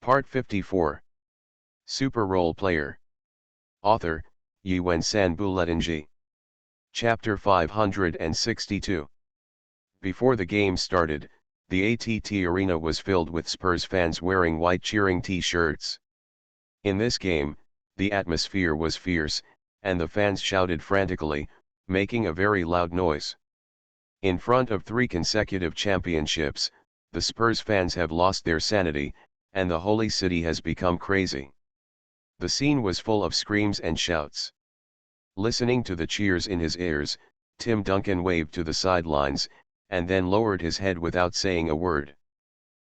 Part 54. Super Role Player. Author, Yuen San Buletinji. Chapter 562. Before the game started, the ATT arena was filled with Spurs fans wearing white cheering t-shirts. In this game, the atmosphere was fierce, and the fans shouted frantically, making a very loud noise. In front of 3 consecutive championships, the Spurs fans have lost their sanity, and the holy city has become crazy. The scene was full of screams and shouts. Listening to the cheers in his ears, Tim Duncan waved to the sidelines, and then lowered his head without saying a word.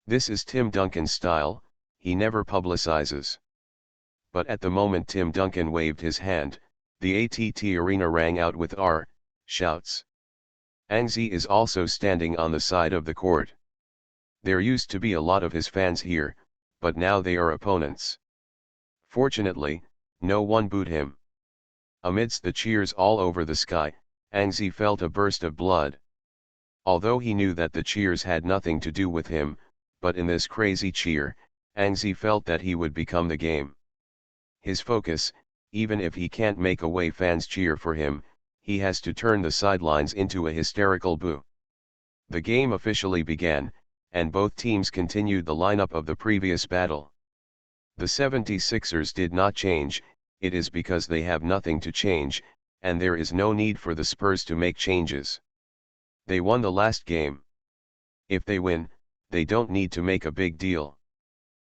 This is Tim Duncan's style, he never publicizes. But at the moment Tim Duncan waved his hand, the ATT arena rang out with shouts. Angzi is also standing on the side of the court. There used to be a lot of his fans here, but now they are opponents. Fortunately, no one booed him. Amidst the cheers all over the sky, Angzi felt a burst of blood. Although he knew that the cheers had nothing to do with him, but in this crazy cheer, Angzi felt that he would become the game. His focus, even if he can't make away fans cheer for him, he has to turn the sidelines into a hysterical boo. The game officially began, and both teams continued the lineup of the previous battle. The 76ers did not change, it is because they have nothing to change, and there is no need for the Spurs to make changes. They won the last game. If they win, they don't need to make a big deal.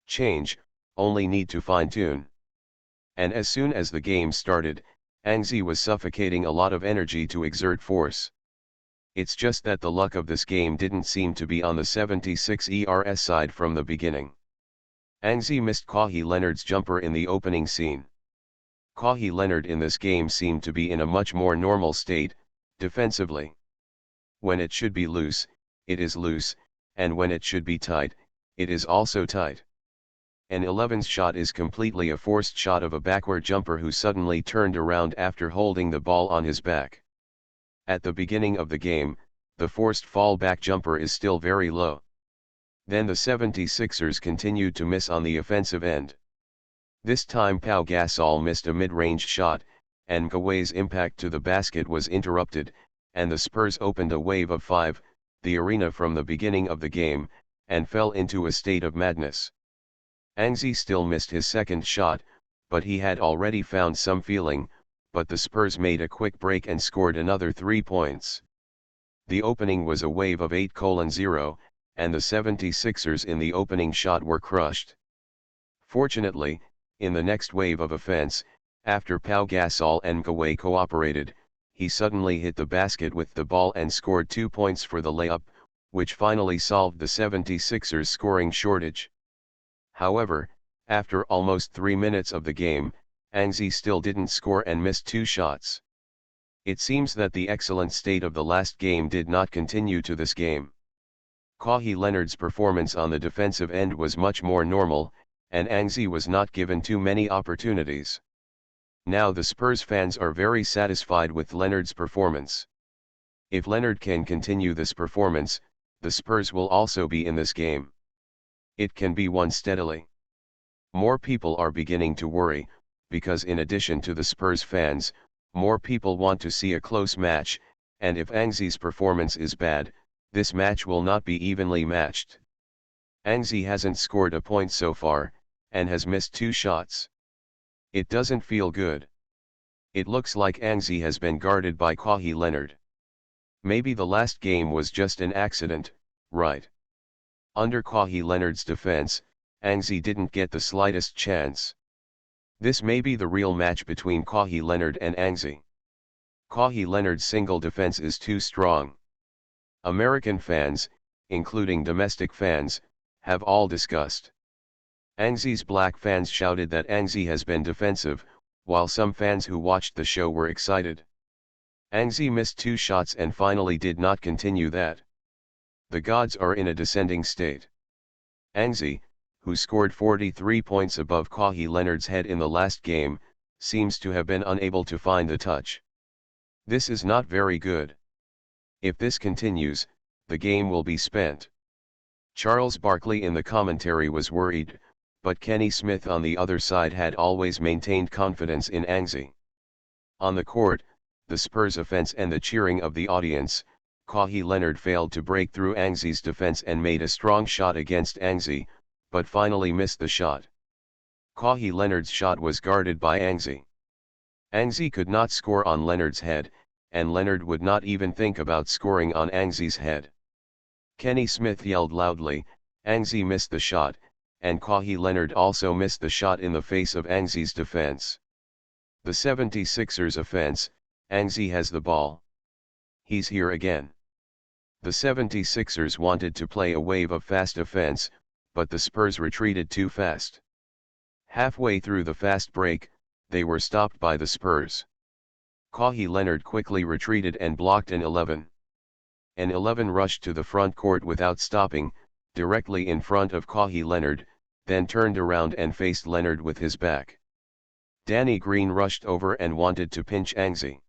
Change, only need to fine-tune. And as soon as the game started, Angzi was suffocating a lot of energy to exert force. It's just that the luck of this game didn't seem to be on the 76ers side from the beginning. Angzi missed Kawhi Leonard's jumper in the opening scene. Kawhi Leonard in this game seemed to be in a much more normal state, defensively. When it should be loose, it is loose, and when it should be tight, it is also tight. An 11's shot is completely a forced shot of a backward jumper who suddenly turned around after holding the ball on his back. At the beginning of the game, the forced fallback jumper is still very low. Then the 76ers continued to miss on the offensive end. This time Pau Gasol missed a mid-range shot, and Kawhi's impact to the basket was interrupted, and the Spurs opened a wave of 5, the arena from the beginning of the game, and fell into a state of madness. Angzi still missed his second shot, but he had already found some feeling, but the Spurs made a quick break and scored another 3 points. The opening was a wave of 8:0, and the 76ers in the opening shot were crushed. Fortunately, in the next wave of offense, after Pau Gasol and Kawhi cooperated, he suddenly hit the basket with the ball and scored 2 points for the layup, which finally solved the 76ers scoring shortage. However, after almost 3 minutes of the game, Angzi still didn't score and missed 2 shots. It seems that the excellent state of the last game did not continue to this game. Kawhi Leonard's performance on the defensive end was much more normal, and Angzi was not given too many opportunities. Now the Spurs fans are very satisfied with Leonard's performance. If Leonard can continue this performance, the Spurs will also be in this game. It can be won steadily. More people are beginning to worry, because in addition to the Spurs fans, more people want to see a close match, and if Angzi's performance is bad, this match will not be evenly matched. Angzi hasn't scored a point so far, and has missed 2 shots. It doesn't feel good. It looks like Angzi has been guarded by Kawhi Leonard. Maybe the last game was just an accident, right? Under Kawhi Leonard's defense, Angzi didn't get the slightest chance. This may be the real match between Kawhi Leonard and Angzi. Kawhi Leonard's single defense is too strong. American fans, including domestic fans, have all discussed. Angzi's black fans shouted that Angzi has been defensive, while some fans who watched the show were excited. Angzi missed 2 shots and finally did not continue that. The gods are in a descending state. Angzi, who scored 43 points above Kawhi Leonard's head in the last game, seems to have been unable to find the touch. This is not very good. If this continues, the game will be spent. Charles Barkley in the commentary was worried, but Kenny Smith on the other side had always maintained confidence in Anxi. On the court, the Spurs' offense and the cheering of the audience, Kawhi Leonard failed to break through Anxi's defense and made a strong shot against Anxi, but finally missed the shot. Kawhi Leonard's shot was guarded by Anxi. Anxi could not score on Leonard's head, and Leonard would not even think about scoring on Anxi's head. Kenny Smith yelled loudly, "Anxi missed the shot," and Kawhi Leonard also missed the shot in the face of Anxi's defense. The 76ers offense, Anxi has the ball. He's here again. The 76ers wanted to play a wave of fast offense, but the Spurs retreated too fast. Halfway through the fast break, they were stopped by the Spurs. Kawhi Leonard quickly retreated and blocked an 11. An 11 rushed to the front court without stopping, directly in front of Kawhi Leonard, then turned around and faced Leonard with his back. Danny Green rushed over and wanted to pinch Anxi.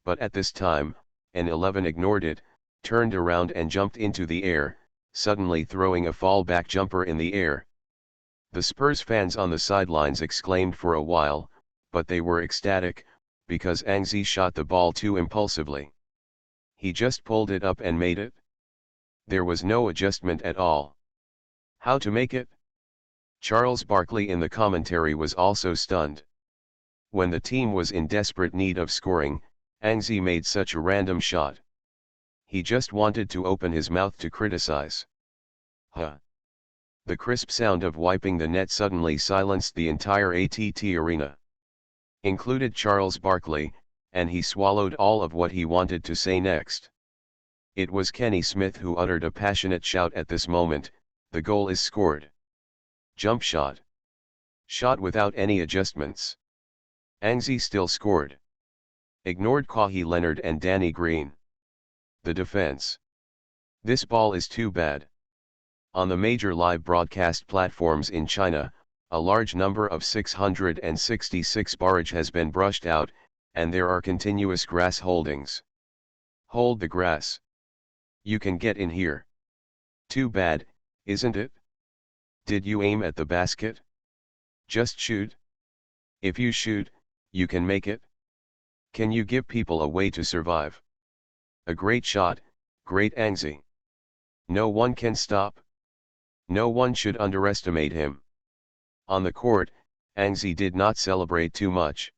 But at this time, an 11 ignored it, turned around and jumped into the air, suddenly throwing a fallback jumper in the air. The Spurs fans on the sidelines exclaimed for a while, but they were ecstatic, because Anxi shot the ball too impulsively. He just pulled it up and made it. There was no adjustment at all. How to make it? Charles Barkley in the commentary was also stunned. When the team was in desperate need of scoring, Anxi made such a random shot. He just wanted to open his mouth to criticize. Huh. The crisp sound of wiping the net suddenly silenced the entire ATT arena. Included Charles Barkley, and he swallowed all of what he wanted to say next. It was Kenny Smith who uttered a passionate shout at this moment, "The goal is scored." Jump shot. Shot without any adjustments. Anxi still scored. Ignored Kawhi Leonard and Danny Green. The defense. This ball is too bad. On the major live broadcast platforms in China, a large number of 666 barrage has been brushed out, and there are continuous grass holdings. Hold the grass. You can get in here. Too bad, isn't it? Did you aim at the basket? Just shoot. If you shoot, you can make it. Can you give people a way to survive? A great shot, great Anxi. No one can stop. No one should underestimate him. On the court, Anxi did not celebrate too much.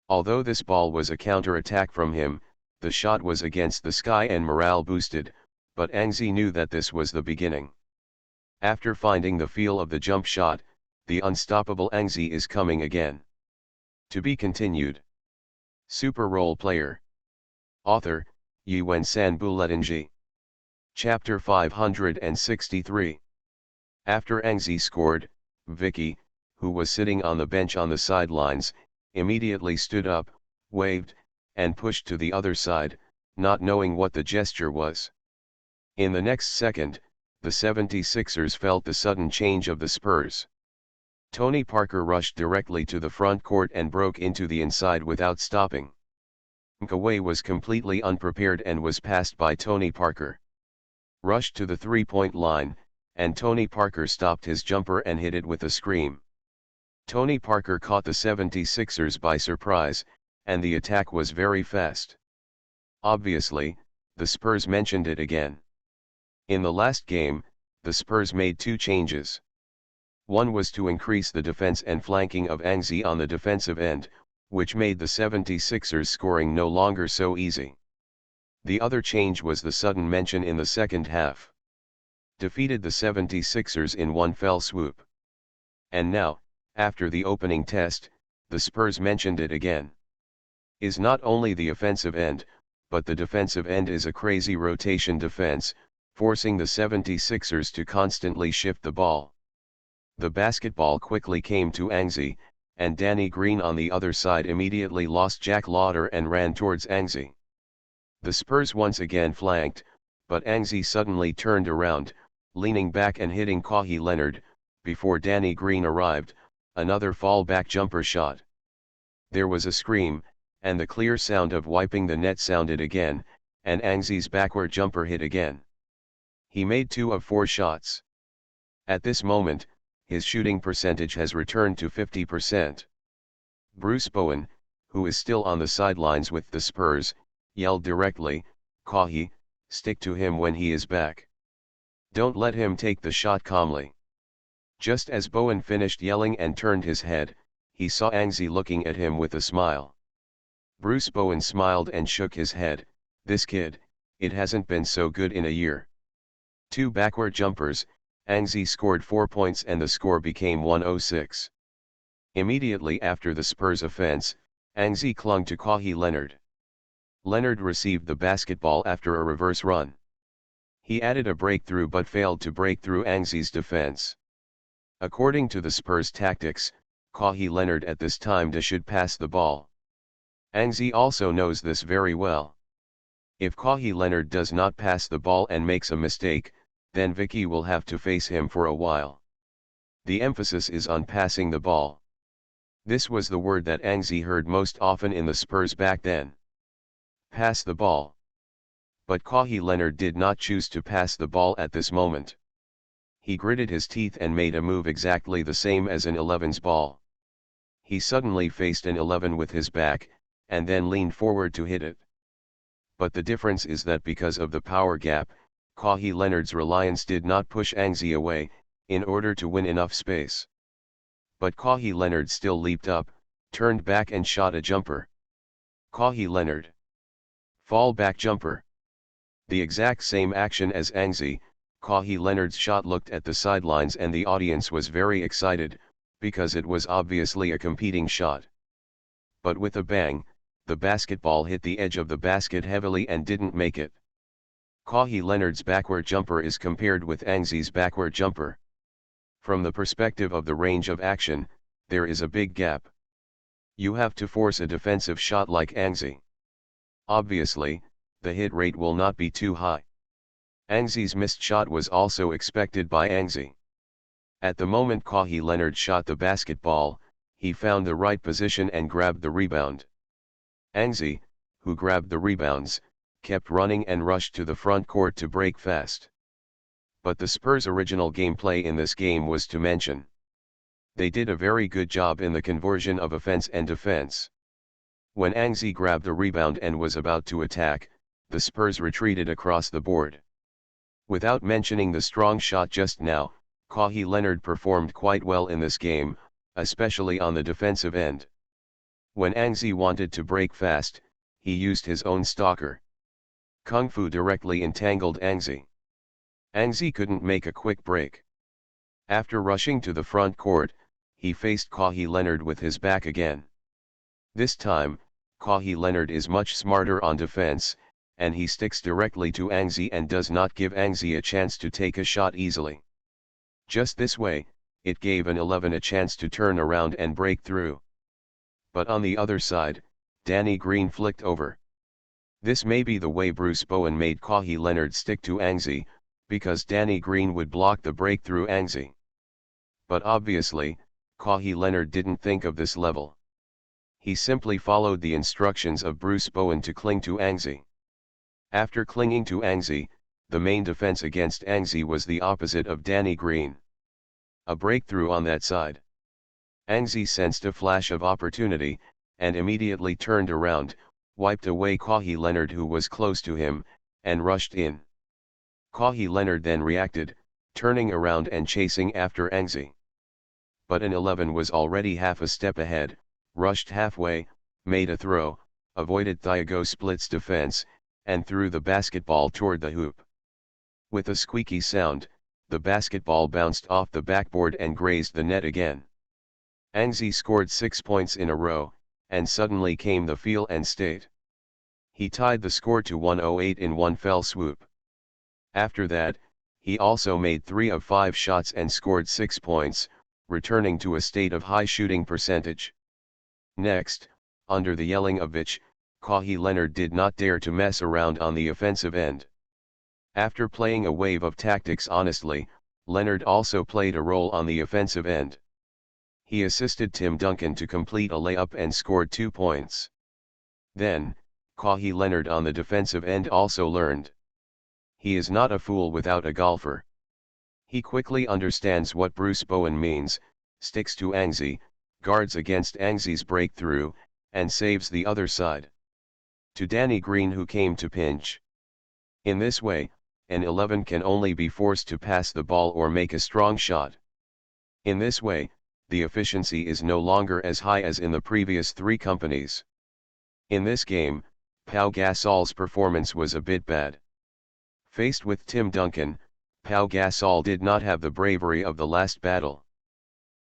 Although this ball was a counter-attack from him, the shot was against the sky and morale boosted, but Anxi knew that this was the beginning. After finding the feel of the jump shot, the unstoppable Anxi is coming again. To be continued. Super Role Player. Author, Yuan Sanbuletinji. Chapter 563. After Anxi scored, Vicky, who was sitting on the bench on the sidelines, immediately stood up, waved, and pushed to the other side, not knowing what the gesture was. In the next second, the 76ers felt the sudden change of the Spurs. Tony Parker rushed directly to the front court and broke into the inside without stopping. Kawhi was completely unprepared and was passed by Tony Parker. Rushed to the three-point line, and Tony Parker stopped his jumper and hit it with a scream. Tony Parker caught the 76ers by surprise, and the attack was very fast. Obviously, the Spurs mentioned it again. In the last game, the Spurs made two changes. One was to increase the defense and flanking of Anxi on the defensive end, which made the 76ers scoring no longer so easy. The other change was the sudden mention in the second half. Defeated the 76ers in one fell swoop. And now, after the opening test, the Spurs mentioned it again. Is not only the offensive end, but the defensive end is a crazy rotation defense, forcing the 76ers to constantly shift the ball. The basketball quickly came to Anxi, and Danny Green on the other side immediately lost Jack Lauder and ran towards Anxi. The Spurs once again flanked, but Anxi suddenly turned around, leaning back and hitting Kawhi Leonard. Before Danny Green arrived, another fallback jumper shot. There was a scream, and the clear sound of wiping the net sounded again, and Anxi's backward jumper hit again. He made 2 of 4 shots. At this moment, his shooting percentage has returned to 50%. Bruce Bowen, who is still on the sidelines with the Spurs, yelled directly, "Kahi, stick to him when he is back. Don't let him take the shot calmly." Just as Bowen finished yelling and turned his head, he saw Anxi looking at him with a smile. Bruce Bowen smiled and shook his head. "This kid, it hasn't been so good in a year." Two backward jumpers, Anxi scored 4 points and the score became 106. Immediately after the Spurs offense, Anxi clung to Kahi Leonard. Leonard received the basketball after a reverse run. He added a breakthrough but failed to break through Anxi's defense. According to the Spurs tactics, Kahi Leonard at this time should pass the ball. Anxi also knows this very well. If Kahi Leonard does not pass the ball and makes a mistake, then Vicky will have to face him for a while. The emphasis is on passing the ball. This was the word that Anxi heard most often in the Spurs back then. Pass the ball. But Kahi Leonard did not choose to pass the ball at this moment. He gritted his teeth and made a move exactly the same as an 11's ball. He suddenly faced an 11 with his back, and then leaned forward to hit it. But the difference is that because of the power gap, Kahi Leonard's reliance did not push Anxi away, in order to win enough space. But Kahi Leonard still leaped up, turned back and shot a jumper. Kahi Leonard. Fall back jumper. The exact same action as Anxi, Kahi Leonard's shot looked at the sidelines and the audience was very excited, because it was obviously a competing shot. But with a bang, the basketball hit the edge of the basket heavily and didn't make it. Kahi Leonard's backward jumper is compared with Anxi's backward jumper. From the perspective of the range of action, there is a big gap. You have to force a defensive shot like Anxi. Obviously, the hit rate will not be too high. Anxi's missed shot was also expected by Anxi. At the moment Kahi Leonard shot the basketball, he found the right position and grabbed the rebound. Anxi, who grabbed the rebounds, kept running and rushed to the front court to break fast. But the Spurs' original gameplay in this game was to mention. They did a very good job in the conversion of offense and defense. When Anxi grabbed the rebound and was about to attack, the Spurs retreated across the board. Without mentioning the strong shot just now, Kahi Leonard performed quite well in this game, especially on the defensive end. When Anxi wanted to break fast, he used his own stalker. Kung Fu directly entangled Anxi. Anxi couldn't make a quick break. After rushing to the front court, he faced Kahi Leonard with his back again. This time, Kahi Leonard is much smarter on defense, and he sticks directly to Anxi and does not give Anxi a chance to take a shot easily. Just this way, it gave an 11 a chance to turn around and break through. But on the other side, Danny Green flicked over. This may be the way Bruce Bowen made Kahi Leonard stick to Anxi, because Danny Green would block the breakthrough Anxi. But obviously, Kahi Leonard didn't think of this level. He simply followed the instructions of Bruce Bowen to cling to Anxi. After clinging to Anxi, the main defense against Anxi was the opposite of Danny Green. A breakthrough on that side. Anxi sensed a flash of opportunity, and immediately turned around, wiped away Kahi Leonard who was close to him, and rushed in. Kahi Leonard then reacted, turning around and chasing after Anxi. But an 11 was already half a step ahead, rushed halfway, made a throw, avoided Thiago Split's defense, and threw the basketball toward the hoop. With a squeaky sound, the basketball bounced off the backboard and grazed the net again. Anxi scored 6 points in a row, and suddenly came the feel and state. He tied the score to 108 in one fell swoop. After that, he also made 3 of 5 shots and scored 6 points, returning to a state of high shooting percentage. Next, under the yelling of Vich, Kahi Leonard did not dare to mess around on the offensive end. After playing a wave of tactics honestly, Leonard also played a role on the offensive end. He assisted Tim Duncan to complete a layup and scored 2 points. Then, Kahi Leonard on the defensive end also learned. He is not a fool without a golfer. He quickly understands what Bruce Bowen means, sticks to Angzi, guards against Angzi's breakthrough, and saves the other side. To Danny Green, who came to pinch. In this way, an 11 can only be forced to pass the ball or make a strong shot. In this way, the efficiency is no longer as high as in the previous three companies. In this game, Pau Gasol's performance was a bit bad. Faced with Tim Duncan, Pau Gasol did not have the bravery of the last battle.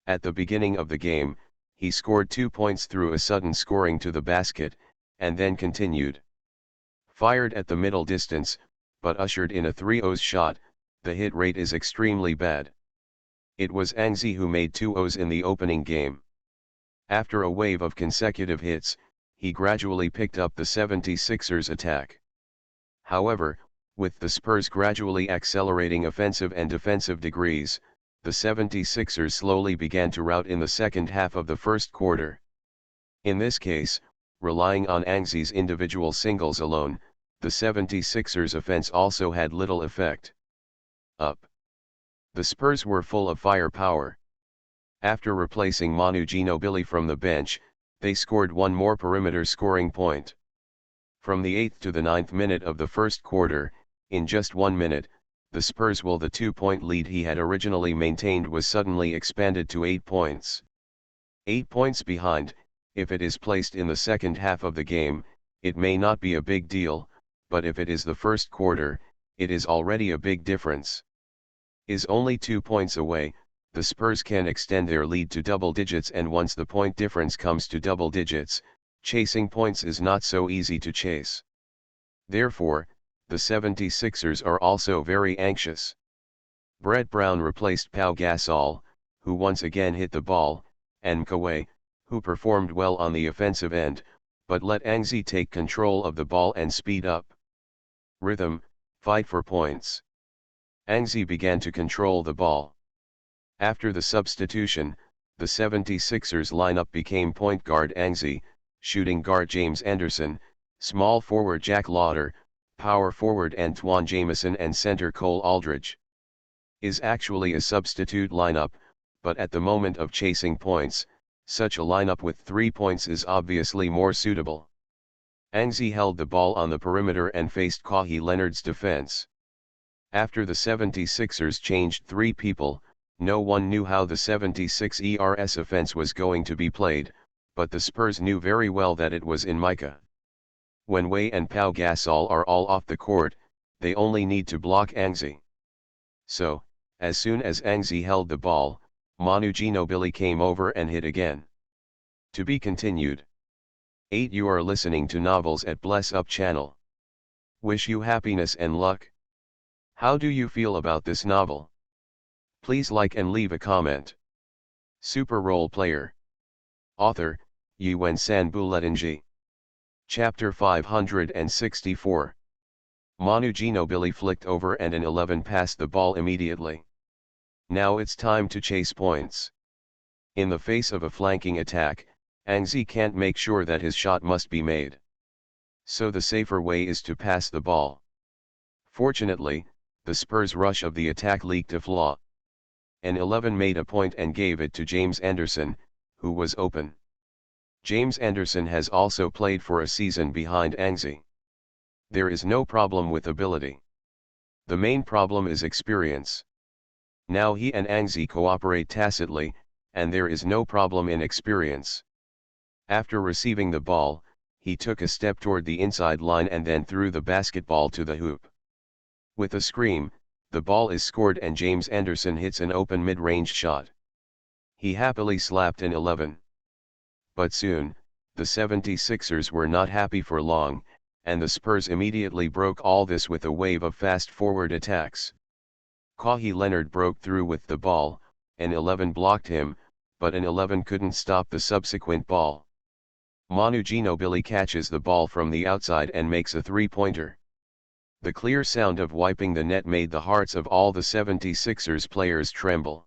At the beginning of the game, he scored 2 points through a sudden scoring to the basket, and then continued. Fired at the middle distance, but ushered in a 3-0 shot, the hit rate is extremely bad. It was Angzi who made 2-0s in the opening game. After a wave of consecutive hits, he gradually picked up the 76ers attack. However, with the Spurs gradually accelerating offensive and defensive degrees, the 76ers slowly began to rout in the second half of the first quarter. In this case, relying on Angzi's individual singles alone, the 76ers offense also had little effect. The Spurs were full of firepower. After replacing Manu Ginobili from the bench, they scored one more perimeter scoring point. From the 8th to the 9th minute of the first quarter, in just 1 minute, the Spurs' the 2-point lead he had originally maintained was suddenly expanded to 8 points. 8 points behind, if it is placed in the second half of the game, it may not be a big deal, but if it is the first quarter, it is already a big difference. Is only 2 points away, the Spurs can extend their lead to double digits, and once the point difference comes to double digits, chasing points is not so easy to chase. Therefore, the 76ers are also very anxious. Brett Brown replaced Pau Gasol, who once again hit the ball, and Kawhi, who performed well on the offensive end, but let Angzi take control of the ball and speed up. Rhythm, fight for points. Angzi began to control the ball. After the substitution, the 76ers lineup became point guard Angzi, shooting guard James Anderson, small forward Jack Lauder, power forward Antoine Jamison, and center Cole Aldridge. Is actually a substitute lineup, but at the moment of chasing points, such a lineup with 3 points is obviously more suitable. Angzi held the ball on the perimeter and faced Kawhi Leonard's defense. After the 76ers changed 3 people, no one knew how the 76ers offense was going to be played, but the Spurs knew very well that it was in Micah. When Wei and Pau Gasol are all off the court, they only need to block Angzi. So, as soon as Angzi held the ball, Manu Ginobili came over and hit again. To be continued. 8. You are listening to Novels at Bless Up channel. Wish you happiness and luck. How do you feel about this novel? Please like and leave a comment. Super Role Player. Author, Yuen Sanbuletinji. Chapter 564. Manu Ginobili flicked over and an 11 passed the ball immediately. Now it's time to chase points. In the face of a flanking attack, Angzi can't make sure that his shot must be made. So the safer way is to pass the ball. Fortunately, the Spurs' rush of the attack leaked a flaw. An 11 made a point and gave it to James Anderson, who was open. James Anderson has also played for a season behind Angzi. There is no problem with ability. The main problem is experience. Now he and Angzi cooperate tacitly, and there is no problem in experience. After receiving the ball, he took a step toward the inside line and then threw the basketball to the hoop. With a scream, the ball is scored and James Anderson hits an open mid-range shot. He happily slapped an 11. But soon, the 76ers were not happy for long, and the Spurs immediately broke all this with a wave of fast forward attacks. Kawhi Leonard broke through with the ball, an 11 blocked him, but an 11 couldn't stop the subsequent ball. Manu Ginobili catches the ball from the outside and makes a three-pointer. The clear sound of wiping the net made the hearts of all the 76ers players tremble.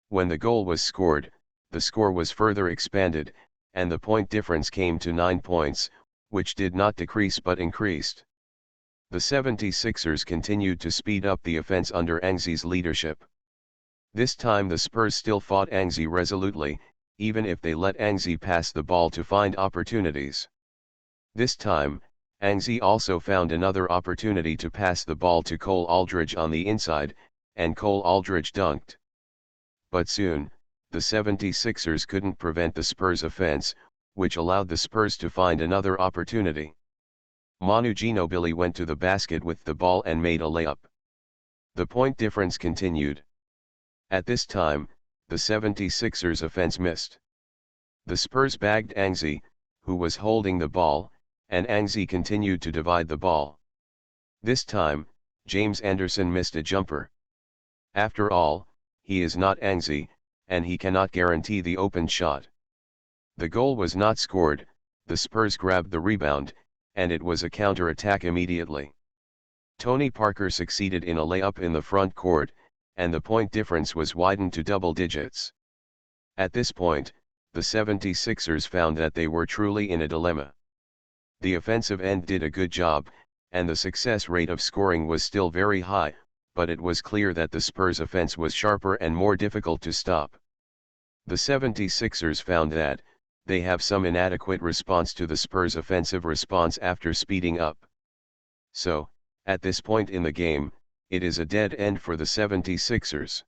When the goal was scored, the score was further expanded, and the point difference came to 9 points, which did not decrease but increased. The 76ers continued to speed up the offense under Angzi's leadership. This time the Spurs still fought Anxi resolutely, even if they let Anxi pass the ball to find opportunities. This time, Anxi also found another opportunity to pass the ball to Cole Aldridge on the inside, and Cole Aldridge dunked. But soon, the 76ers couldn't prevent the Spurs' offense, which allowed the Spurs to find another opportunity. Manu Ginobili went to the basket with the ball and made a layup. The point difference continued. At this time, the 76ers' offense missed. The Spurs bagged Anxi, who was holding the ball, and Anxi continued to divide the ball. This time, James Anderson missed a jumper. After all, he is not Anxi, and he cannot guarantee the open shot. The goal was not scored, the Spurs grabbed the rebound, and it was a counter-attack immediately. Tony Parker succeeded in a layup in the front court, and the point difference was widened to double digits. At this point, the 76ers found that they were truly in a dilemma. The offensive end did a good job, and the success rate of scoring was still very high, but it was clear that the Spurs' offense was sharper and more difficult to stop. The 76ers found that they have some inadequate response to the Spurs' offensive response after speeding up. So, at this point in the game, it is a dead end for the 76ers.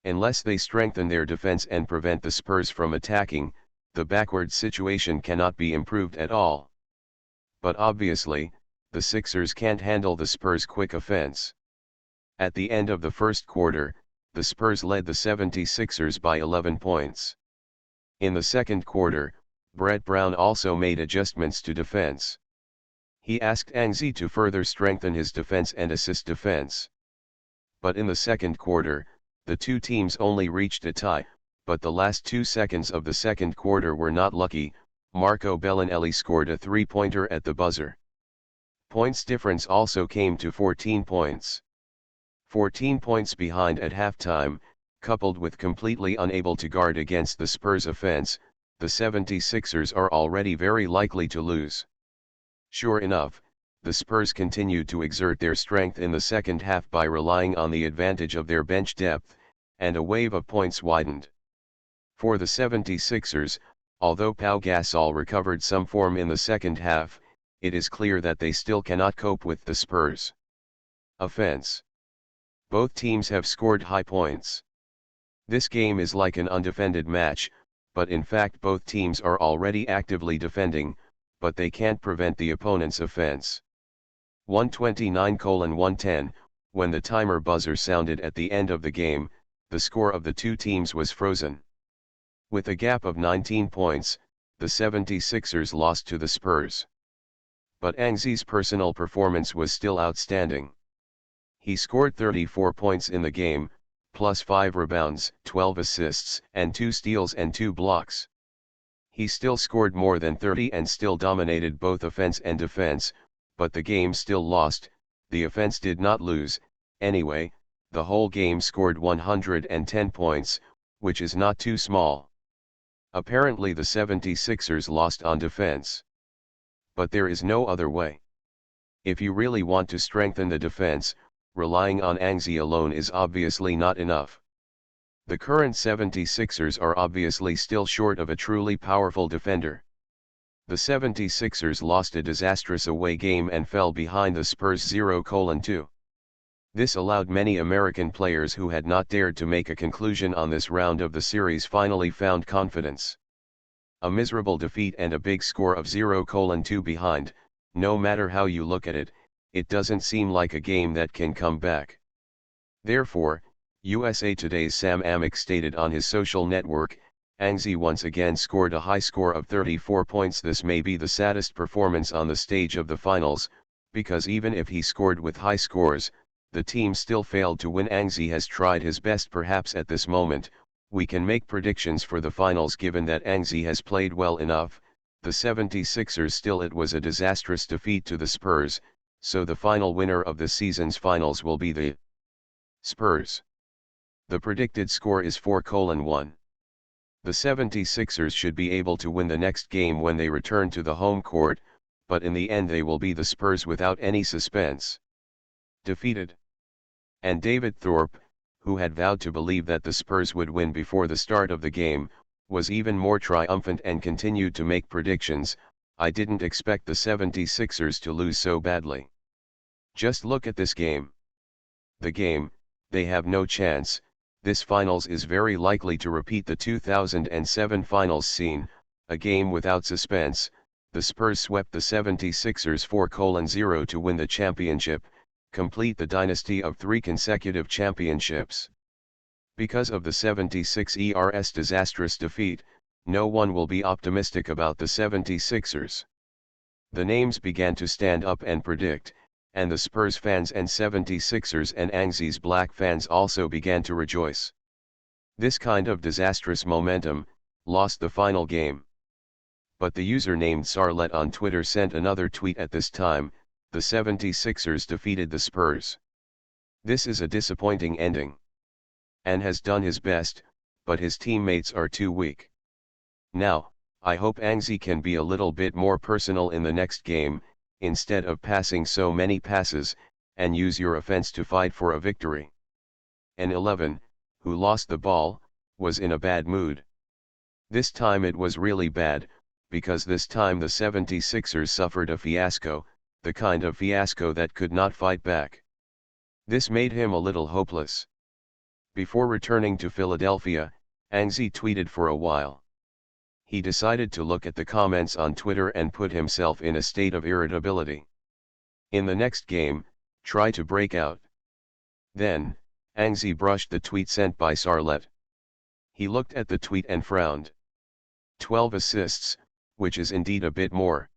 Unless they strengthen their defense and prevent the Spurs from attacking, the backward situation cannot be improved at all. But obviously, the Sixers can't handle the Spurs' quick offense. At the end of the first quarter, the Spurs led the 76ers by 11 points. In the second quarter, Brett Brown also made adjustments to defense. He asked Anxi to further strengthen his defense and assist defense. But in the second quarter, the two teams only reached a tie, but the last 2 seconds of the second quarter were not lucky. Marco Bellinelli scored a three-pointer at the buzzer. Points difference also came to 14 points. 14 points behind at halftime, coupled with completely unable to guard against the Spurs' offense, the 76ers are already very likely to lose. Sure enough, the Spurs continued to exert their strength in the second half by relying on the advantage of their bench depth, and a wave of points widened. For the 76ers, although Pau Gasol recovered some form in the second half, it is clear that they still cannot cope with the Spurs' offense. Both teams have scored high points. This game is like an undefended match, but in fact both teams are already actively defending, but they can't prevent the opponent's offense. 129:110, when the timer buzzer sounded at the end of the game, the score of the two teams was frozen. With a gap of 19 points, the 76ers lost to the Spurs. But Anxi's personal performance was still outstanding. He scored 34 points in the game, plus 5 rebounds, 12 assists, and 2 steals and 2 blocks. He still scored more than 30 and still dominated both offense and defense, but the game still lost. The offense did not lose. Anyway, the whole game scored 110 points, which is not too small. Apparently the 76ers lost on defense. But there is no other way. If you really want to strengthen the defense, relying on Anxi alone is obviously not enough. The current 76ers are obviously still short of a truly powerful defender. The 76ers lost a disastrous away game and fell behind the Spurs 0:2. This allowed many American players who had not dared to make a conclusion on this round of the series finally found confidence. A miserable defeat and a big score of 0:2 behind, no matter how you look at it, it doesn't seem like a game that can come back. Therefore, USA Today's Sam Amick stated on his social network, Anxi once again scored a high score of 34 points. This may be the saddest performance on the stage of the finals, because even if he scored with high scores, the team still failed to win. Anxi has tried his best. Perhaps at this moment, we can make predictions for the finals given that Anxi has played well enough. The 76ers still, it was a disastrous defeat to the Spurs, so the final winner of the season's finals will be the Spurs. The predicted score is 4:1. The 76ers should be able to win the next game when they return to the home court, but in the end they will be the Spurs without any suspense. Defeated. And David Thorpe, who had vowed to believe that the Spurs would win before the start of the game, was even more triumphant and continued to make predictions. I didn't expect the 76ers to lose so badly. Just look at this game. The game, they have no chance. This finals is very likely to repeat the 2007 finals scene, a game without suspense. The Spurs swept the 76ers 4-0 to win the championship, complete the dynasty of 3 consecutive championships. Because of the 76ers' disastrous defeat, no one will be optimistic about the 76ers. The names began to stand up and predict, and the Spurs fans and 76ers and Angsi's Black fans also began to rejoice. This kind of disastrous momentum lost the final game. But the user named Sarlet on Twitter sent another tweet at this time: the 76ers defeated the Spurs. This is a disappointing ending. An has done his best, but his teammates are too weak. Now, I hope Angsi can be a little bit more personal in the next game, instead of passing so many passes, and use your offense to fight for a victory. An 11, who lost the ball, was in a bad mood. This time it was really bad, because this time the 76ers suffered a fiasco, the kind of fiasco that could not fight back. This made him a little hopeless. Before returning to Philadelphia, Angsi tweeted for a while. He decided to look at the comments on Twitter and put himself in a state of irritability. In the next game, try to break out. Then, Angsi brushed the tweet sent by Sarlet. He looked at the tweet and frowned. 12 assists, which is indeed a bit more.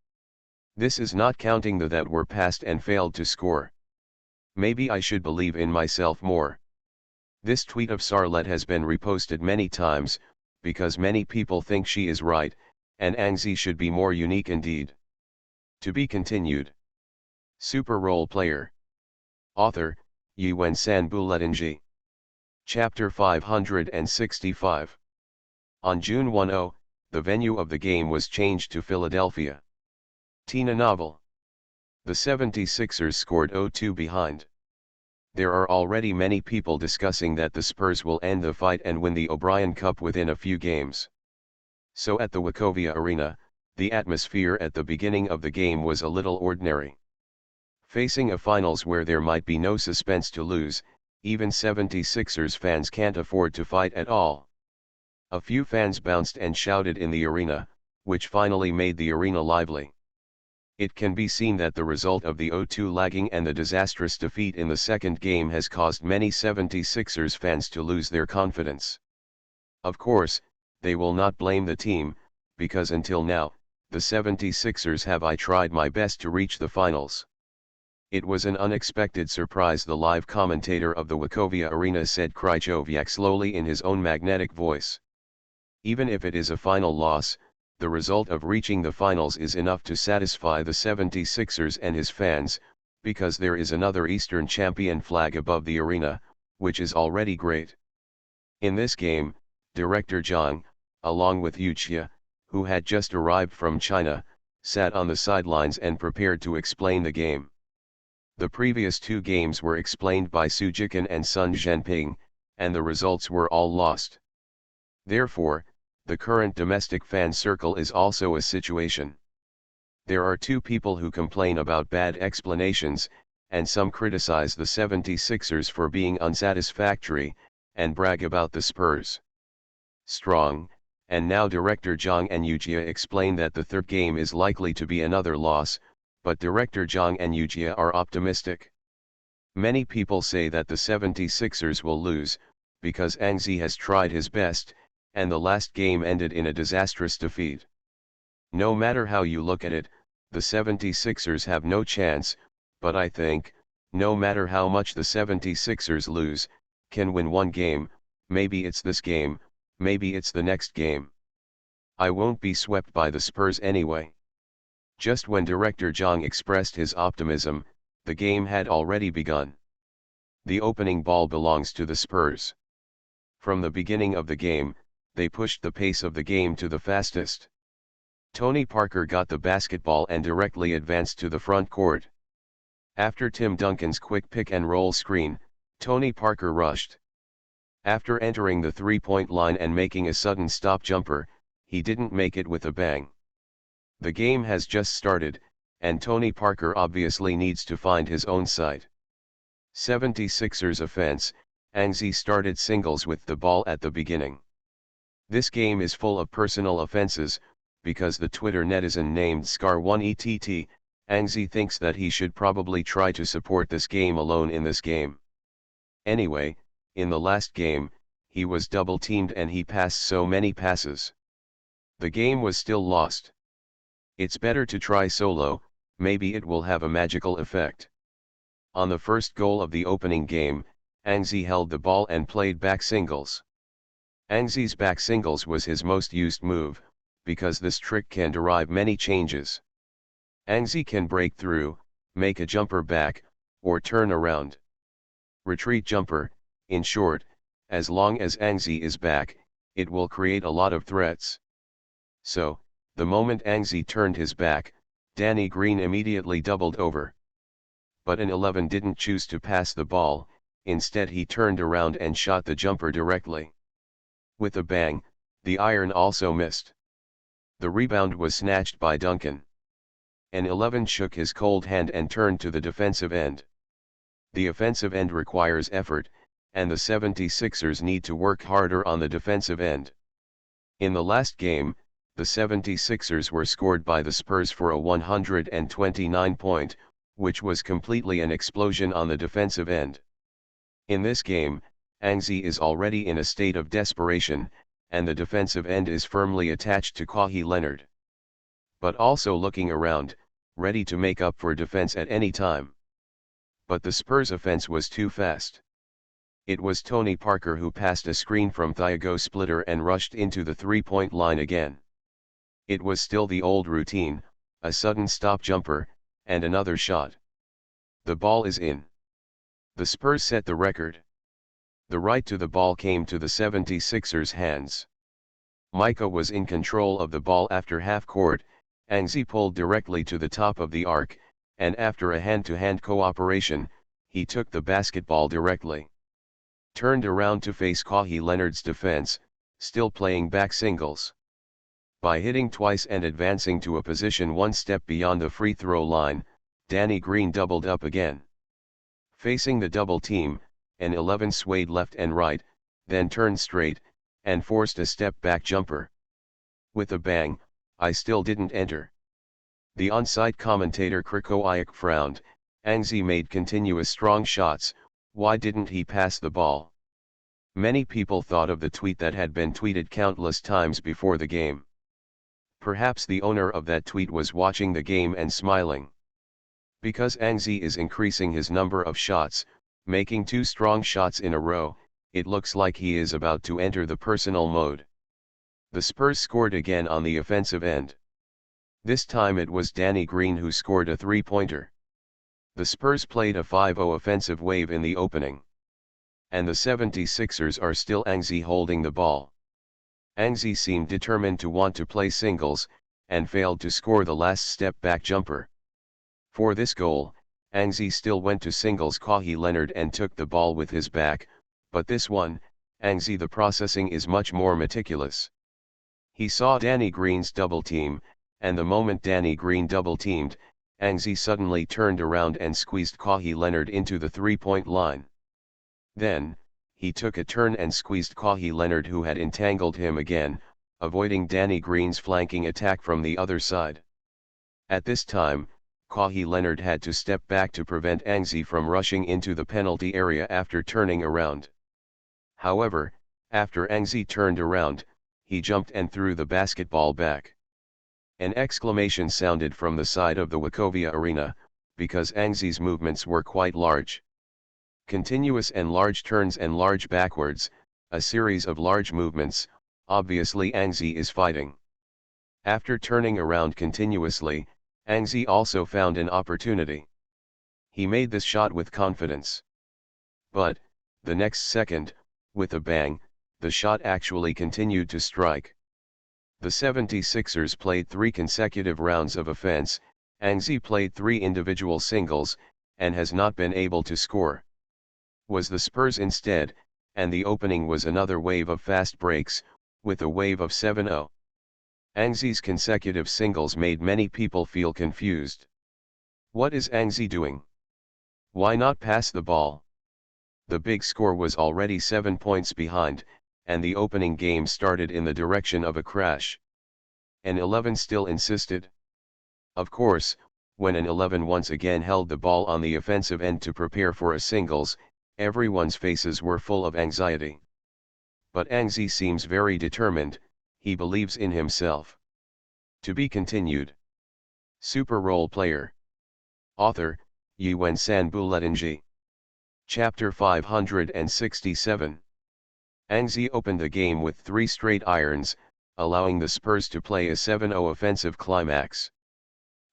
This is not counting the that were passed and failed to score. Maybe I should believe in myself more. This tweet of Sarlet has been reposted many times, because many people think she is right, and Angsi should be more unique indeed. To be continued. Super Role Player. Author, Yuen Sanbuletinji. Chapter 565. On June 10, the venue of the game was changed to Philadelphia. Tina novel. The 76ers scored 0-2 behind. There are already many people discussing that the Spurs will end the fight and win the O'Brien Cup within a few games. So at the Wachovia Arena, the atmosphere at the beginning of the game was a little ordinary. Facing a finals where there might be no suspense to lose, even 76ers fans can't afford to fight at all. A few fans bounced and shouted in the arena, which finally made the arena lively. It can be seen that the result of the 0-2 lagging and the disastrous defeat in the second game has caused many 76ers fans to lose their confidence. Of course, they will not blame the team, because until now, the 76ers have tried my best to reach the finals. It was an unexpected surprise, the live commentator of the Wachovia Arena said Krychowiak slowly in his own magnetic voice. Even if it is a final loss, the result of reaching the finals is enough to satisfy the 76ers and his fans, because there is another Eastern champion flag above the arena, which is already great. In this game, Director Zhang, along with Yuchia, who had just arrived from China, sat on the sidelines and prepared to explain the game. The previous 2 games were explained by Su Jiqin and Sun Zhenping, and the results were all lost. Therefore, the current domestic fan circle is also a situation. There are 2 people who complain about bad explanations, and some criticize the 76ers for being unsatisfactory, and brag about the Spurs. Strong, and now Director Zhang and Yuchia explain that the third game is likely to be another loss, but Director Zhang and Yuchia are optimistic. Many people say that the 76ers will lose, because Angsi has tried his best, and the last game ended in a disastrous defeat. No matter how you look at it, the 76ers have no chance, but I think, no matter how much the 76ers lose, can win one game. Maybe it's this game, maybe it's the next game. I won't be swept by the Spurs anyway. Just when Director Zhang expressed his optimism, the game had already begun. The opening ball belongs to the Spurs. From the beginning of the game, they pushed the pace of the game to the fastest. Tony Parker got the basketball and directly advanced to the front court. After Tim Duncan's quick pick and roll screen, Tony Parker rushed. After entering the three-point line and making a sudden stop jumper, he didn't make it with a bang. The game has just started, and Tony Parker obviously needs to find his own side. 76ers offense, Anzi started singles with the ball at the beginning. This game is full of personal offenses, because the Twitter netizen named Scar1ETT, Anzi thinks that he should probably try to support this game alone in this game. Anyway, in the last game, he was double-teamed and he passed so many passes. The game was still lost. It's better to try solo, maybe it will have a magical effect. On the first goal of the opening game, Anzi held the ball and played back singles. Anzi's back singles was his most used move, because this trick can derive many changes. Anzi can break through, make a jumper back, or turn around. Retreat jumper, in short, as long as Anzi is back, it will create a lot of threats. So, the moment Anzi turned his back, Danny Green immediately doubled over. But an 11 didn't choose to pass the ball, instead he turned around and shot the jumper directly. With a bang, the iron also missed. The rebound was snatched by Duncan. An 11 shook his cold hand and turned to the defensive end. The offensive end requires effort, and the 76ers need to work harder on the defensive end. In the last game, the 76ers were scored by the Spurs for a 129-point, which was completely an explosion on the defensive end. In this game, Anzi is already in a state of desperation, and the defensive end is firmly attached to Kawhi Leonard. But also looking around, ready to make up for defense at any time. But the Spurs offense was too fast. It was Tony Parker who passed a screen from Thiago Splitter and rushed into the three-point line again. It was still the old routine, a sudden stop jumper, and another shot. The ball is in. The Spurs set the record. The right to the ball came to the 76ers' hands. Micah was in control of the ball after half court, Anzi pulled directly to the top of the arc, and after a hand-to-hand cooperation, he took the basketball directly. Turned around to face Kawhi Leonard's defense, still playing back singles. By hitting twice and advancing to a position one step beyond the free throw line, Danny Green doubled up again. Facing the double team, an 11 swayed left and right, then turned straight, and forced a step-back jumper. With a bang, I still didn't enter. The on-site commentator Krikowiak frowned, Anzi made continuous strong shots, why didn't he pass the ball? Many people thought of the tweet that had been tweeted countless times before the game. Perhaps the owner of that tweet was watching the game and smiling. Because Anzi is increasing his number of shots, making 2 strong shots in a row, it looks like he is about to enter the personal mode. The Spurs scored again on the offensive end. This time it was Danny Green who scored a three-pointer. The Spurs played a 5-0 offensive wave in the opening. And the 76ers are still Anzi holding the ball. Anzi seemed determined to want to play singles, and failed to score the last step-back jumper. For this goal, Anzi still went to singles Kawhi Leonard and took the ball with his back, but this one, Anzi the processing is much more meticulous. He saw Danny Green's double team, and the moment Danny Green double teamed, Anzi suddenly turned around and squeezed Kawhi Leonard into the three-point line. Then, he took a turn and squeezed Kawhi Leonard who had entangled him again, avoiding Danny Green's flanking attack from the other side. At this time, Kawhi Leonard had to step back to prevent Anzi from rushing into the penalty area after turning around. However, after Anzi turned around, he jumped and threw the basketball back. An exclamation sounded from the side of the Wachovia Arena, because Anzi's movements were quite large. Continuous and large turns and large backwards, a series of large movements, obviously Anzi is fighting. After turning around continuously, Anzi also found an opportunity. He made this shot with confidence. But, the next second, with a bang, the shot actually continued to strike. The 76ers played 3 consecutive rounds of offense, Anzi played 3 individual singles, and has not been able to score. Was the Spurs instead, and the opening was another wave of fast breaks, with a wave of 7-0. Angzi's consecutive singles made many people feel confused. What is Angzi doing? Why not pass the ball? The big score was already 7 points behind, and the opening game started in the direction of a crash. An 11 still insisted. Of course, when an 11 once again held the ball on the offensive end to prepare for a singles, everyone's faces were full of anxiety. But Angzi seems very determined, he believes in himself. To be continued. Super Role Player. Author, Yuen San Buletinji. Chapter 567. Angzi opened the game with 3 straight irons, allowing the Spurs to play a 7-0 offensive climax.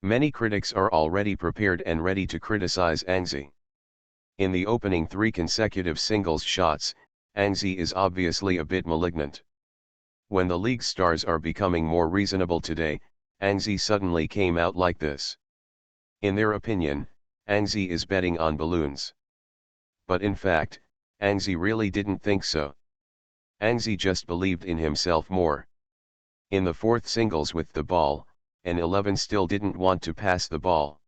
Many critics are already prepared and ready to criticize Angzi. In the opening 3 consecutive singles shots, Angzi is obviously a bit malignant. When the league stars are becoming more reasonable today, Angzi suddenly came out like this. In their opinion, Angzi is betting on balloons. But in fact, Angzi really didn't think so. Angzi just believed in himself more. In the 4th singles with the ball, an 11 still didn't want to pass the ball.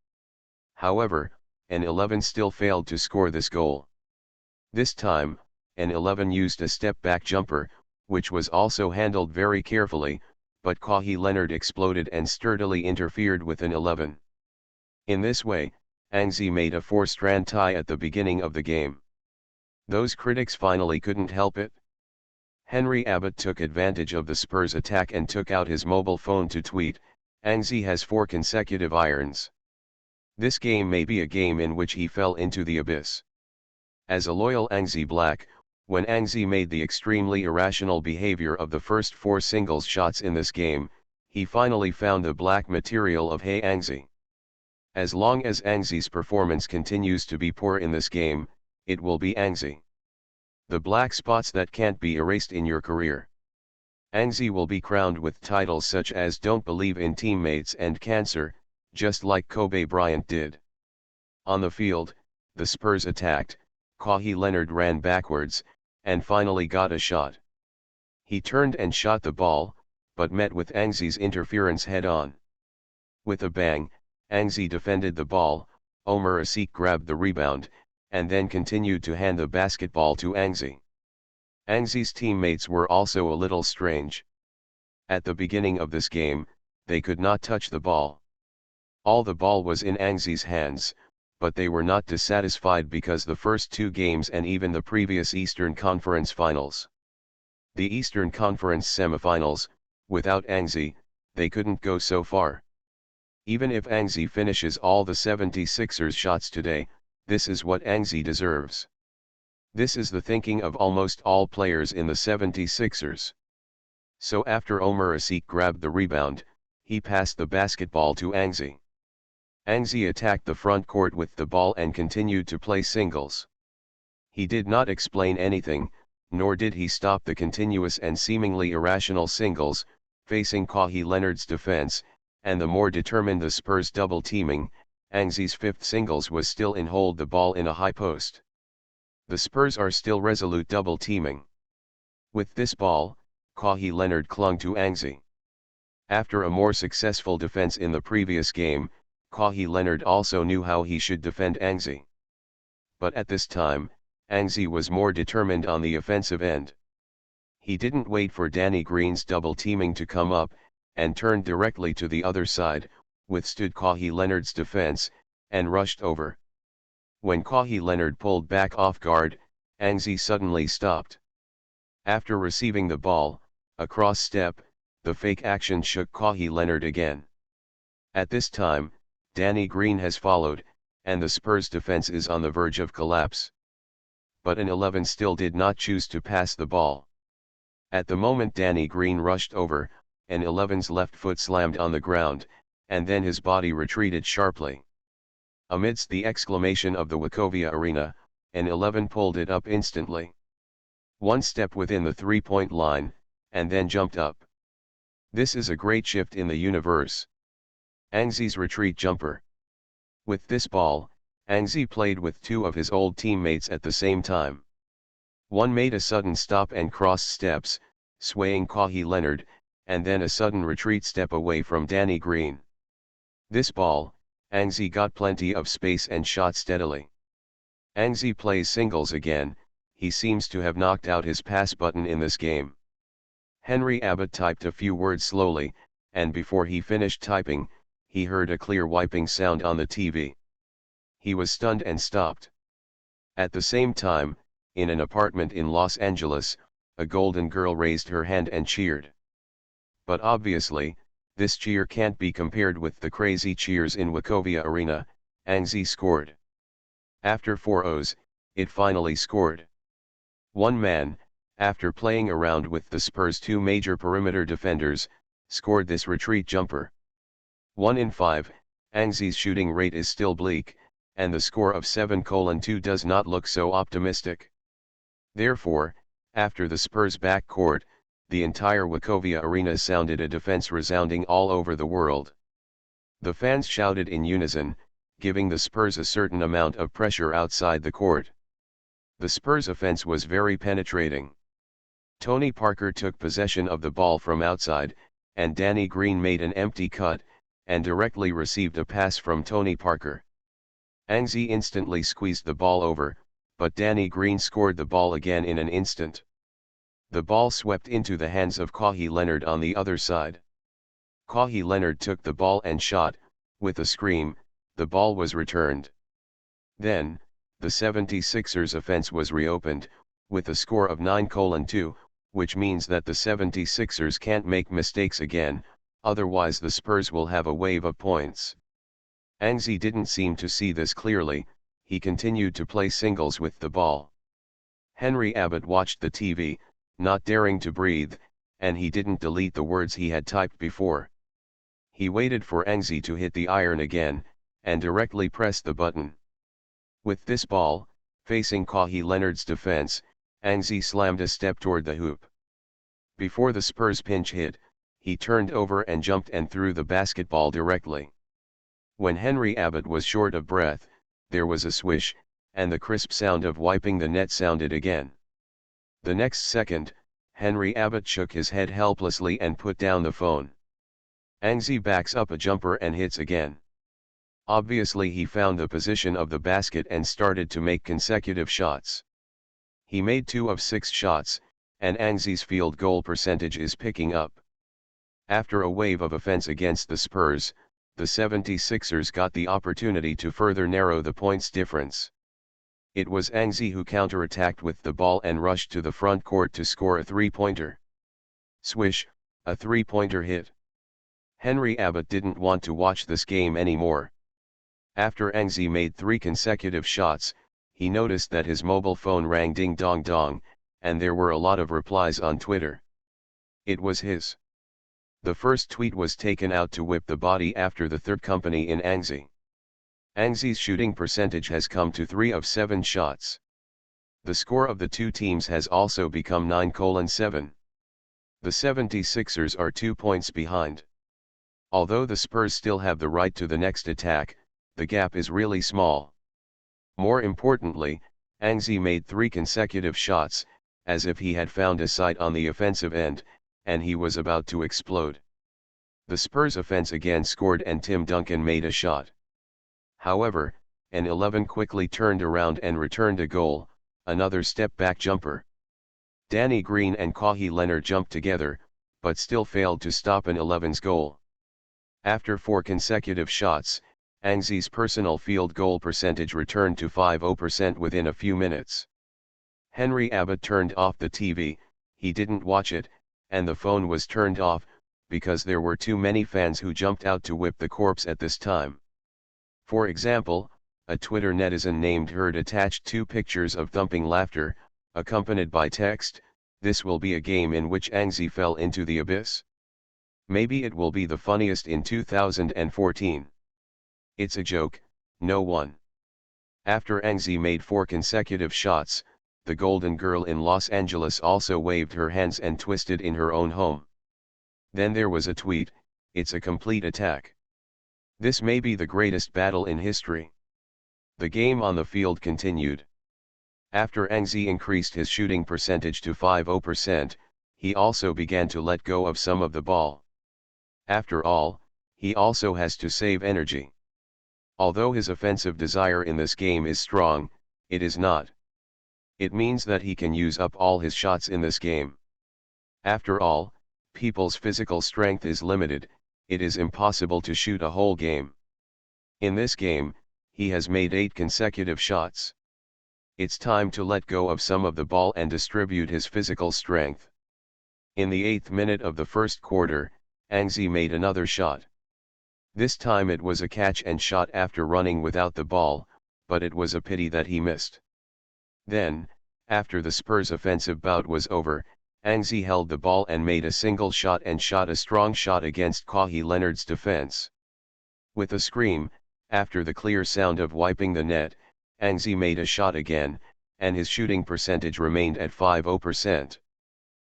However, an 11 still failed to score this goal. This time, an 11 used a step-back jumper, which was also handled very carefully, but Kawhi Leonard exploded and sturdily interfered with an 11. In this way, Angzi made a 4-strand tie at the beginning of the game. Those critics finally couldn't help it. Henry Abbott took advantage of the Spurs attack and took out his mobile phone to tweet, "Angzi has 4 consecutive irons. This game may be a game in which he fell into the abyss." As a loyal Angzi Black, when Angzi made the extremely irrational behavior of the first 4 singles shots in this game, he finally found the black material of "Hey Angzi." As long as Angzi's performance continues to be poor in this game, it will be Angzi. The black spots that can't be erased in your career. Angzi will be crowned with titles such as "Don't Believe in Teammates" and "Cancer," just like Kobe Bryant did. On the field, the Spurs attacked, Kawhi Leonard ran backwards, and finally got a shot. He turned and shot the ball, but met with Angzi's interference head-on. With a bang, Angzi defended the ball, Omer Asik grabbed the rebound, and then continued to hand the basketball to Angzi. Angzi's teammates were also a little strange. At the beginning of this game, they could not touch the ball. All the ball was in Angzi's hands, but they were not dissatisfied because the first 2 games and even the previous Eastern Conference Finals. The Eastern Conference semifinals, without Angzi, they couldn't go so far. Even if Angzi finishes all the 76ers shots today, this is what Angzi deserves. This is the thinking of almost all players in the 76ers. So after Omer Asik grabbed the rebound, he passed the basketball to Angzi. Angzi attacked the front court with the ball and continued to play singles. He did not explain anything, nor did he stop the continuous and seemingly irrational singles, facing Kawhi Leonard's defense, and the more determined the Spurs double-teaming, Angzi's 5th singles was still in hold the ball in a high post. The Spurs are still resolute double-teaming. With this ball, Kawhi Leonard clung to Angzi. After a more successful defense in the previous game, Kawhi Leonard also knew how he should defend Angzi. But at this time, Angzi was more determined on the offensive end. He didn't wait for Danny Green's double-teaming to come up, and turned directly to the other side, withstood Kawhi Leonard's defense, and rushed over. When Kawhi Leonard pulled back off guard, Angzi suddenly stopped. After receiving the ball, a cross-step, the fake action shook Kawhi Leonard again. At this time, Danny Green has followed, and the Spurs defense is on the verge of collapse. But an 11 still did not choose to pass the ball. At the moment Danny Green rushed over, an 11's left foot slammed on the ground, and then his body retreated sharply. Amidst the exclamation of the Wachovia Arena, an 11 pulled it up instantly. One step within the three-point line, and then jumped up. This is a great shift in the universe. Angzi's retreat jumper. With this ball, Angzi played with 2 of his old teammates at the same time. One made a sudden stop and crossed steps, swaying Kawhi Leonard, and then a sudden retreat step away from Danny Green. This ball, Angzi got plenty of space and shot steadily. Angzi plays singles again, he seems to have knocked out his pass button in this game. Henry Abbott typed a few words slowly, and before he finished typing, he heard a clear wiping sound on the TV. He was stunned and stopped. At the same time, in an apartment in Los Angeles, a golden girl raised her hand and cheered. But obviously, this cheer can't be compared with the crazy cheers in Wachovia Arena. Angzi scored. After 4 O's, it finally scored. One man, after playing around with the Spurs' 2 major perimeter defenders, scored this retreat jumper. 1 in 5, Angzi's shooting rate is still bleak, and the score of 7-2 does not look so optimistic. Therefore, after the Spurs' backcourt, the entire Wachovia Arena sounded a defense resounding all over the world. The fans shouted in unison, giving the Spurs a certain amount of pressure outside the court. The Spurs' offense was very penetrating. Tony Parker took possession of the ball from outside, and Danny Green made an empty cut, and directly received a pass from Tony Parker. Angzi instantly squeezed the ball over, but Danny Green scored the ball again in an instant. The ball swept into the hands of Kawhi Leonard on the other side. Kawhi Leonard took the ball and shot. With a scream, the ball was returned. Then, the 76ers offense was reopened, with a score of 9-2, which means that the 76ers can't make mistakes again, otherwise the Spurs will have a wave of points. Angzi didn't seem to see this clearly, he continued to play singles with the ball. Henry Abbott watched the TV, not daring to breathe, and he didn't delete the words he had typed before. He waited for Angzi to hit the iron again, and directly pressed the button. With this ball, facing Kawhi Leonard's defense, Angzi slammed a step toward the hoop. Before the Spurs pinch hit, he turned over and jumped and threw the basketball directly. When Henry Abbott was short of breath, there was a swish, and the crisp sound of wiping the net sounded again. The next second, Henry Abbott shook his head helplessly and put down the phone. Angzi backs up a jumper and hits again. Obviously he found the position of the basket and started to make consecutive shots. He made 2 of 6 shots, and Angzi's field goal percentage is picking up. After a wave of offense against the Spurs, the 76ers got the opportunity to further narrow the points difference. It was Angzi who counterattacked with the ball and rushed to the front court to score a 3-pointer. Swish, a 3-pointer hit. Henry Abbott didn't want to watch this game anymore. After Angzi made 3 consecutive shots, he noticed that his mobile phone rang ding dong dong, and there were a lot of replies on Twitter. It was his. The first tweet was taken out to whip the body after the third company in Angzi. Angzi's shooting percentage has come to 3 of 7 shots. The score of the two teams has also become 9-7. The 76ers are 2 points behind. Although the Spurs still have the right to the next attack, the gap is really small. More importantly, Angzi made 3 consecutive shots, as if he had found a sight on the offensive end, and he was about to explode. The Spurs offense again scored and Tim Duncan made a shot. However, an 11 quickly turned around and returned a goal, another step-back jumper. Danny Green and Kawhi Leonard jumped together, but still failed to stop an 11's goal. After 4 consecutive shots, Angzi's personal field goal percentage returned to 50% within a few minutes. Henry Abbott turned off the TV, he didn't watch it, and the phone was turned off, because there were too many fans who jumped out to whip the corpse at this time. For example, a Twitter netizen named Herd attached 2 pictures of thumping laughter, accompanied by text, "This will be a game in which Angzi fell into the abyss. Maybe it will be the funniest in 2014. It's a joke, no one." After Angzi made 4 consecutive shots, the Golden Girl in Los Angeles also waved her hands and twisted in her own home. Then there was a tweet, "It's a complete attack. This may be the greatest battle in history." The game on the field continued. After Angzi increased his shooting percentage to 50%, he also began to let go of some of the ball. After all, he also has to save energy. Although his offensive desire in this game is strong, it is not. It means that he can use up all his shots in this game. After all, people's physical strength is limited, it is impossible to shoot a whole game. In this game, he has made 8 consecutive shots. It's time to let go of some of the ball and distribute his physical strength. In the 8th minute of the first quarter, Angzi made another shot. This time it was a catch and shot after running without the ball, but it was a pity that he missed. Then, after the Spurs' offensive bout was over, Angzi held the ball and made a single shot and shot a strong shot against Kawhi Leonard's defense. With a scream, after the clear sound of wiping the net, Angzi made a shot again, and his shooting percentage remained at 50%.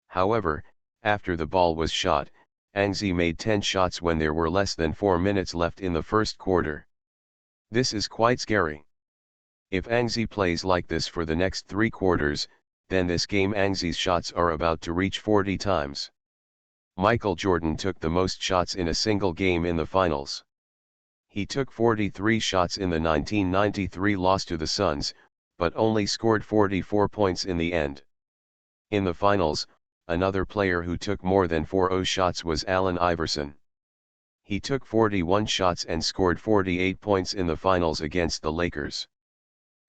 However, after the ball was shot, Angzi made 10 shots when there were less than 4 minutes left in the first quarter. This is quite scary. If Angzi plays like this for the next 3 quarters, then this game Angzi's shots are about to reach 40 times. Michael Jordan took the most shots in a single game in the finals. He took 43 shots in the 1993 loss to the Suns, but only scored 44 points in the end. In the finals, another player who took more than 40 shots was Allen Iverson. He took 41 shots and scored 48 points in the finals against the Lakers.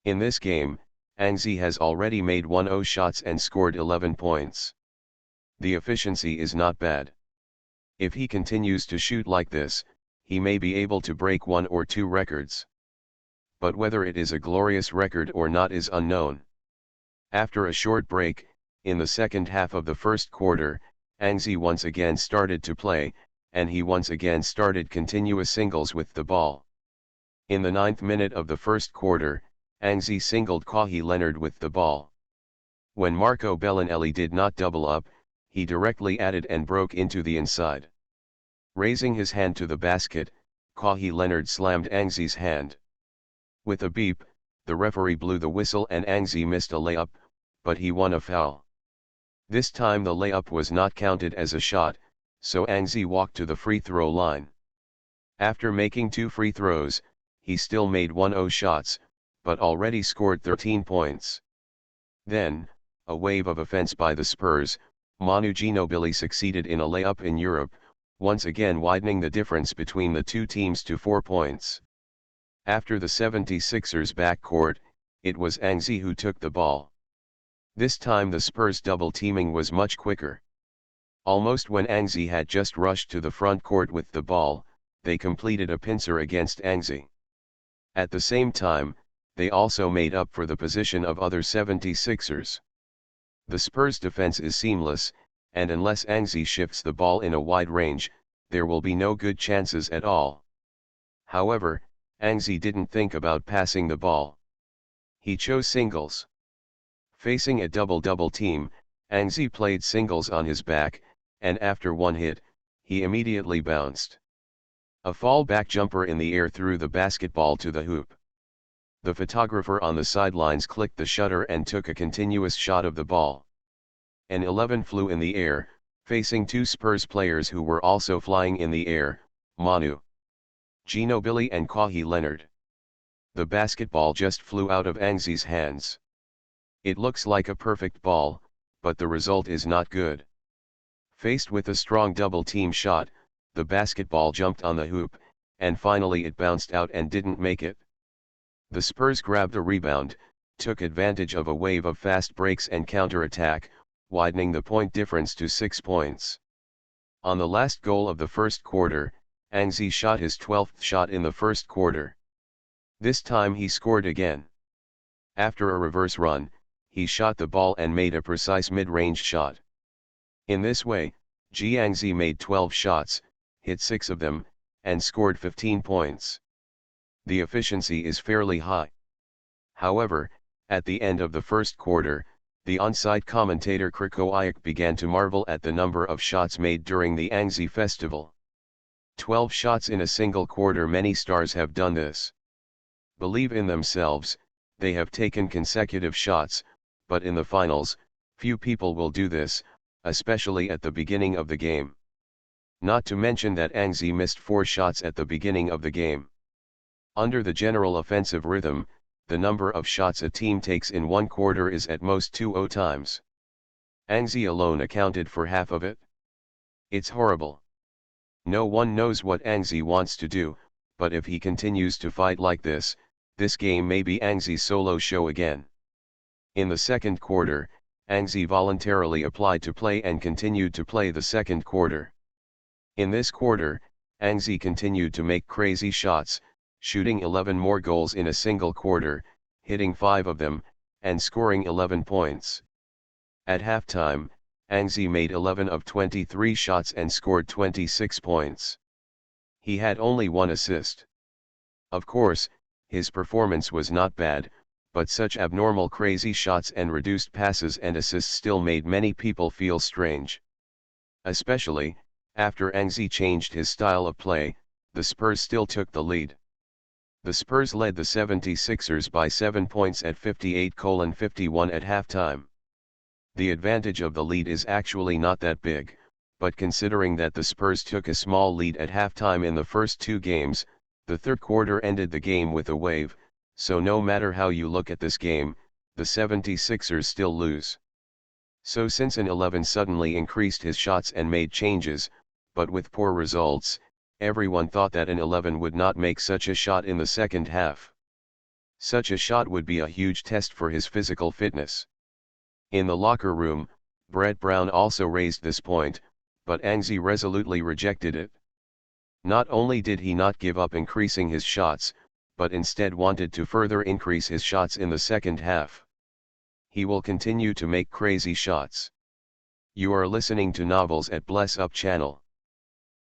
In this game, Angzi has already made 10 shots and scored 11 points. The efficiency is not bad. If he continues to shoot like this, he may be able to break 1 or 2 records. But whether it is a glorious record or not is unknown. After a short break, in the second half of the first quarter, Angzi once again started to play, and he once again started continuous singles with the ball. In the 9th minute of the first quarter, Angzi singled Kawhi Leonard with the ball. When Marco Bellinelli did not double up, he directly added and broke into the inside. Raising his hand to the basket, Kawhi Leonard slammed Angzi's hand. With a beep, the referee blew the whistle and Angzi missed a layup, but he won a foul. This time the layup was not counted as a shot, so Angzi walked to the free throw line. After making 2 free throws, he still made 10 shots, but already scored 13 points. Then, a wave of offense by the Spurs, Manu Ginobili succeeded in a layup in Europe, once again widening the difference between the two teams to 4 points. After the 76ers backcourt, it was Angzi who took the ball. This time the Spurs double teaming was much quicker. Almost when Angzi had just rushed to the front court with the ball, they completed a pincer against Angzi. At the same time, they also made up for the position of other 76ers. The Spurs defense is seamless, and unless Angzi shifts the ball in a wide range, there will be no good chances at all. However, Angzi didn't think about passing the ball. He chose singles. Facing a double-double team, Angzi played singles on his back, and after one hit, he immediately bounced. A fallback jumper in the air threw the basketball to the hoop. The photographer on the sidelines clicked the shutter and took a continuous shot of the ball. An 11 flew in the air, facing 2 Spurs players who were also flying in the air, Manu Ginobili and Kawhi Leonard. The basketball just flew out of Angzi's hands. It looks like a perfect ball, but the result is not good. Faced with a strong double-team shot, the basketball jumped on the hoop, and finally it bounced out and didn't make it. The Spurs grabbed a rebound, took advantage of a wave of fast breaks and counter-attack, widening the point difference to 6 points. On the last goal of the first quarter, Angzi shot his 12th shot in the first quarter. This time he scored again. After a reverse run, he shot the ball and made a precise mid-range shot. In this way, Angzi made 12 shots, hit 6 of them, and scored 15 points. The efficiency is fairly high. However, at the end of the first quarter, the on-site commentator Kriko Ayak began to marvel at the number of shots made during the Angzi festival. 12 shots in a single quarter. Many stars have done this. Believe in themselves, They have taken consecutive shots, but in the finals, few people will do this, especially at the beginning of the game. Not to mention that Angzi missed 4 shots at the beginning of the game. Under the general offensive rhythm, the number of shots a team takes in one quarter is at most 20 times. Angzi alone accounted for half of it. It's horrible. No one knows what Angzi wants to do, but if he continues to fight like this game may be Angzi's solo show again. In the second quarter, Angzi voluntarily applied to play and continued to play the second quarter. In this quarter, Angzi continued to make crazy shots, shooting 11 more goals in a single quarter, hitting 5 of them, and scoring 11 points. At halftime, Angzi made 11 of 23 shots and scored 26 points. He had only 1 assist. Of course, his performance was not bad, but such abnormal crazy shots and reduced passes and assists still made many people feel strange. Especially, after Angzi changed his style of play, the Spurs still took the lead. The Spurs led the 76ers by 7 points at 58-51 at halftime. The advantage of the lead is actually not that big, but considering that the Spurs took a small lead at halftime in the first 2 games, the third quarter ended the game with a wave, so no matter how you look at this game, the 76ers still lose. So since an 11 suddenly increased his shots and made changes, but with poor results, everyone thought that an 11 would not make such a shot in the second half. Such a shot would be a huge test for his physical fitness. In the locker room, Brett Brown also raised this point, but Angzi resolutely rejected it. Not only did he not give up increasing his shots, but instead wanted to further increase his shots in the second half. He will continue to make crazy shots. You are listening to Novels at Bless Up channel.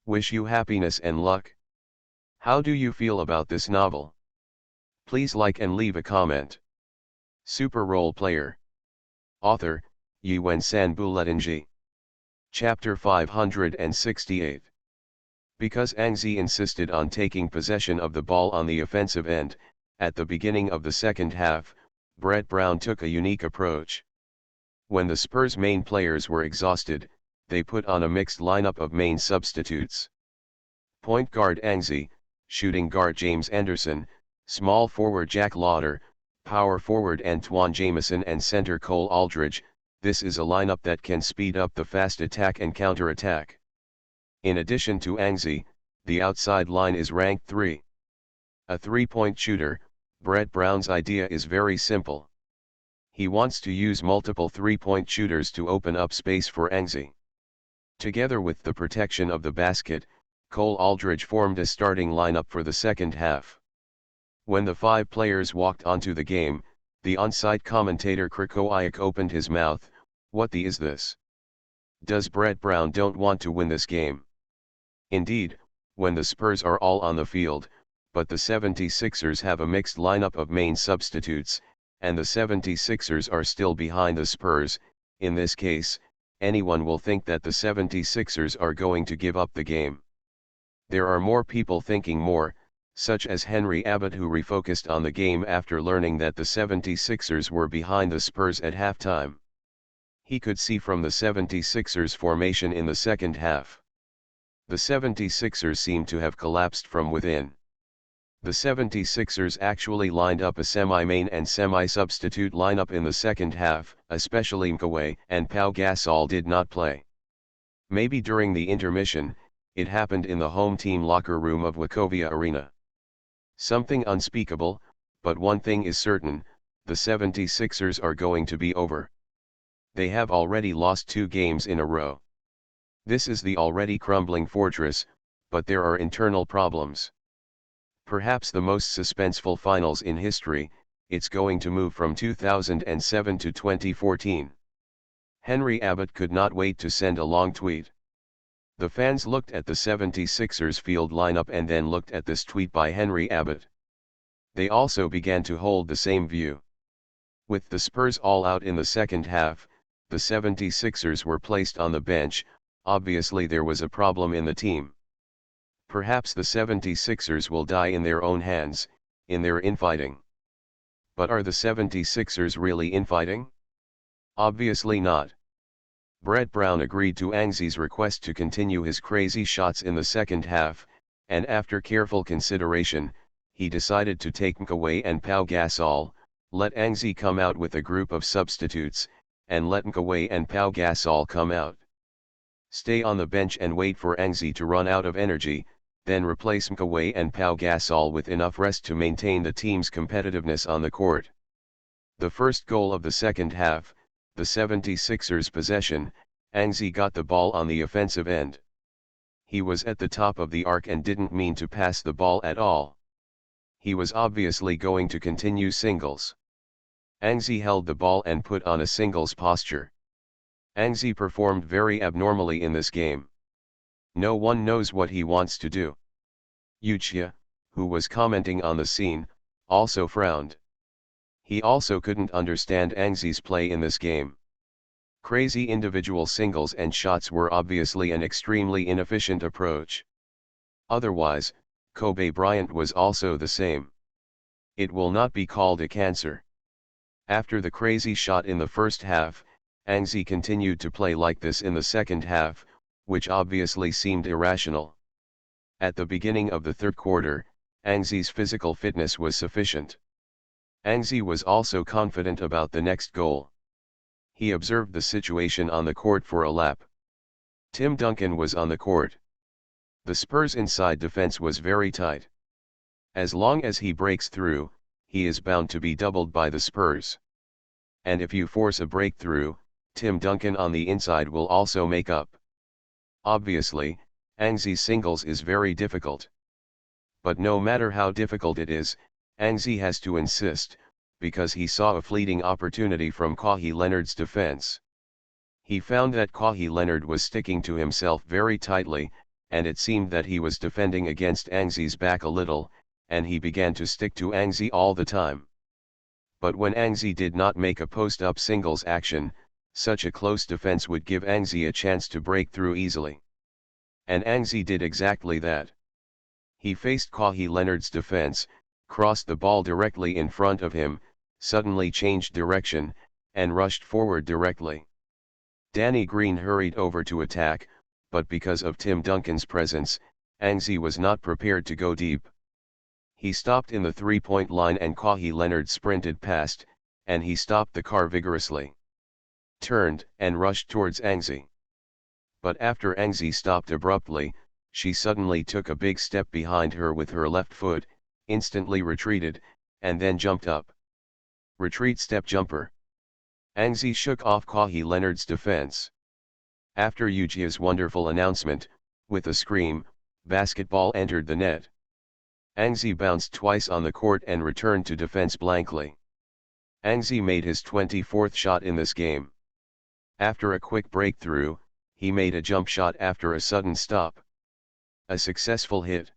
Wish you happiness and luck. How do you feel about this novel? Please like and leave a comment. Super Role Player. Author, Yuen Sanbuletnji. Chapter 568. Because Angzi insisted on taking possession of the ball on the offensive end, at the beginning of the second half, Brett Brown took a unique approach. When the Spurs' main players were exhausted, they put on a mixed lineup of main substitutes. Point guard Angzi, shooting guard James Anderson, small forward Jack Lauder, power forward Antoine Jamison and center Cole Aldridge. This is a lineup that can speed up the fast attack and counter-attack. In addition to Angzi, the outside line is ranked 3. A three-point shooter, Brett Brown's idea is very simple. He wants to use multiple three-point shooters to open up space for Angzi. Together with the protection of the basket, Cole Aldridge formed a starting lineup for the second half. When the 5 players walked onto the game, the on-site commentator Krikowiak opened his mouth. What the is this? Does Brett Brown don't want to win this game? Indeed, when the Spurs are all on the field, but the 76ers have a mixed lineup of main substitutes, and the 76ers are still behind the Spurs, in this case, anyone will think that the 76ers are going to give up the game. There are more people thinking more, such as Henry Abbott, who refocused on the game after learning that the 76ers were behind the Spurs at halftime. He could see from the 76ers formation in the second half. The 76ers seemed to have collapsed from within. The 76ers actually lined up a semi-main and semi-substitute lineup in the second half, especially Mkaway and Pau Gasol did not play. Maybe during the intermission, it happened in the home team locker room of Wachovia Arena. Something unspeakable, but one thing is certain, the 76ers are going to be over. They have already lost 2 games in a row. This is the already crumbling fortress, but there are internal problems. Perhaps the most suspenseful finals in history, it's going to move from 2007 to 2014. Henry Abbott could not wait to send a long tweet. The fans looked at the 76ers field lineup and then looked at this tweet by Henry Abbott. They also began to hold the same view. With the Spurs all out in the second half, the 76ers were placed on the bench. Obviously there was a problem in the team. Perhaps the 76ers will die in their own hands, in their infighting. But are the 76ers really infighting? Obviously not. Brett Brown agreed to Angzi's request to continue his crazy shots in the second half, and after careful consideration, he decided to take Mkaway and Pau Gasol, let Angzi come out with a group of substitutes, and let Mkaway and Pau Gasol come out. Stay on the bench and wait for Angzi to run out of energy, then replace Mkaway and Pau Gasol with enough rest to maintain the team's competitiveness on the court. The first goal of the second half, the 76ers' possession, Angzi got the ball on the offensive end. He was at the top of the arc and didn't mean to pass the ball at all. He was obviously going to continue singles. Angzi held the ball and put on a singles posture. Angzi performed very abnormally in this game. No one knows what he wants to do. Yuchia, who was commenting on the scene, also frowned. He also couldn't understand Angzi's play in this game. Crazy individual singles and shots were obviously an extremely inefficient approach. Otherwise, Kobe Bryant was also the same. It will not be called a cancer. After the crazy shot in the first half, Angzi continued to play like this in the second half, which obviously seemed irrational. At the beginning of the third quarter, Angzi's physical fitness was sufficient. Angzi was also confident about the next goal. He observed the situation on the court for a lap. Tim Duncan was on the court. The Spurs' inside defense was very tight. As long as he breaks through, he is bound to be doubled by the Spurs. And if you force a breakthrough, Tim Duncan on the inside will also make up. Obviously, Angzi's singles is very difficult. But no matter how difficult it is, Angzi has to insist, because he saw a fleeting opportunity from Kawhi Leonard's defense. He found that Kawhi Leonard was sticking to himself very tightly, and it seemed that he was defending against Angzi's back a little, and he began to stick to Angzi all the time. But when Angzi did not make a post-up singles action, such a close defense would give Angzi a chance to break through easily. And Angzi did exactly that. He faced Kawhi Leonard's defense, crossed the ball directly in front of him, suddenly changed direction, and rushed forward directly. Danny Green hurried over to attack, but because of Tim Duncan's presence, Angzi was not prepared to go deep. He stopped in the three-point line and Kawhi Leonard sprinted past, and he stopped the car vigorously. Turned and rushed towards Angzi. But after Angzi stopped abruptly, she suddenly took a big step behind her with her left foot, instantly retreated, and then jumped up. Retreat step jumper. Angzi shook off Kawhi Leonard's defense. After Yujia's wonderful announcement, with a scream, basketball entered the net. Angzi bounced twice on the court and returned to defense blankly. Angzi made his 24th shot in this game. After a quick breakthrough, he made a jump shot after a sudden stop. A successful hit.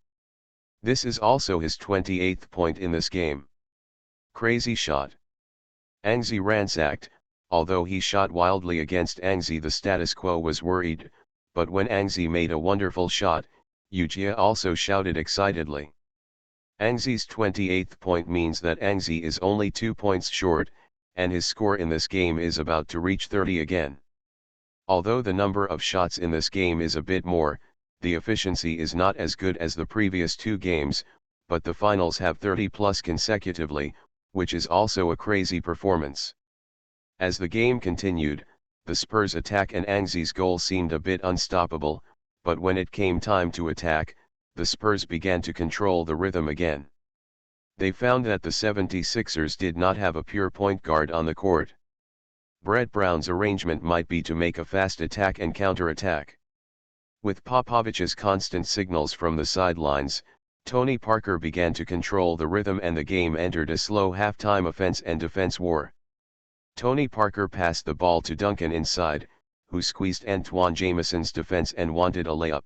This is also his 28th point in this game. Crazy shot. Angzi ransacked, although he shot wildly against Angzi the status quo was worried, but when Angzi made a wonderful shot, Yuchia also shouted excitedly. Angzi's 28th point means that Angzi is only 2 points short, and his score in this game is about to reach 30 again. Although the number of shots in this game is a bit more, the efficiency is not as good as the previous two games, but the finals have 30 plus consecutively, which is also a crazy performance. As the game continued, the Spurs' attack and Angzi's goal seemed a bit unstoppable, but when it came time to attack, the Spurs began to control the rhythm again. They found that the 76ers did not have a pure point guard on the court. Brett Brown's arrangement might be to make a fast attack and counter-attack. With Popovich's constant signals from the sidelines, Tony Parker began to control the rhythm and the game entered a slow halftime offense and defense war. Tony Parker passed the ball to Duncan inside, who squeezed Antoine Jameson's defense and wanted a layup.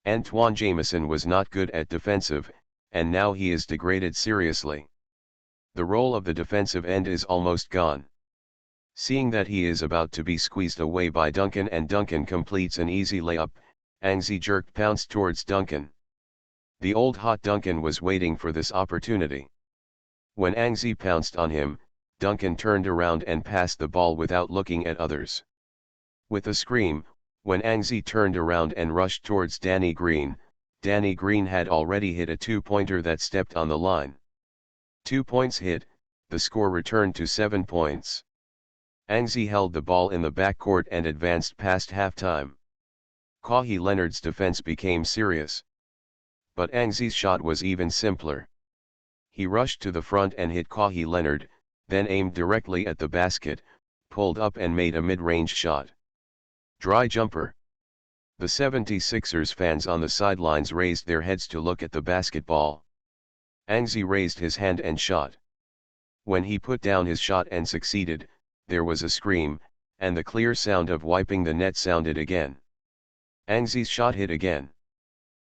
Antoine Jameson was not good at defensive, and now he is degraded seriously. The role of the defensive end is almost gone. Seeing that he is about to be squeezed away by Duncan and Duncan completes an easy layup, Angzi jerked pounced towards Duncan. The old hot Duncan was waiting for this opportunity. When Anxi pounced on him, Duncan turned around and passed the ball without looking at others. With a scream, when Anxi turned around and rushed towards Danny Green had already hit a two-pointer that stepped on the line. 2 points hit, the score returned to 7 points. Anxi held the ball in the backcourt and advanced past halftime. Kawhi Leonard's defense became serious. But Anxi's shot was even simpler. He rushed to the front and hit Kawhi Leonard, then aimed directly at the basket, pulled up and made a mid-range shot. Dry jumper. The 76ers fans on the sidelines raised their heads to look at the basketball. Anxi raised his hand and shot. When he put down his shot and succeeded, there was a scream, and the clear sound of wiping the net sounded again. Anxi's shot hit again.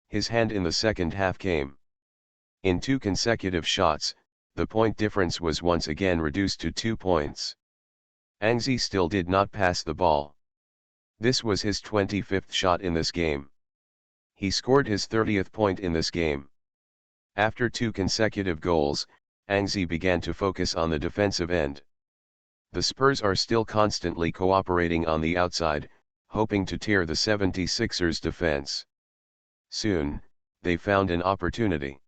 His hand in the second half came. In 2 consecutive shots, the point difference was once again reduced to 2 points. Anxi still did not pass the ball. This was his 25th shot in this game. He scored his 30th point in this game. After 2 consecutive goals, Anxi began to focus on the defensive end. The Spurs are still constantly cooperating on the outside, hoping to tear the 76ers' defense. Soon, they found an opportunity.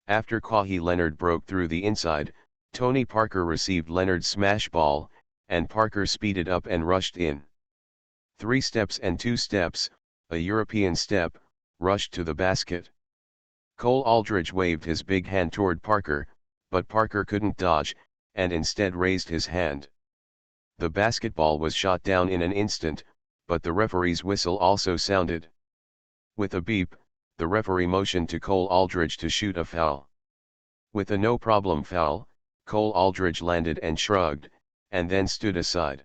After Kawhi Leonard broke through the inside, Tony Parker received Leonard's smash ball, and Parker speeded up and rushed in. 3 steps and 2 steps, a European step, rushed to the basket. Cole Aldridge waved his big hand toward Parker, but Parker couldn't dodge, and instead raised his hand. The basketball was shot down in an instant, but the referee's whistle also sounded. With a beep, the referee motioned to Cole Aldridge to shoot a foul. With a no-problem foul, Cole Aldridge landed and shrugged, and then stood aside.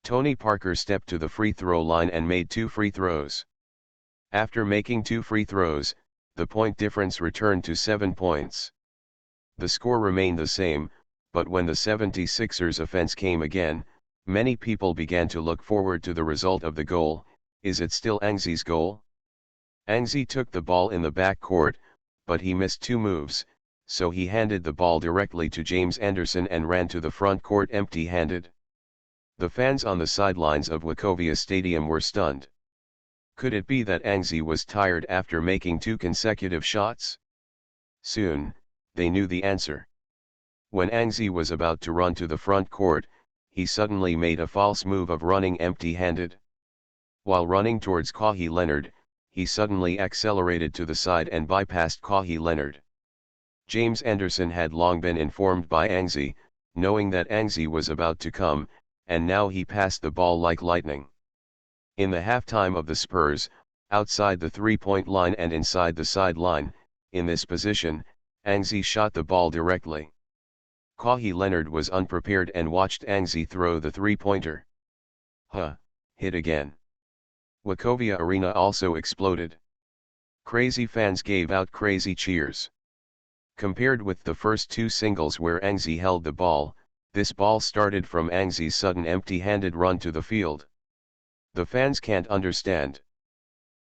Tony Parker stepped to the free throw line and made 2 free throws. After making 2 free throws, the point difference returned to 7 points. The score remained the same, but when the 76ers offense came again, many people began to look forward to the result of the goal. Is it still Anxi's goal? Anxi took the ball in the backcourt, but he missed 2 moves, so he handed the ball directly to James Anderson and ran to the front court empty-handed. The fans on the sidelines of Wachovia Stadium were stunned. Could it be that Anxi was tired after making 2 consecutive shots? Soon, they knew the answer. When Anxi was about to run to the front court, he suddenly made a false move of running empty-handed. While running towards Kawhi Leonard, he suddenly accelerated to the side and bypassed Kawhi Leonard. James Anderson had long been informed by Anxi, knowing that Anxi was about to come, and now he passed the ball like lightning. In the halftime of the Spurs, outside the three-point line and inside the sideline, in this position, Anxi shot the ball directly. Kawhi Leonard was unprepared and watched Anxi throw the three-pointer. Hit again. Wachovia Arena also exploded. Crazy fans gave out crazy cheers. Compared with the first 2 singles where Anxi held the ball, this ball started from Anxi's sudden empty-handed run to the field. The fans can't understand.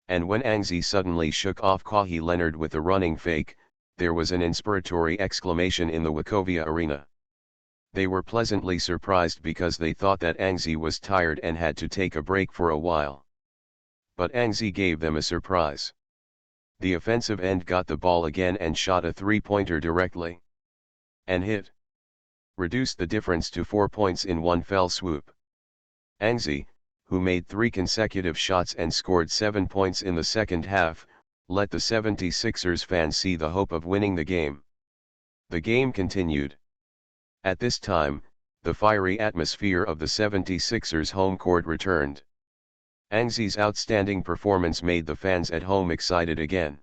And when Anxi suddenly shook off Kawhi Leonard with a running fake, there was an inspiratory exclamation in the Wachovia Arena. They were pleasantly surprised because they thought that Anxi was tired and had to take a break for a while. But Anxi gave them a surprise. The offensive end got the ball again and shot a three-pointer directly. And hit. Reduced the difference to 4 points in one fell swoop. Anxi, who made 3 consecutive shots and scored 7 points in the second half, let the 76ers fans see the hope of winning the game. The game continued. At this time, the fiery atmosphere of the 76ers home court returned. Anxi's outstanding performance made the fans at home excited again.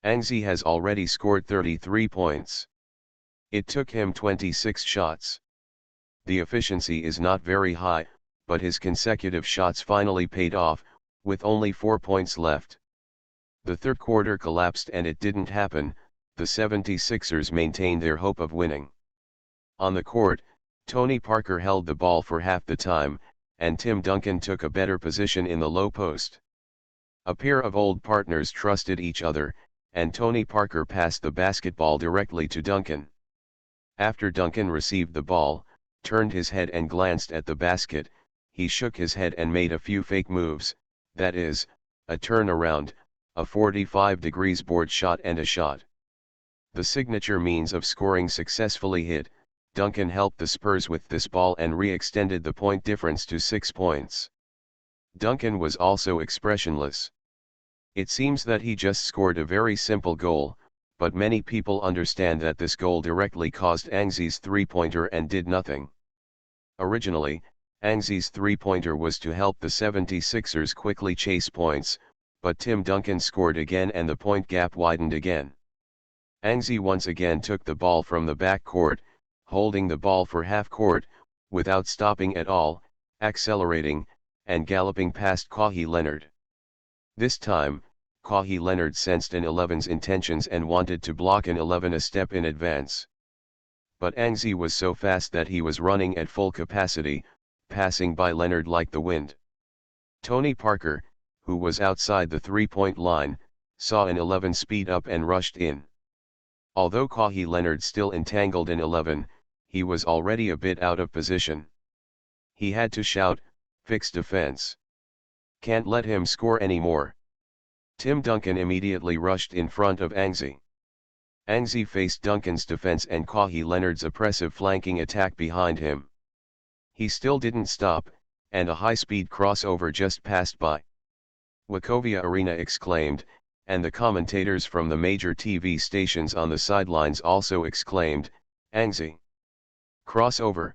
Anxi has already scored 33 points. It took him 26 shots. The efficiency is not very high, but his consecutive shots finally paid off, with only 4 points left. The third quarter collapsed and it didn't happen. The 76ers maintained their hope of winning. On the court, Tony Parker held the ball for half the time, and Tim Duncan took a better position in the low post. A pair of old partners trusted each other, and Tony Parker passed the basketball directly to Duncan. After Duncan received the ball, turned his head and glanced at the basket, he shook his head and made a few fake moves, that is, a turnaround, a 45 degrees board shot and a shot. The signature means of scoring successfully hit, Duncan helped the Spurs with this ball and re-extended the point difference to 6 points. Duncan was also expressionless. It seems that he just scored a very simple goal, but many people understand that this goal directly caused Angzi's three-pointer and did nothing. Originally, Angzi's three-pointer was to help the 76ers quickly chase points, but Tim Duncan scored again and the point gap widened again. Angzi once again took the ball from the backcourt, holding the ball for half court, without stopping at all, accelerating, and galloping past Kawhi Leonard. This time, Kawhi Leonard sensed an 11's intentions and wanted to block an 11 a step in advance. But Angzi was so fast that he was running at full capacity, passing by Leonard like the wind. Tony Parker, who was outside the three-point line, saw an 11 speed up and rushed in. Although Kawhi Leonard still entangled in 11, he was already a bit out of position. He had to shout, "Fix defense. Can't let him score anymore." Tim Duncan immediately rushed in front of Angzi. Angzi faced Duncan's defense and Kawhi Leonard's oppressive flanking attack behind him. He still didn't stop, and a high-speed crossover just passed by. Wachovia Arena exclaimed, and the commentators from the major TV stations on the sidelines also exclaimed, "Angzi! Crossover!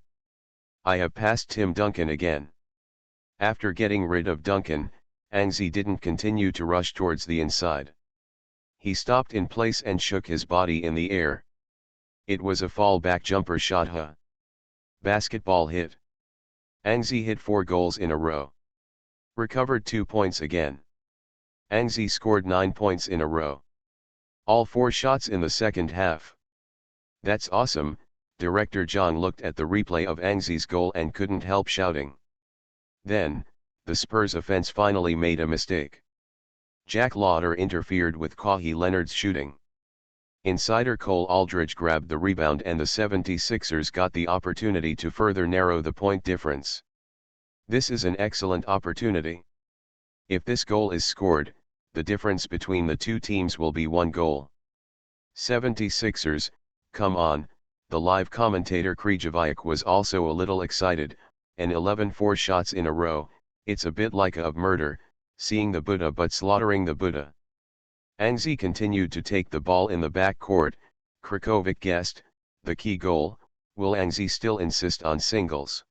I have passed Tim Duncan again." After getting rid of Duncan, Angzi didn't continue to rush towards the inside. He stopped in place and shook his body in the air. It was a fallback jumper shot. Basketball hit. Angzi hit 4 goals in a row. Recovered 2 points again. Angzi scored 9 points in a row. All 4 shots in the second half. "That's awesome." Director John looked at the replay of Angzi's goal and couldn't help shouting. Then, the Spurs offense finally made a mistake. Jack Lauder interfered with Kawhi Leonard's shooting. Insider Cole Aldridge grabbed the rebound and the 76ers got the opportunity to further narrow the point difference. This is an excellent opportunity. If this goal is scored, the difference between the two teams will be 1 goal. 76ers, come on, the live commentator Krejciak was also a little excited, and 11-4 shots in a row, it's a bit like a murder, seeing the Buddha but slaughtering the Buddha. Angzi continued to take the ball in the backcourt. Krejciak guessed, the key goal, will Angzi still insist on singles?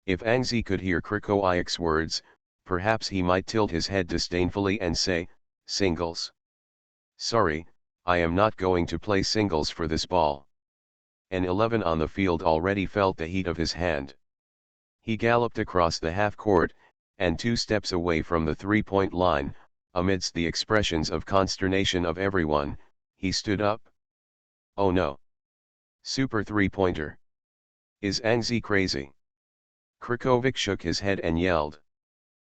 If Angzi could hear Krejciak's words, perhaps he might tilt his head disdainfully and say, "Singles? Sorry, I am not going to play singles for this ball." An 11 on the field already felt the heat of his hand. He galloped across the half-court, and 2 steps away from the three-point line, amidst the expressions of consternation of everyone, he stood up. "Oh no! Super three-pointer! Is Angzi crazy?" Krejciak shook his head and yelled.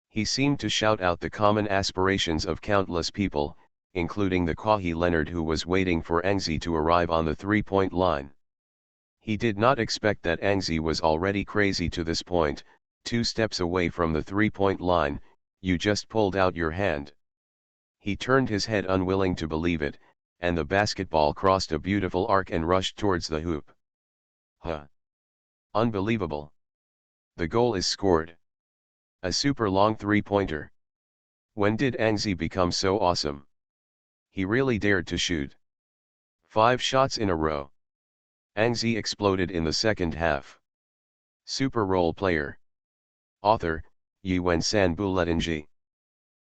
He seemed to shout out the common aspirations of countless people, including the Kawhi Leonard who was waiting for Angzi to arrive on the three-point line. He did not expect that Angzi was already crazy to this point. 2 steps away from the three-point line, you just pulled out your hand. He turned his head unwilling to believe it, and the basketball crossed a beautiful arc and rushed towards the hoop. Unbelievable. The goal is scored. A super long three-pointer. When did Angzi become so awesome? He really dared to shoot. 5 shots in a row. Angzi exploded in the second half. Super role player. Author, Yuen Sanbuletnji.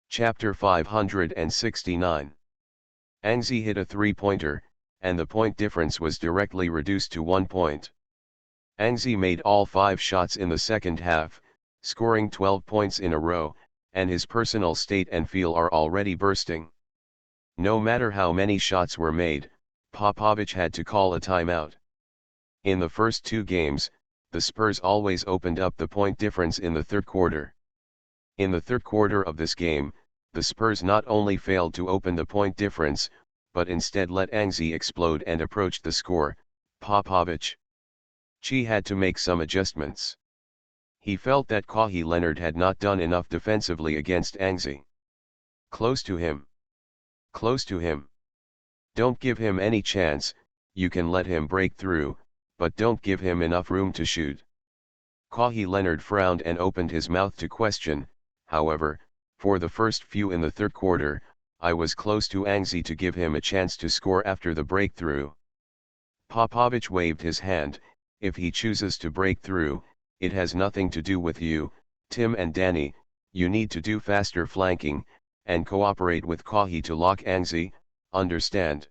Chapter 569. Angzi hit a three-pointer, and the point difference was directly reduced to 1 point. Angzi made all 5 shots in the second half, scoring 12 points in a row, and his personal state and feel are already bursting. No matter how many shots were made, Popovich had to call a timeout. In the first 2 games, the Spurs always opened up the point difference in the third quarter. In the third quarter of this game, the Spurs not only failed to open the point difference, but instead let Angzi explode and approached the score. Popovich. Chi had to make some adjustments. He felt that Kawhi Leonard had not done enough defensively against Angzi. Close to him. Close to him. Don't give him any chance, you can let him break through, but don't give him enough room to shoot. Kawhi Leonard frowned and opened his mouth to question. However, for the first few in the third quarter, I was close to Angzi to give him a chance to score after the breakthrough. Popovich waved his hand. If he chooses to break through, it has nothing to do with you, Tim and Danny. You need to do faster flanking, and cooperate with Kawhi to lock Angzi, understand?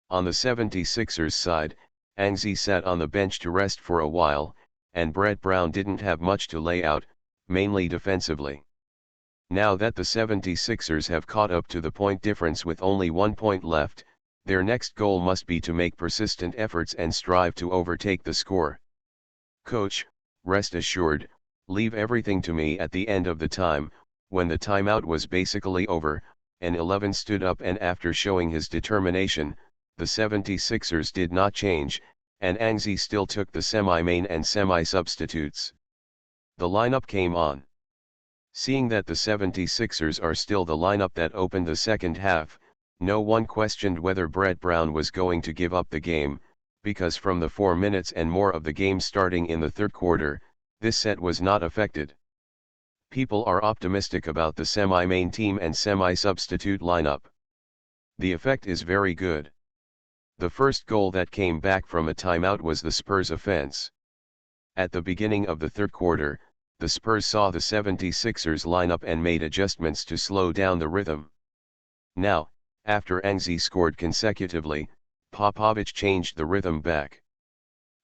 On the 76ers side, Angzi sat on the bench to rest for a while, and Brett Brown didn't have much to lay out, mainly defensively. Now that the 76ers have caught up to the point difference with only 1 point left, their next goal must be to make persistent efforts and strive to overtake the score. Coach, rest assured, leave everything to me. At the end of the time, when the timeout was basically over, an 11 stood up, and after showing his determination, the 76ers did not change, and Angzi still took the semi-main and semi-substitutes. The lineup came on. Seeing that the 76ers are still the lineup that opened the second half, no one questioned whether Brett Brown was going to give up the game, because from the 4 minutes and more of the game starting in the third quarter, this set was not affected. People are optimistic about the semi-main team and semi-substitute lineup. The effect is very good. The first goal that came back from a timeout was the Spurs offense. At the beginning of the third quarter, the Spurs saw the 76ers lineup and made adjustments to slow down the rhythm. Now, after Angzi scored consecutively, Popovich changed the rhythm back.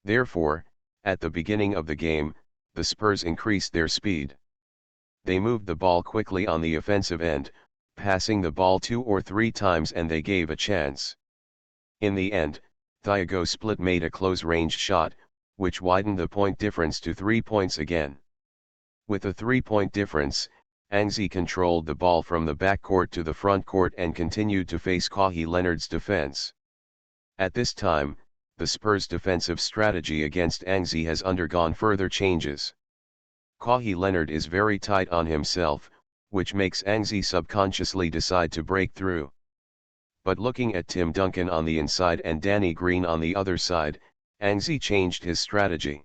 Therefore, at the beginning of the game, the Spurs increased their speed. They moved the ball quickly on the offensive end, passing the ball 2 or 3 times, and they gave a chance. In the end, Thiago Split made a close-range shot, which widened the point difference to 3 points again. With a 3-point difference, Angzi controlled the ball from the backcourt to the front court and continued to face Kawhi Leonard's defense. At this time, the Spurs' defensive strategy against Angzi has undergone further changes. Kawhi Leonard is very tight on himself, which makes Angzi subconsciously decide to break through. But looking at Tim Duncan on the inside and Danny Green on the other side, Angzi changed his strategy.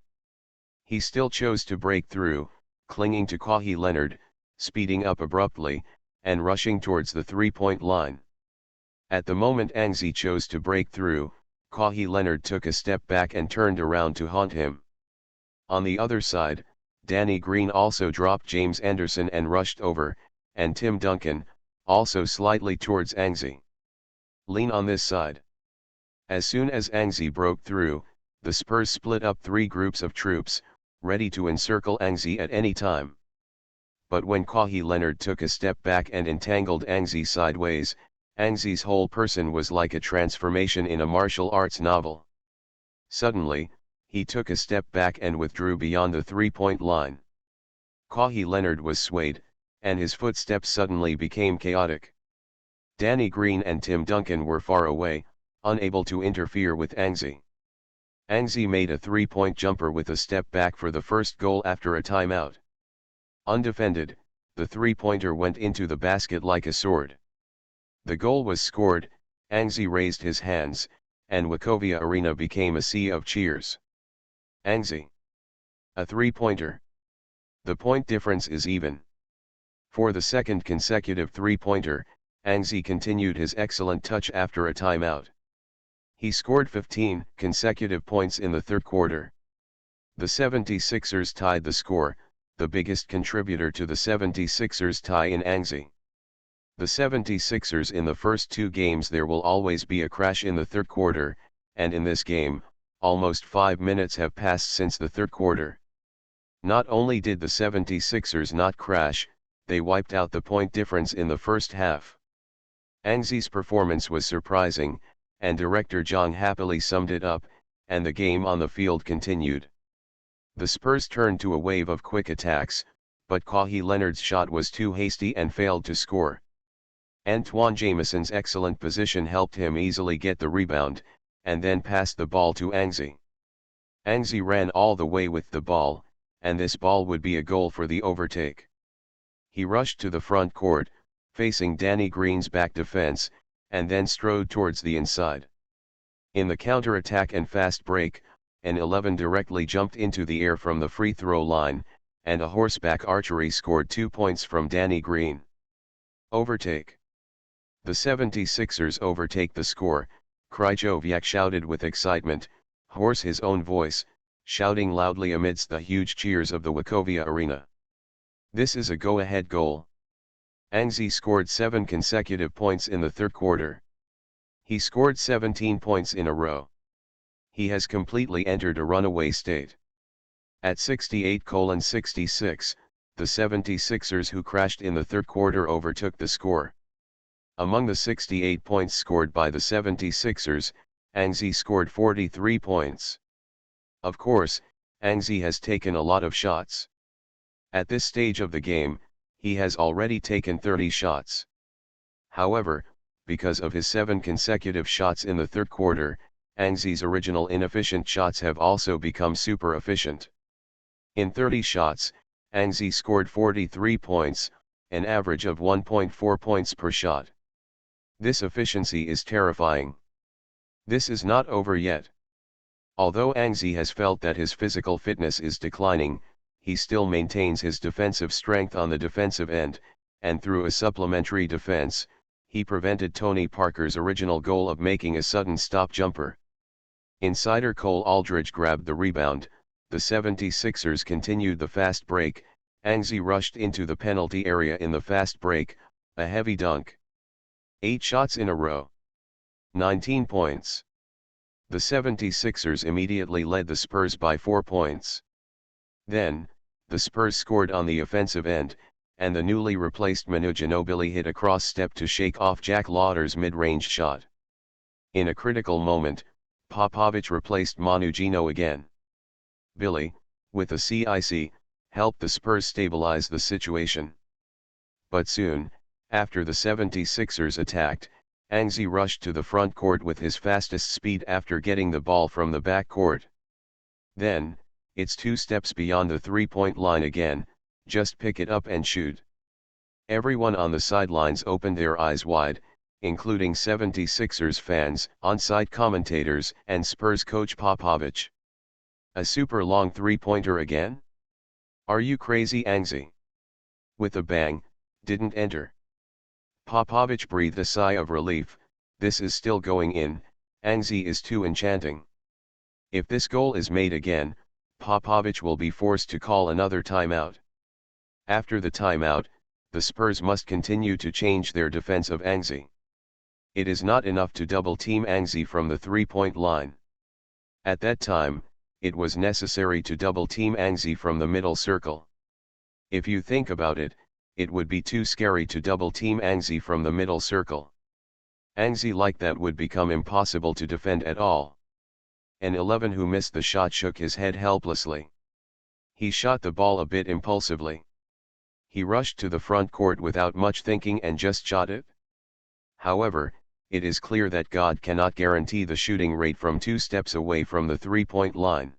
He still chose to break through, clinging to Kawhi Leonard, speeding up abruptly, and rushing towards the 3-point line. At the moment Angzi chose to break through, Kawhi Leonard took a step back and turned around to haunt him. On the other side, Danny Green also dropped James Anderson and rushed over, and Tim Duncan, also slightly towards Angzi. Lean on this side. As soon as Angzi broke through, the Spurs split up 3 groups of troops, ready to encircle Angzi at any time. But when Kawhi Leonard took a step back and entangled Angzi sideways, Angzi's whole person was like a transformation in a martial arts novel. Suddenly, he took a step back and withdrew beyond the 3-point line. Kawhi Leonard was swayed, and his footsteps suddenly became chaotic. Danny Green and Tim Duncan were far away, unable to interfere with Angzi. Angzi made a 3-point jumper with a step back for the first goal after a timeout. Undefended, the 3-pointer went into the basket like a sword. The goal was scored, Angzi raised his hands, and Wachovia Arena became a sea of cheers. Angzi. A 3-pointer. The point difference is even. For the second consecutive 3-pointer, Angzi continued his excellent touch after a timeout. He scored 15 consecutive points in the third quarter. The 76ers tied the score, the biggest contributor to the 76ers tie in Angzi. The 76ers in the first 2 games, there will always be a crash in the third quarter, and in this game, almost 5 minutes have passed since the third quarter. Not only did the 76ers not crash, they wiped out the point difference in the first half. Angzi's performance was surprising, and director Jong happily summed it up, and the game on the field continued. The Spurs turned to a wave of quick attacks, but Kawhi Leonard's shot was too hasty and failed to score. Antoine Jameson's excellent position helped him easily get the rebound, and then passed the ball to Angzi. Angzi ran all the way with the ball, and this ball would be a goal for the overtake. He rushed to the front court, facing Danny Green's back defense, and then strode towards the inside. In the counter-attack and fast break, an 11 directly jumped into the air from the free throw line, and a horseback archery scored 2 points from Danny Green. Overtake. The 76ers overtake the score, Krychowiak shouted with excitement, hoarse his own voice, shouting loudly amidst the huge cheers of the Wachovia arena. This is a go-ahead goal. Angzi scored 7 consecutive points in the third quarter. He scored 17 points in a row. He has completely entered a runaway state. At 68-66, the 76ers who crashed in the third quarter overtook the score. Among the 68 points scored by the 76ers, Angzi scored 43 points. Of course, Angzi has taken a lot of shots. At this stage of the game, he has already taken 30 shots. However, because of his 7 consecutive shots in the third quarter, Angzi's original inefficient shots have also become super efficient. In 30 shots, Angzi scored 43 points, an average of 1.4 points per shot. This efficiency is terrifying. This is not over yet. Although Angzi has felt that his physical fitness is declining, he still maintains his defensive strength on the defensive end, and through a supplementary defense, he prevented Tony Parker's original goal of making a sudden stop jumper. Insider Cole Aldridge grabbed the rebound, the 76ers continued the fast break, Angzi rushed into the penalty area in the fast break, a heavy dunk. 8 shots in a row. 19 points. The 76ers immediately led the Spurs by 4 points. Then, the Spurs scored on the offensive end, and the newly replaced Manu Ginobili hit a cross-step to shake off Jack Lauder's mid-range shot. In a critical moment, Popovich replaced Manu Gino again. Billy, with a CIC, helped the Spurs stabilize the situation. But soon, after the 76ers attacked, Angzi rushed to the front court with his fastest speed after getting the ball from the back court. Then, it's 2 steps beyond the three-point line again, just pick it up and shoot. Everyone on the sidelines opened their eyes wide, including 76ers fans, on-site commentators, and Spurs coach Popovich. A super long three-pointer again? Are you crazy, Angzi? With a bang, didn't enter. Popovich breathed a sigh of relief. This is still going in, Angzi is too enchanting. If this goal is made again, Popovich will be forced to call another timeout. After the timeout, the Spurs must continue to change their defense of Angzi. It is not enough to double-team Angzi from the three-point line. At that time, it was necessary to double-team Angzi from the middle circle. If you think about it, it would be too scary to double-team Angzi from the middle circle. Angzi like that would become impossible to defend at all. An 11 who missed the shot shook his head helplessly. He shot the ball a bit impulsively. He rushed to the front court without much thinking and just shot it. However, it is clear that God cannot guarantee the shooting rate from 2 steps away from the three-point line.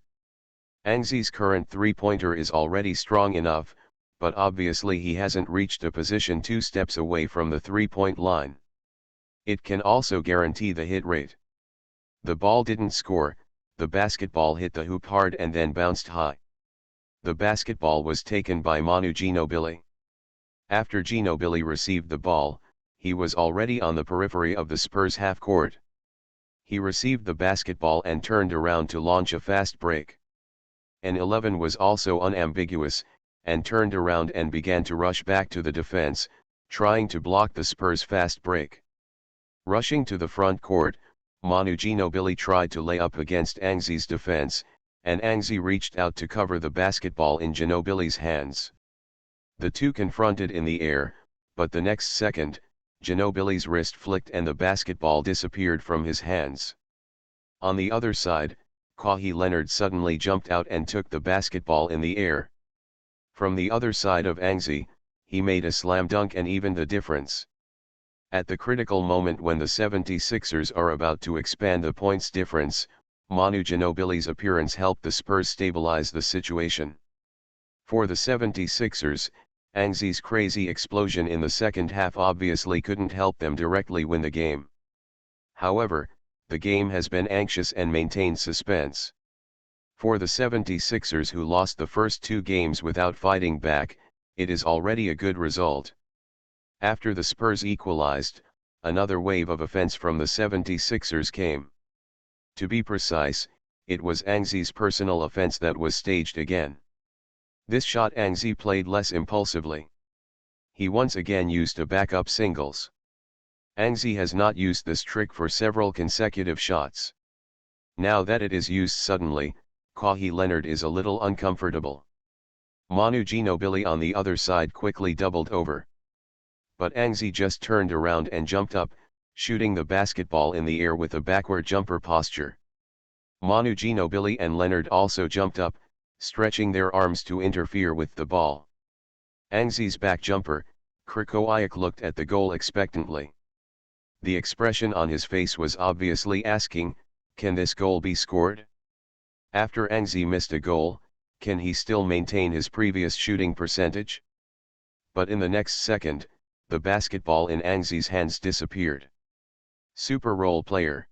Angzi's current three-pointer is already strong enough, but obviously he hasn't reached a position 2 steps away from the three-point line. It can also guarantee the hit rate. The ball didn't score, the basketball hit the hoop hard and then bounced high. The basketball was taken by Manu Ginobili. After Ginobili received the ball, he was already on the periphery of the Spurs half-court. He received the basketball and turned around to launch a fast break. An 11 was also unambiguous, and turned around and began to rush back to the defense, trying to block the Spurs' fast break. Rushing to the front court, Manu Ginobili tried to lay up against Angzi's defense, and Angzi reached out to cover the basketball in Ginobili's hands. The two confronted in the air, but the next second, Ginobili's wrist flicked and the basketball disappeared from his hands. On the other side, Kawhi Leonard suddenly jumped out and took the basketball in the air. From the other side of Angzi, he made a slam dunk and evened the difference. At the critical moment when the 76ers are about to expand the points difference, Manu Ginobili's appearance helped the Spurs stabilize the situation. For the 76ers, Angzi's crazy explosion in the second half obviously couldn't help them directly win the game. However, the game has been anxious and maintained suspense. For the 76ers, who lost the first two games without fighting back, it is already a good result. After the Spurs equalized, another wave of offense from the 76ers came. To be precise, it was Angzi's personal offense that was staged again. This shot Angzi played less impulsively. He once again used a backup singles. Angzi has not used this trick for several consecutive shots. Now that it is used suddenly, Kawhi Leonard is a little uncomfortable. Manu Ginobili on the other side quickly doubled over. But Angzi just turned around and jumped up, shooting the basketball in the air with a backward jumper posture. Manu Ginobili and Leonard also jumped up, stretching their arms to interfere with the ball. Angzi's back jumper, Krikowiak looked at the goal expectantly. The expression on his face was obviously asking, can this goal be scored? After Angzi missed a goal, can he still maintain his previous shooting percentage? But in the next second, the basketball in Angzi's hands disappeared. Super Role Player.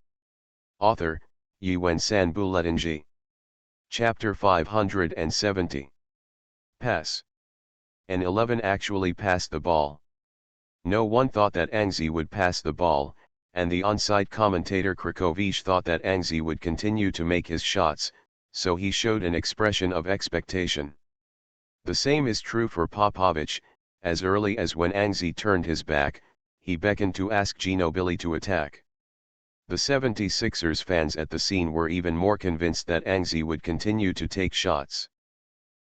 Author, Yuen Sanbuletinji. Chapter 570. Pass. An 11 actually passed the ball. No one thought that Angzi would pass the ball, and the on-site commentator Krikovic thought that Angzi would continue to make his shots, so he showed an expression of expectation. The same is true for Popovich. As early as when Angzi turned his back, he beckoned to ask Ginobili to attack. The 76ers fans at the scene were even more convinced that Angzi would continue to take shots.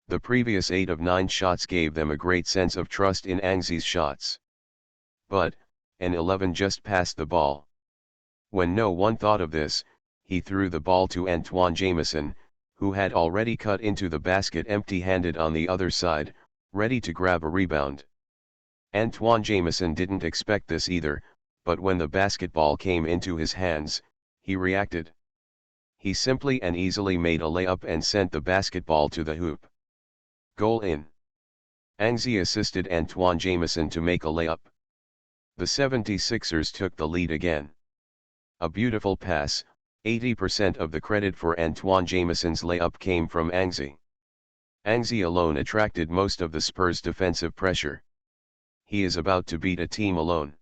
The previous 8 of 9 shots gave them a great sense of trust in Angzi's shots. But, an 11 just passed the ball. When no one thought of this, he threw the ball to Antoine Jamison, who had already cut into the basket empty-handed on the other side, ready to grab a rebound. Antoine Jamison didn't expect this either, but when the basketball came into his hands, he reacted. He simply and easily made a layup and sent the basketball to the hoop. Goal in. Angzi assisted Antoine Jamison to make a layup. The 76ers took the lead again. A beautiful pass. 80% of the credit for Antoine Jamison's layup came from Angzi. Angzi alone attracted most of the Spurs' defensive pressure. He is about to beat a team alone.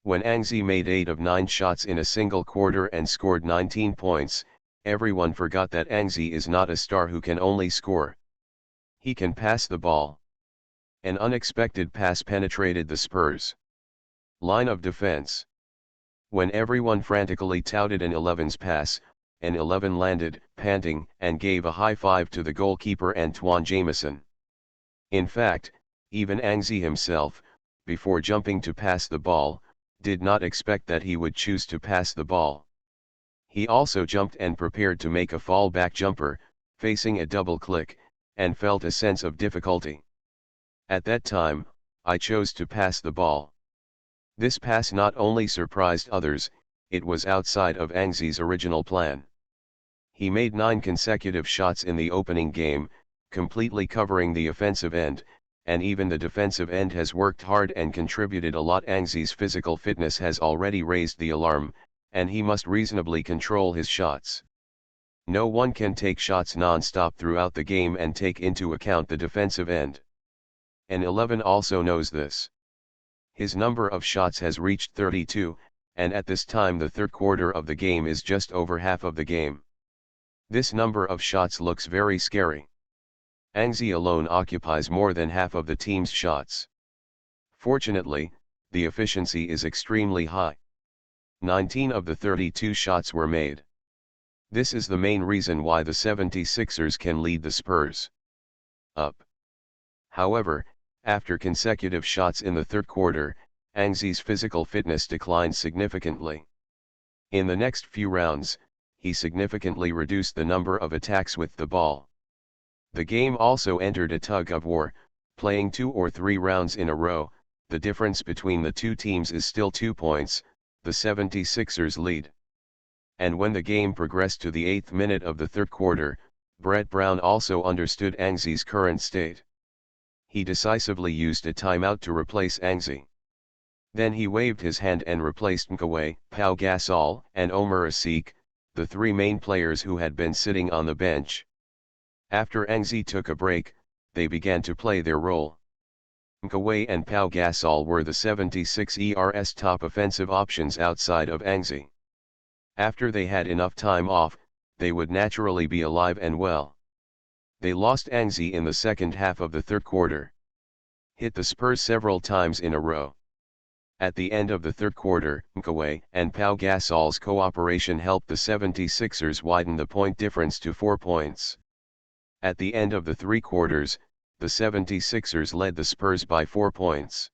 When Angzi made 8 of 9 shots in a single quarter and scored 19 points, everyone forgot that Angzi is not a star who can only score. He can pass the ball. An unexpected pass penetrated the Spurs' line of defense. When everyone frantically touted an 11's pass, an 11 landed, panting, and gave a high five to the goalkeeper Antoine Jamison. In fact, even Angzi himself, before jumping to pass the ball, did not expect that he would choose to pass the ball. He also jumped and prepared to make a fallback jumper, facing a double click, and felt a sense of difficulty. At that time, I chose to pass the ball. This pass not only surprised others, it was outside of Angzi's original plan. He made 9 consecutive shots in the opening game, completely covering the offensive end, and even the defensive end has worked hard and contributed a lot. Angzi's physical fitness has already raised the alarm, and he must reasonably control his shots. No one can take shots non-stop throughout the game and take into account the defensive end. An 11 also knows this. His number of shots has reached 32, and at this time the third quarter of the game is just over half of the game. This number of shots looks very scary. Angzi alone occupies more than half of the team's shots. Fortunately, the efficiency is extremely high. 19 of the 32 shots were made. This is the main reason why the 76ers can lead the Spurs up. However, after consecutive shots in the third quarter, Angzi's physical fitness declined significantly. In the next few rounds, he significantly reduced the number of attacks with the ball. The game also entered a tug-of-war, playing 2 or 3 rounds in a row. The difference between the two teams is still 2 points, the 76ers lead. and when the game progressed to the 8th minute of the third quarter, Brett Brown also understood Angzi's current state. He decisively used a timeout to replace Angzi. Then he waved his hand and replaced Nkaway, Pau Gasol, and Omer Asik, the three main players who had been sitting on the bench. After Angzi took a break, they began to play their role. Nkaway and Pau Gasol were the 76ers' top offensive options outside of Angzi. After they had enough time off, they would naturally be alive and well. They lost Angzi in the second half of the third quarter. Hit the Spurs several times in a row. At the end of the third quarter, Nkaway and Pau Gasol's cooperation helped the 76ers widen the point difference to 4 points. At the end of the three quarters, the 76ers led the Spurs by 4 points.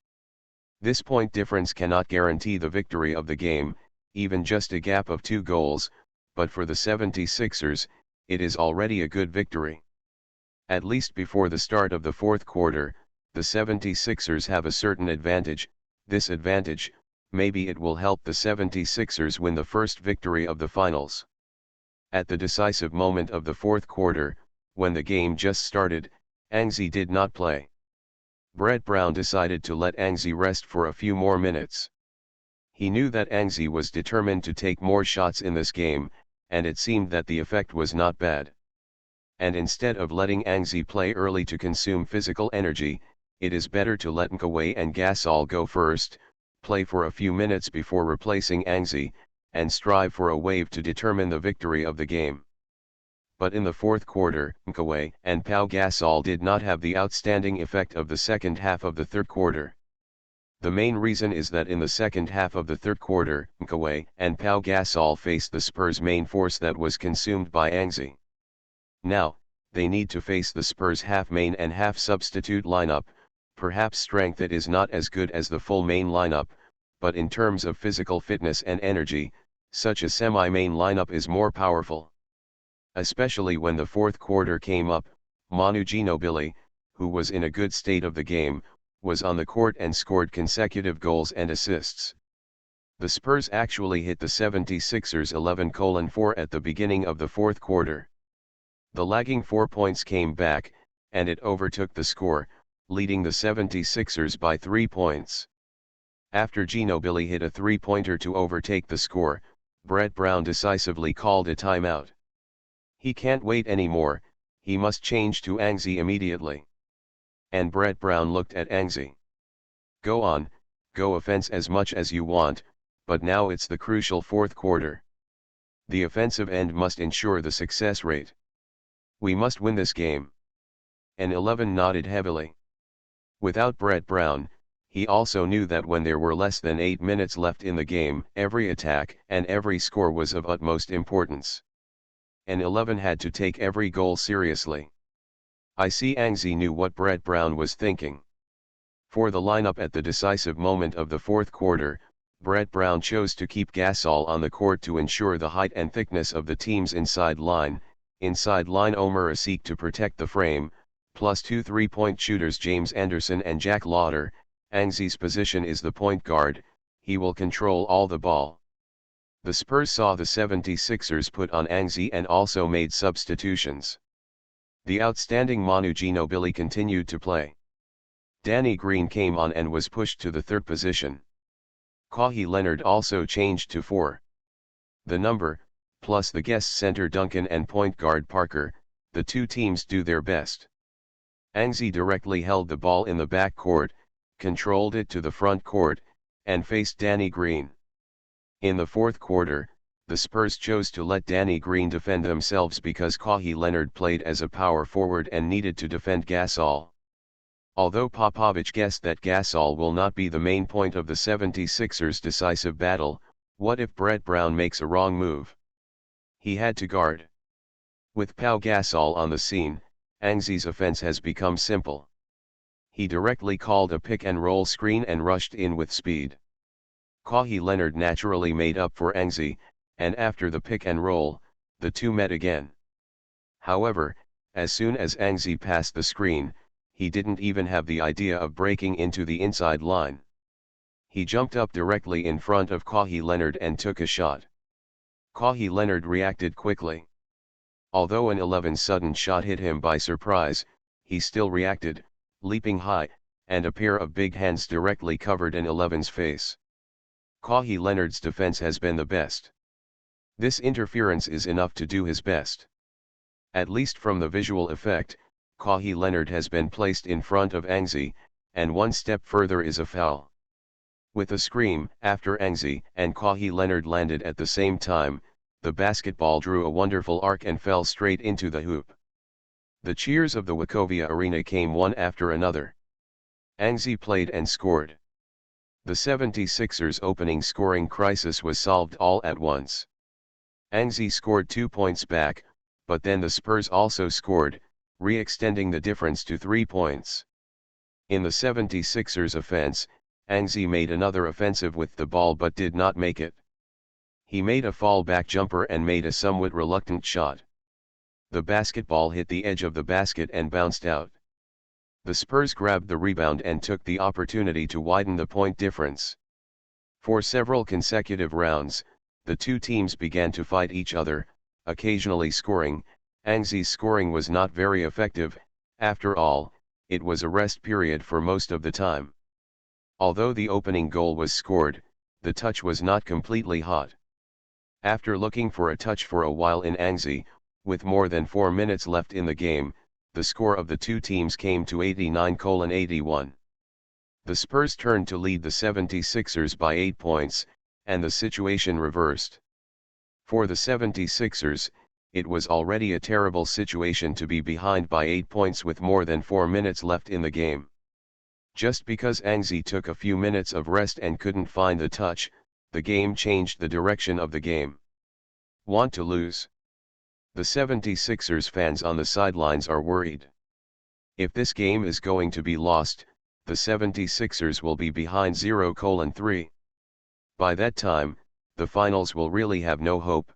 This point difference cannot guarantee the victory of the game, even just a gap of 2 goals, but for the 76ers, it is already a good victory. At least before the start of the fourth quarter, the 76ers have a certain advantage. This advantage, maybe it will help the 76ers win the first victory of the finals. At the decisive moment of the fourth quarter, when the game just started, Angzi did not play. Brett Brown decided to let Angzi rest for a few more minutes. He knew that Angzi was determined to take more shots in this game, and it seemed that the effect was not bad. And instead of letting Angzi play early to consume physical energy, it is better to let Nkaway and Gasol go first, play for a few minutes before replacing Angzi, and strive for a wave to determine the victory of the game. But in the fourth quarter, Nkaway and Pau Gasol did not have the outstanding effect of the second half of the third quarter. The main reason is that in the second half of the third quarter, Nkaway and Pau Gasol faced the Spurs' main force that was consumed by Angzi. Now, they need to face the Spurs' half main and half substitute lineup. Perhaps strength it is not as good as the full main lineup, but in terms of physical fitness and energy, such a semi-main lineup is more powerful. Especially when the fourth quarter came up, Manu Ginobili, who was in a good state of the game, was on the court and scored consecutive goals and assists. The Spurs actually hit the 76ers 11-4 at the beginning of the fourth quarter. The lagging 4 points came back, and it overtook the score, leading the 76ers by 3 points. After Ginobili hit a three-pointer to overtake the score, Brett Brown decisively called a timeout. He can't wait anymore, he must change to Angzi immediately. And Brett Brown looked at Angzi. Go on, go offense as much as you want, but now it's the crucial fourth quarter. The offensive end must ensure the success rate. We must win this game. And 11 nodded heavily. Without Brett Brown, he also knew that when there were less than 8 minutes left in the game, every attack and every score was of utmost importance. And 11 had to take every goal seriously. I see Angzi knew what Brett Brown was thinking. For the lineup at the decisive moment of the fourth quarter, Brett Brown chose to keep Gasol on the court to ensure the height and thickness of the team's inside line Omer Asik to protect the frame, plus 2 3-point shooters James Anderson and Jack Lauder. Angzi's position is the point guard, he will control all the ball. The Spurs saw the 76ers put on Angzi and also made substitutions. The outstanding Manu Ginobili continued to play. Danny Green came on and was pushed to the third position. Kawhi Leonard also changed to 4. The number, plus the guest center Duncan and point guard Parker, the two teams do their best. Angzi directly held the ball in the back court, controlled it to the front court, and faced Danny Green. In the fourth quarter, the Spurs chose to let Danny Green defend themselves because Kawhi Leonard played as a power forward and needed to defend Gasol. Although Popovich guessed that Gasol will not be the main point of the 76ers' decisive battle, what if Brett Brown makes a wrong move? He had to guard. With Pau Gasol on the scene, Angzi's offense has become simple. He directly called a pick-and-roll screen and rushed in with speed. Kawhi Leonard naturally made up for Angzi, and after the pick-and-roll, the two met again. However, as soon as Angzi passed the screen, he didn't even have the idea of breaking into the inside line. He jumped up directly in front of Kawhi Leonard and took a shot. Kawhi Leonard reacted quickly. Although an 11 sudden shot hit him by surprise, he still reacted, leaping high, and a pair of big hands directly covered an 11's face. Kawhi Leonard's defense has been the best. This interference is enough to do his best. At least from the visual effect, Kawhi Leonard has been placed in front of Angzi, and one step further is a foul. With a scream, after Angzi and Kawhi Leonard landed at the same time, the basketball drew a wonderful arc and fell straight into the hoop. The cheers of the Wachovia Arena came one after another. Angzi played and scored. The 76ers' opening scoring crisis was solved all at once. Angzi scored 2 points back, but then the Spurs also scored, re-extending the difference to 3 points. In the 76ers' offense, Angzi made another offensive with the ball but did not make it. He made a fallback jumper and made a somewhat reluctant shot. The basketball hit the edge of the basket and bounced out. The Spurs grabbed the rebound and took the opportunity to widen the point difference. For several consecutive rounds, the two teams began to fight each other, occasionally scoring. Angzi's scoring was not very effective. After all, it was a rest period for most of the time. Although the opening goal was scored, the touch was not completely hot. After looking for a touch for a while in Angzi, with more than 4 minutes left in the game, the score of the two teams came to 89-81. The Spurs turned to lead the 76ers by 8 points, and the situation reversed. For the 76ers, it was already a terrible situation to be behind by 8 points with more than 4 minutes left in the game. Just because Angzi took a few minutes of rest and couldn't find the touch, the game changed the direction of the game. Want to lose? The 76ers fans on the sidelines are worried. If this game is going to be lost, the 76ers will be behind 0-3. By that time, the finals will really have no hope.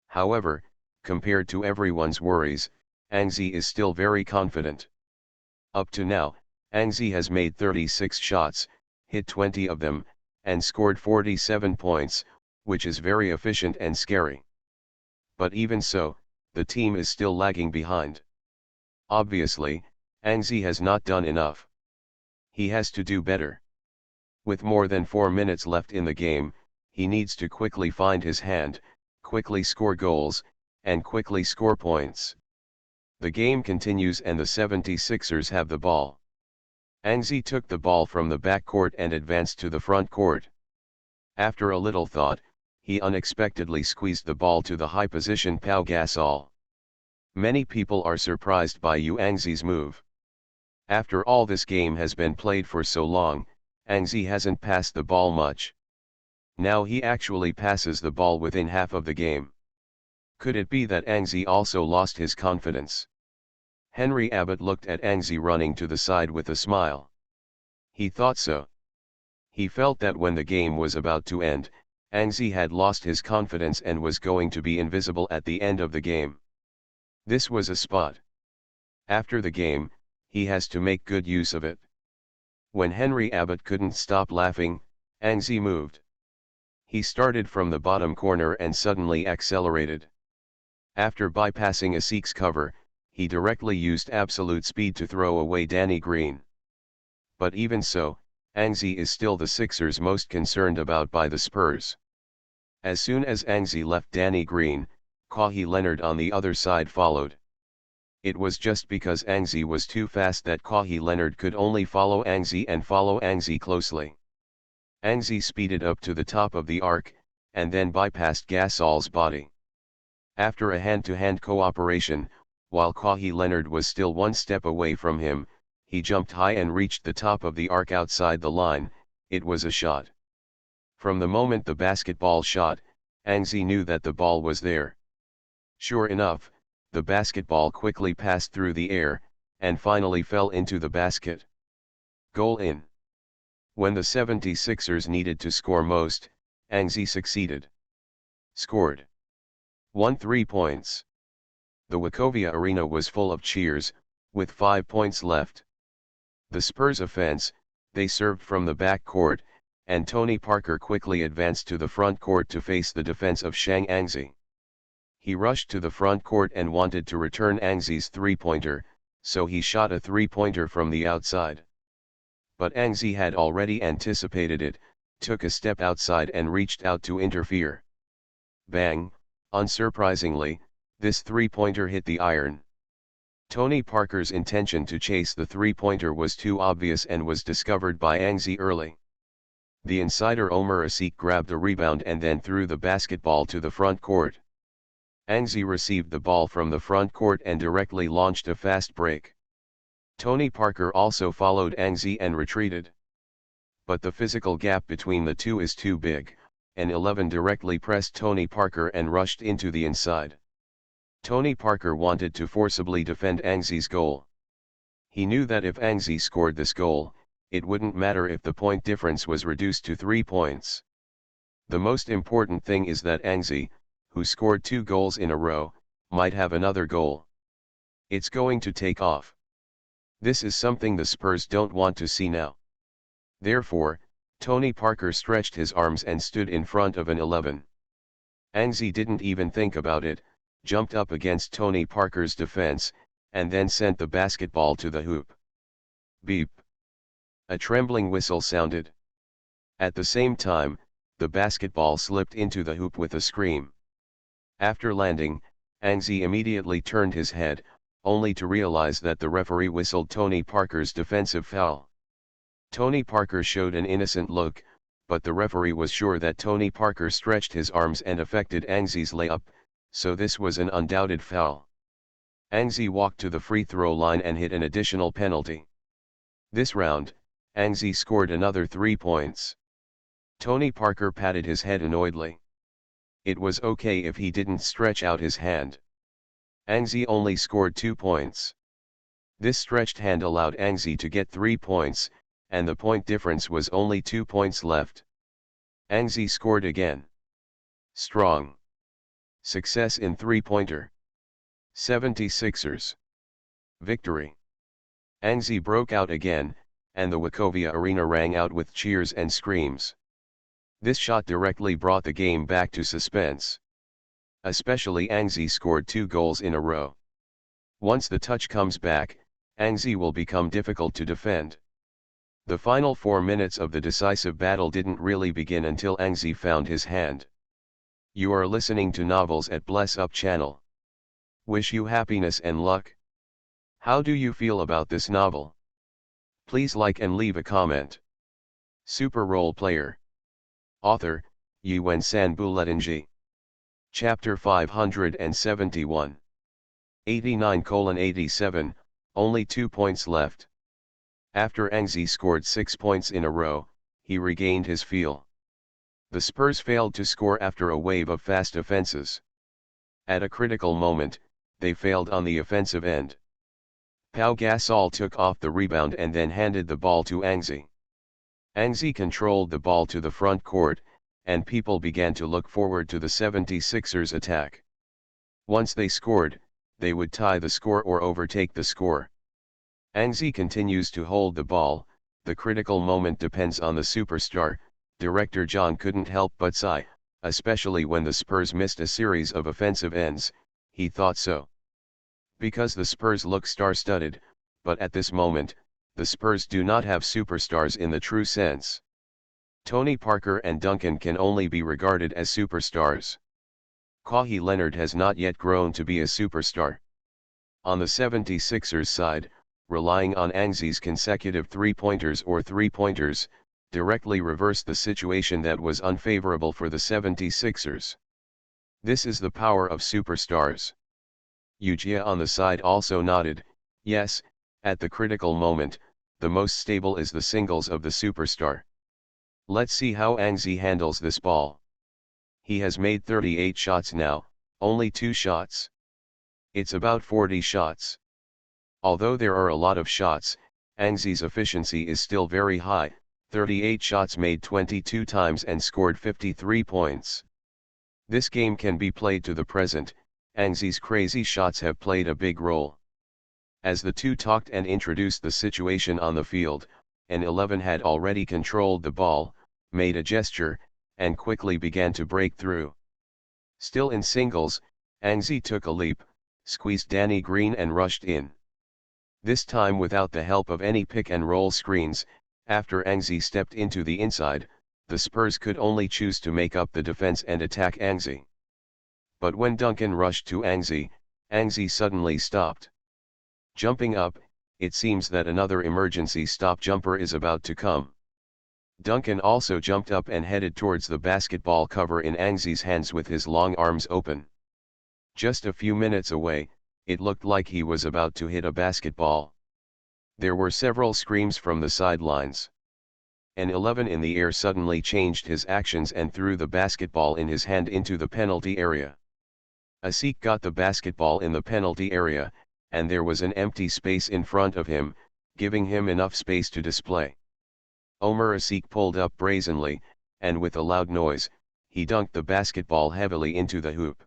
However, compared to everyone's worries, Angzi is still very confident. Up to now, Angzi has made 36 shots, hit 20 of them, and scored 47 points, which is very efficient and scary. But even so, the team is still lagging behind. Obviously, Angzi has not done enough. He has to do better. With more than 4 minutes left in the game, he needs to quickly find his hand, quickly score goals, and quickly score points. The game continues and the 76ers have the ball. Angzi took the ball from the backcourt and advanced to the front court. After a little thought, he unexpectedly squeezed the ball to the high position Pau Gasol. Many people are surprised by Angzi's move. After all, this game has been played for so long, Angzi hasn't passed the ball much. Now he actually passes the ball within half of the game. Could it be that Angzi also lost his confidence? Henry Abbott looked at Angzi running to the side with a smile. He thought so. He felt that when the game was about to end, Angzi had lost his confidence and was going to be invisible at the end of the game. This was a spot. After the game, he has to make good use of it. When Henry Abbott couldn't stop laughing, Angzi moved. He started from the bottom corner and suddenly accelerated. After bypassing a Sikh's cover, he directly used absolute speed to throw away Danny Green. But even so, Angzi is still the Sixers most concerned about by the Spurs. As soon as Angzi left Danny Green, Kawhi Leonard on the other side followed. It was just because Angzi was too fast that Kawhi Leonard could only follow Angzi and follow Angzi closely. Angzi speeded up to the top of the arc, and then bypassed Gasol's body. After a hand-to-hand cooperation, while Kawhi Leonard was still one step away from him, he jumped high and reached the top of the arc outside the line. It was a shot. From the moment the basketball shot, Angzi knew that the ball was there. Sure enough, the basketball quickly passed through the air, and finally fell into the basket. Goal in. When the 76ers needed to score most, Angzi succeeded. Scored. Won 3 points. The Wachovia Arena was full of cheers, with 5 points left. The Spurs' offense, they served from the back court, and Tony Parker quickly advanced to the front court to face the defense of Shang Angzi. He rushed to the front court and wanted to return Angzi's three-pointer, so he shot a three-pointer from the outside. But Angzi had already anticipated it, took a step outside and reached out to interfere. Bang! Unsurprisingly, this three-pointer hit the iron. Tony Parker's intention to chase the three-pointer was too obvious and was discovered by Angzi early. The insider Omer Asik grabbed the rebound and then threw the basketball to the front court. Angzi received the ball from the front court and directly launched a fast break. Tony Parker also followed Angzi and retreated. But the physical gap between the two is too big, and 11 directly pressed Tony Parker and rushed into the inside. Tony Parker wanted to forcibly defend Angzi's goal. He knew that if Angzi scored this goal, it wouldn't matter if the point difference was reduced to 3 points. The most important thing is that Angzi, who scored 2 goals in a row, might have another goal. It's going to take off. This is something the Spurs don't want to see now. Therefore, Tony Parker stretched his arms and stood in front of an 11. Angzi didn't even think about it, jumped up against Tony Parker's defense, and then sent the basketball to the hoop. Beep! A trembling whistle sounded. At the same time, the basketball slipped into the hoop with a scream. After landing, Angzi immediately turned his head, only to realize that the referee whistled Tony Parker's defensive foul. Tony Parker showed an innocent look, but the referee was sure that Tony Parker stretched his arms and affected Angzi's layup, so this was an undoubted foul. Angzi walked to the free throw line and hit an additional penalty. This round, Angzi scored another 3 points. Tony Parker patted his head annoyedly. It was okay if he didn't stretch out his hand. Angzi only scored 2 points. This stretched hand allowed Angzi to get 3 points, and the point difference was only 2 points left. Angzi scored again. Strong. Success in three-pointer. 76ers. Victory. Angzi broke out again, and the Wachovia arena rang out with cheers and screams. This shot directly brought the game back to suspense. Especially Angzi scored 2 goals in a row. Once the touch comes back, Angzi will become difficult to defend. The final 4 minutes of the decisive battle didn't really begin until Angzi found his hand. You are listening to Novels at Bless Up channel. Wish you happiness and luck. How do you feel about this novel? Please like and leave a comment. Super Role Player. Author, Yuen Sanbuletnji. Chapter 571. 89:87, only 2 points left. After Angzi scored 6 points in a row, he regained his feel. The Spurs failed to score after a wave of fast offenses. At a critical moment, they failed on the offensive end. Pau Gasol took off the rebound and then handed the ball to Angzi. Angzi controlled the ball to the front court, and people began to look forward to the 76ers attack. Once they scored, they would tie the score or overtake the score. Angzi continues to hold the ball. The critical moment depends on the superstar. Director John couldn't help but sigh, especially when the Spurs missed a series of offensive ends. He thought so. Because the Spurs look star-studded, but at this moment, the Spurs do not have superstars in the true sense. Tony Parker and Duncan can only be regarded as superstars. Kawhi Leonard has not yet grown to be a superstar. On the 76ers side, relying on Angzi's consecutive three-pointers or three-pointers, directly reversed the situation that was unfavorable for the 76ers. This is the power of superstars. Ujia on the side also nodded, yes, at the critical moment, the most stable is the singles of the superstar. Let's see how Angzi handles this ball. He has made 38 shots now, only 2 shots. It's about 40 shots. Although there are a lot of shots, Angzi's efficiency is still very high, 38 shots made 22 times and scored 53 points. This game can be played to the present. Angzi's crazy shots have played a big role. As the two talked and introduced the situation on the field, an 11 had already controlled the ball, made a gesture, and quickly began to break through. Still in singles, Angzi took a leap, squeezed Danny Green and rushed in. This time without the help of any pick-and-roll screens. After Angzi stepped into the inside, the Spurs could only choose to make up the defense and attack Angzi. But when Duncan rushed to Angzi, Angzi suddenly stopped. Jumping up, it seems that another emergency stop jumper is about to come. Duncan also jumped up and headed towards the basketball cover in Angzi's hands with his long arms open. Just a few minutes away, it looked like he was about to hit a basketball. There were several screams from the sidelines. An 11 in the air suddenly changed his actions and threw the basketball in his hand into the penalty area. Asik got the basketball in the penalty area, and there was an empty space in front of him, giving him enough space to display. Omer Asik pulled up brazenly, and with a loud noise, he dunked the basketball heavily into the hoop.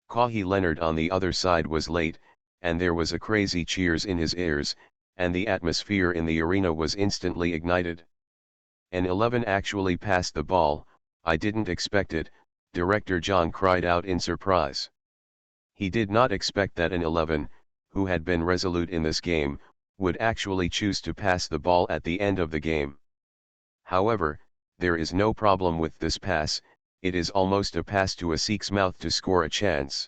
Kawhi Leonard on the other side was late, and there was a crazy cheers in his ears, and the atmosphere in the arena was instantly ignited. An 11 actually passed the ball, I didn't expect it, Director John cried out in surprise. He did not expect that an 11, who had been resolute in this game, would actually choose to pass the ball at the end of the game. However, there is no problem with this pass, it is almost a pass to Asik's mouth to score a chance.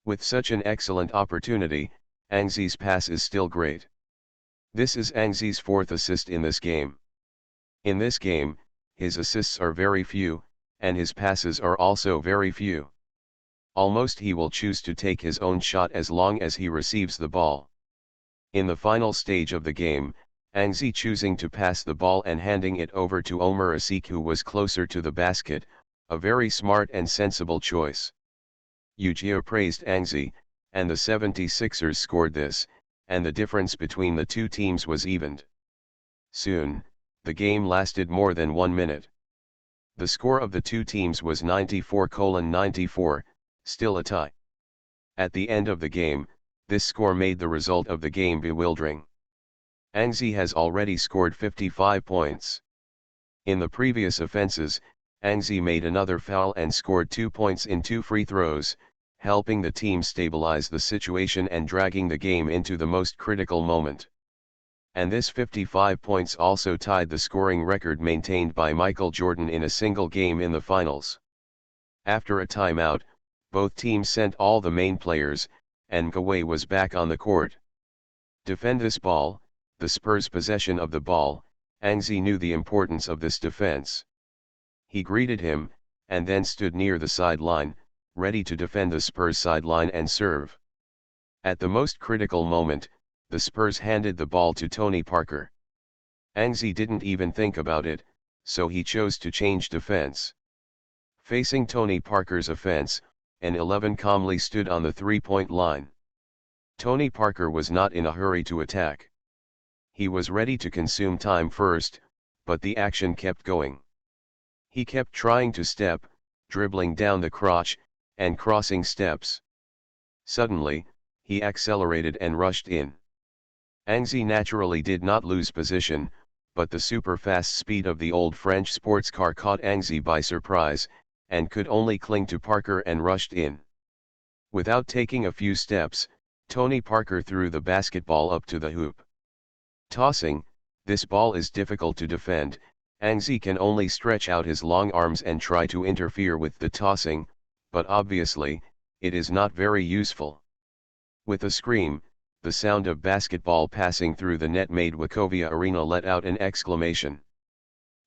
With such an excellent opportunity, Angzi's pass is still great. This is Angzi's fourth assist in this game. In this game, his assists are very few, and his passes are also very few. Almost he will choose to take his own shot as long as he receives the ball. In the final stage of the game, Angzi choosing to pass the ball and handing it over to Omer Asik, who was closer to the basket, a very smart and sensible choice. Uggia praised Angzi, and the 76ers scored this, and the difference between the two teams was evened. Soon, the game lasted more than 1 minute. The score of the two teams was 94-94, still a tie. At the end of the game, this score made the result of the game bewildering. Angzi has already scored 55 points. In the previous offenses, Angzi made another foul and scored 2 points in 2 free throws, helping the team stabilize the situation and dragging the game into the most critical moment. And this 55 points also tied the scoring record maintained by Michael Jordan in a single game in the finals. After a timeout, both teams sent all the main players, and Gaway was back on the court. Defend this ball, the Spurs' possession of the ball. Angzi knew the importance of this defense. He greeted him, and then stood near the sideline, ready to defend the Spurs sideline and serve. At the most critical moment, the Spurs handed the ball to Tony Parker. Angzi didn't even think about it, so he chose to change defense. Facing Tony Parker's offense, an 11 calmly stood on the three-point line. Tony Parker was not in a hurry to attack. He was ready to consume time first, but the action kept going. He kept trying to step, dribbling down the crotch, and crossing steps. Suddenly, he accelerated and rushed in. Angzi naturally did not lose position, but the super-fast speed of the old French sports car caught Angzi by surprise, and could only cling to Parker and rushed in. Without taking a few steps, Tony Parker threw the basketball up to the hoop. Tossing, this ball is difficult to defend. Angzi can only stretch out his long arms and try to interfere with the tossing, but obviously, it is not very useful. With a scream, the sound of basketball passing through the net made Wachovia Arena let out an exclamation.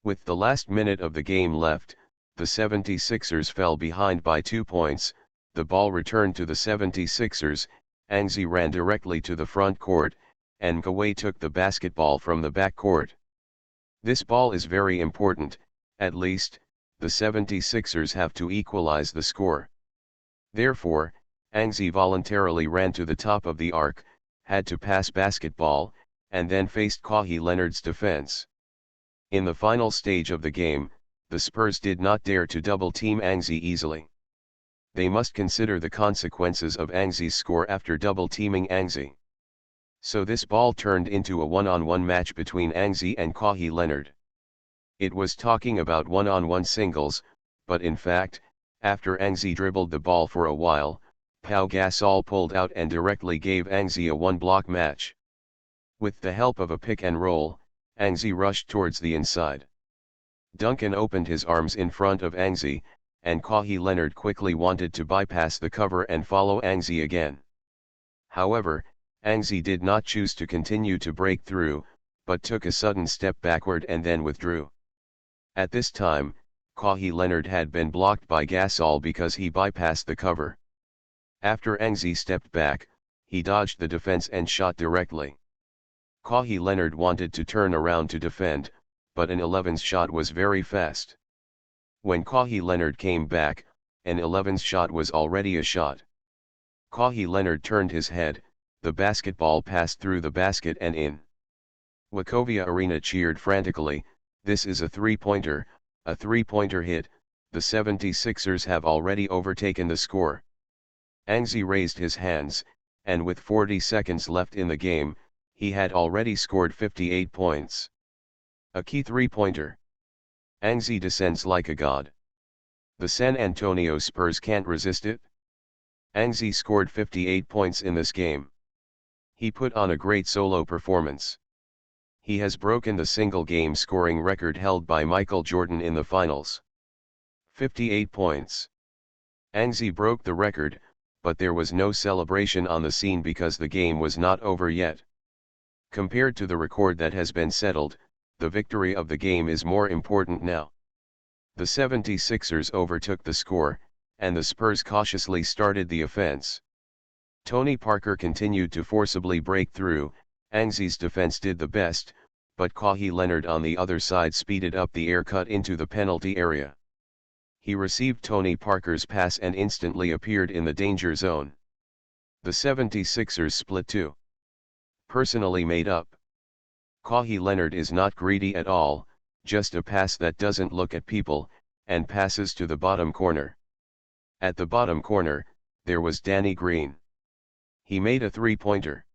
With the last minute of the game left, the 76ers fell behind by 2 points, the ball returned to the 76ers, Angzi ran directly to the front court, and Gaway took the basketball from the back court. This ball is very important, at least, the 76ers have to equalize the score. Therefore, Angzi voluntarily ran to the top of the arc, had to pass basketball, and then faced Kawhi Leonard's defense. In the final stage of the game, the Spurs did not dare to double-team Angzi easily. They must consider the consequences of Angzi's score after double-teaming Angzi. So this ball turned into a one-on-one match between Angzi and Kawhi Leonard. It was talking about one-on-one singles, but in fact, after Anxi dribbled the ball for a while, Pau Gasol pulled out and directly gave Anxi a one-block match. With the help of a pick and roll, Anxi rushed towards the inside. Duncan opened his arms in front of Anxi, and Kawhi Leonard quickly wanted to bypass the cover and follow Anxi again. However, Anxi did not choose to continue to break through, but took a sudden step backward and then withdrew. At this time, Kawhi Leonard had been blocked by Gasol because he bypassed the cover. After Anxi stepped back, he dodged the defense and shot directly. Kawhi Leonard wanted to turn around to defend, but an 11's shot was very fast. When Kawhi Leonard came back, an 11's shot was already a shot. Kawhi Leonard turned his head, the basketball passed through the basket and in. Wachovia Arena cheered frantically. This is a three-pointer hit, the 76ers have already overtaken the score. Anxi raised his hands, and with 40 seconds left in the game, he had already scored 58 points. A key three-pointer. Anxi descends like a god. The San Antonio Spurs can't resist it. Anxi scored 58 points in this game. He put on a great solo performance. He has broken the single-game scoring record held by Michael Jordan in the finals. 58 points. Anxi broke the record, but there was no celebration on the scene because the game was not over yet. Compared to the record that has been settled, the victory of the game is more important now. The 76ers overtook the score, and the Spurs cautiously started the offense. Tony Parker continued to forcibly break through. Anxi's defense did the best, but Kawhi Leonard on the other side speeded up the air cut into the penalty area. He received Tony Parker's pass and instantly appeared in the danger zone. The 76ers split two. Personally made up. Kawhi Leonard is not greedy at all, just a pass that doesn't look at people, and passes to the bottom corner. At the bottom corner, there was Danny Green. He made a three-pointer.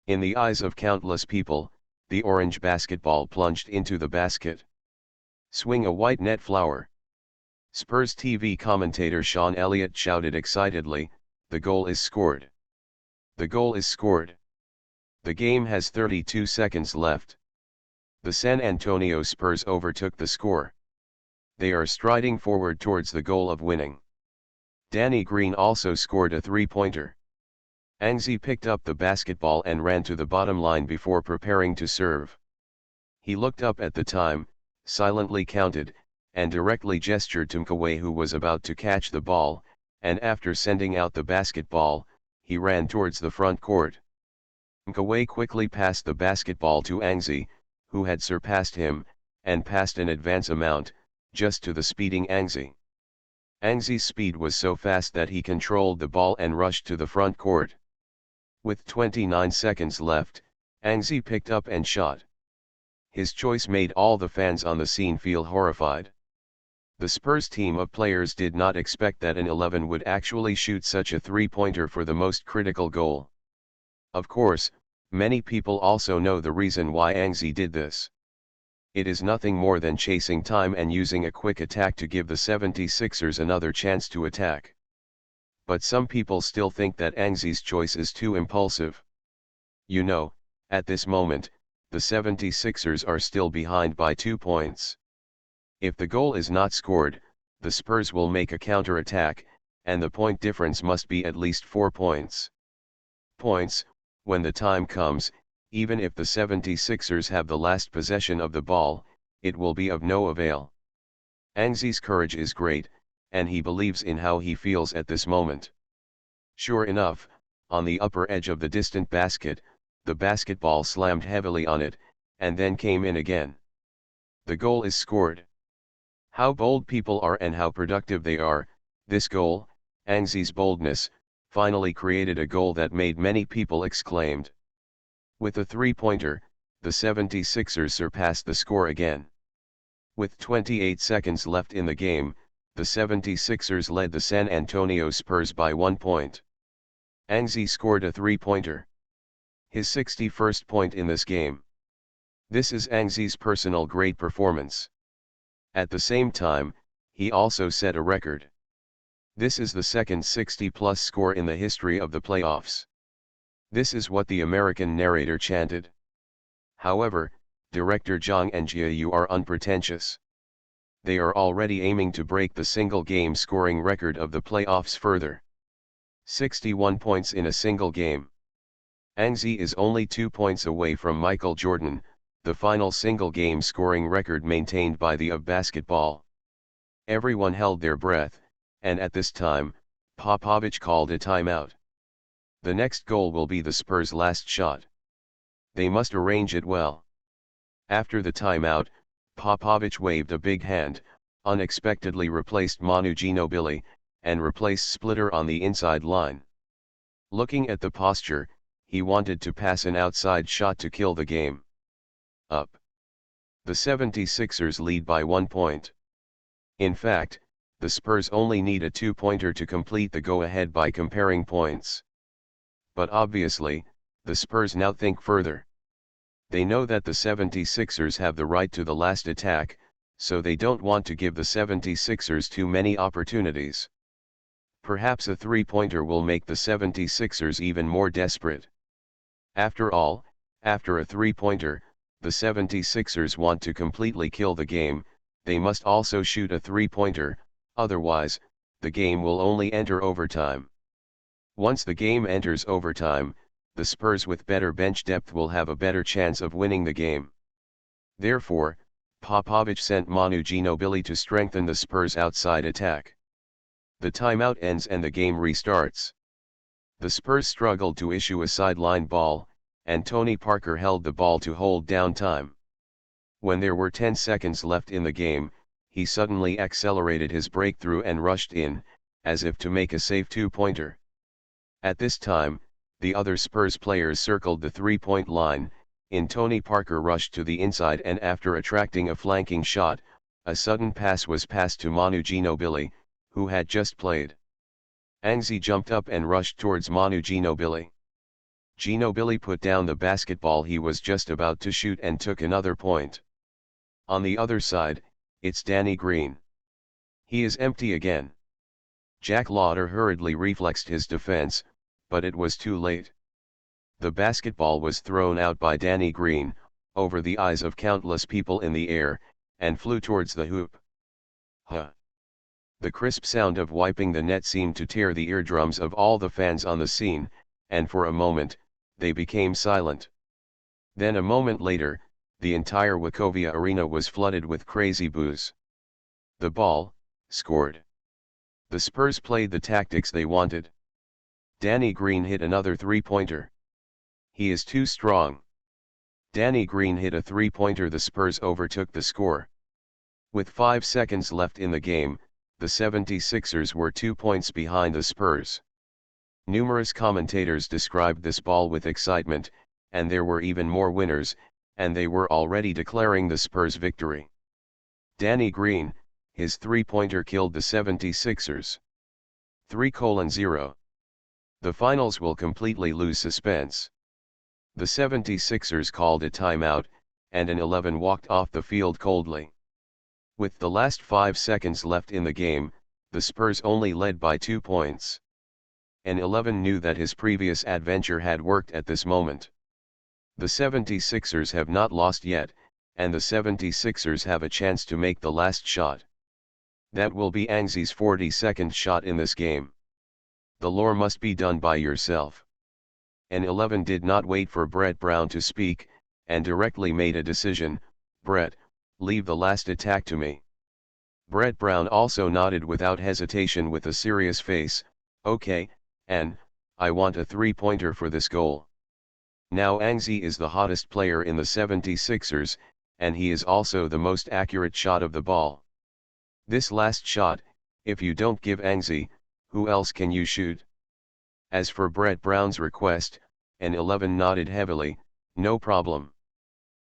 In the eyes of countless people, the orange basketball plunged into the basket. Swing a white net flower. Spurs TV commentator Sean Elliott shouted excitedly, "The goal is scored. The goal is scored." The game has 32 seconds left. The San Antonio Spurs overtook the score. They are striding forward towards the goal of winning. Danny Green also scored a three-pointer. Anxi picked up the basketball and ran to the bottom line before preparing to serve. He looked up at the time, silently counted, and directly gestured to Mkaway, who was about to catch the ball, and after sending out the basketball, he ran towards the front court. Mkaway quickly passed the basketball to Anxi, who had surpassed him, and passed an advance amount, just to the speeding Anxi. Anxi's speed was so fast that he controlled the ball and rushed to the front court. With 29 seconds left, Anxi picked up and shot. His choice made all the fans on the scene feel horrified. The Spurs team of players did not expect that an 11 would actually shoot such a three-pointer for the most critical goal. Of course, many people also know the reason why Anxi did this. It is nothing more than chasing time and using a quick attack to give the 76ers another chance to attack. But some people still think that Anxi's choice is too impulsive. You know, at this moment, the 76ers are still behind by 2 points. If the goal is not scored, the Spurs will make a counter-attack, and the point difference must be at least 4 points. When the time comes, even if the 76ers have the last possession of the ball, it will be of no avail. Anxi's courage is great, and he believes in how he feels at this moment. Sure enough, on the upper edge of the distant basket, the basketball slammed heavily on it, and then came in again. The goal is scored. How bold people are and how productive they are. This goal, Anxi's boldness, finally created a goal that made many people exclaimed. With a three-pointer, the 76ers surpassed the score again. With 28 seconds left in the game, the 76ers led the San Antonio Spurs by 1 point. Anxi scored a three-pointer. His 61st point in this game. This is Anxi's personal great performance. At the same time, he also set a record. This is the second 60-plus score in the history of the playoffs. This is what the American narrator chanted. However, director Zhang and Jiayu are unpretentious. They are already aiming to break the single-game scoring record of the playoffs further. 61 points in a single game. Ang Zi is only 2 points away from Michael Jordan, the final single-game scoring record maintained by the of basketball. Everyone held their breath, and at this time, Popovich called a timeout. The next goal will be the Spurs' last shot. They must arrange it well. After the timeout, Popovich waved a big hand, unexpectedly replaced Manu Ginobili, and replaced Splitter on the inside line. Looking at the posture, he wanted to pass an outside shot to kill the game. Up. The 76ers lead by 1 point. In fact, the Spurs only need a 2-pointer to complete the go-ahead by comparing points. But obviously, the Spurs now think further. They know that the 76ers have the right to the last attack, so they don't want to give the 76ers too many opportunities. Perhaps a 3-pointer will make the 76ers even more desperate. After all, after a 3-pointer, the 76ers want to completely kill the game, they must also shoot a 3-pointer, otherwise, the game will only enter overtime. Once the game enters overtime, the Spurs with better bench depth will have a better chance of winning the game. Therefore, Popovich sent Manu Ginobili to strengthen the Spurs' outside attack. The timeout ends and the game restarts. The Spurs struggled to issue a sideline ball, and Tony Parker held the ball to hold down time. When there were 10 seconds left in the game, he suddenly accelerated his breakthrough and rushed in, as if to make a safe 2-pointer. At this time, the other Spurs players circled the 3-point line, Tony Parker rushed to the inside and after attracting a flanking shot, a sudden pass was passed to Manu Ginobili, who had just played. Ang Zi jumped up and rushed towards Manu Ginobili. Ginobili put down the basketball he was just about to shoot and took another point. On the other side, it's Danny Green. He is empty again. Jack Lauder hurriedly reflexed his defense, but it was too late. The basketball was thrown out by Danny Green, over the eyes of countless people in the air, and flew towards the hoop. Huh! The crisp sound of wiping the net seemed to tear the eardrums of all the fans on the scene, and for a moment, they became silent. Then a moment later, the entire Wachovia arena was flooded with crazy boos. The ball, scored. The Spurs played the tactics they wanted. Danny Green hit another 3-pointer. He is too strong. Danny Green hit a 3-pointer. The Spurs overtook the score. With 5 seconds left in the game, the 76ers were 2 points behind the Spurs. Numerous commentators described this ball with excitement, and there were even more winners, and they were already declaring the Spurs' victory. Danny Green, his 3-pointer killed the 76ers. 3:0. The finals will completely lose suspense. The 76ers called a timeout, and an 11 walked off the field coldly. With the last 5 seconds left in the game, the Spurs only led by 2 points. An 11 knew that his previous adventure had worked at this moment. The 76ers have not lost yet, and the 76ers have a chance to make the last shot. That will be Ang Zi's 42nd shot in this game. The lore must be done by yourself. An 11 did not wait for Brett Brown to speak, and directly made a decision. Brett, leave the last attack to me. Brett Brown also nodded without hesitation with a serious face. Okay, and I want a 3-pointer for this goal. Now Ang Zi is the hottest player in the 76ers, and he is also the most accurate shot of the ball. This last shot, if you don't give Ang Zi, who else can you shoot? As for Brett Brown's request, an 11 nodded heavily. No problem.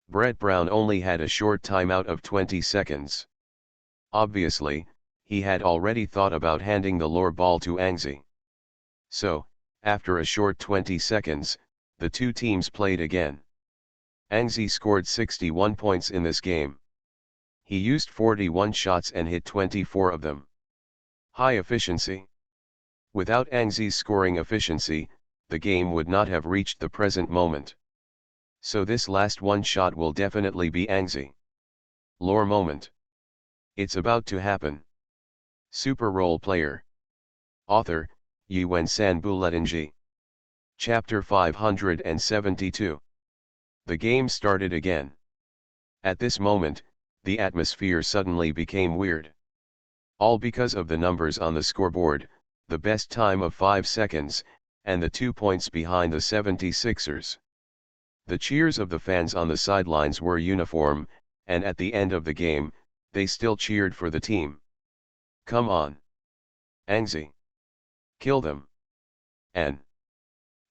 Brett Brown only had a short timeout of 20 seconds. Obviously, he had already thought about handing the lore ball to Ang Zi. So, after a short 20 seconds, the two teams played again. Ang Zi scored 61 points in this game. He used 41 shots and hit 24 of them. High efficiency. Without Angzi's scoring efficiency, the game would not have reached the present moment. So this last one shot will definitely be Angzi. Lore moment. It's about to happen. Super Role Player. Author, Yuen Sanbuletinji. Chapter 572. The game started again. At this moment, the atmosphere suddenly became weird. All because of the numbers on the scoreboard, the best time of 5 seconds, and the 2 points behind the 76ers. The cheers of the fans on the sidelines were uniform, and at the end of the game, they still cheered for the team. Come on. Angzi. Kill them. And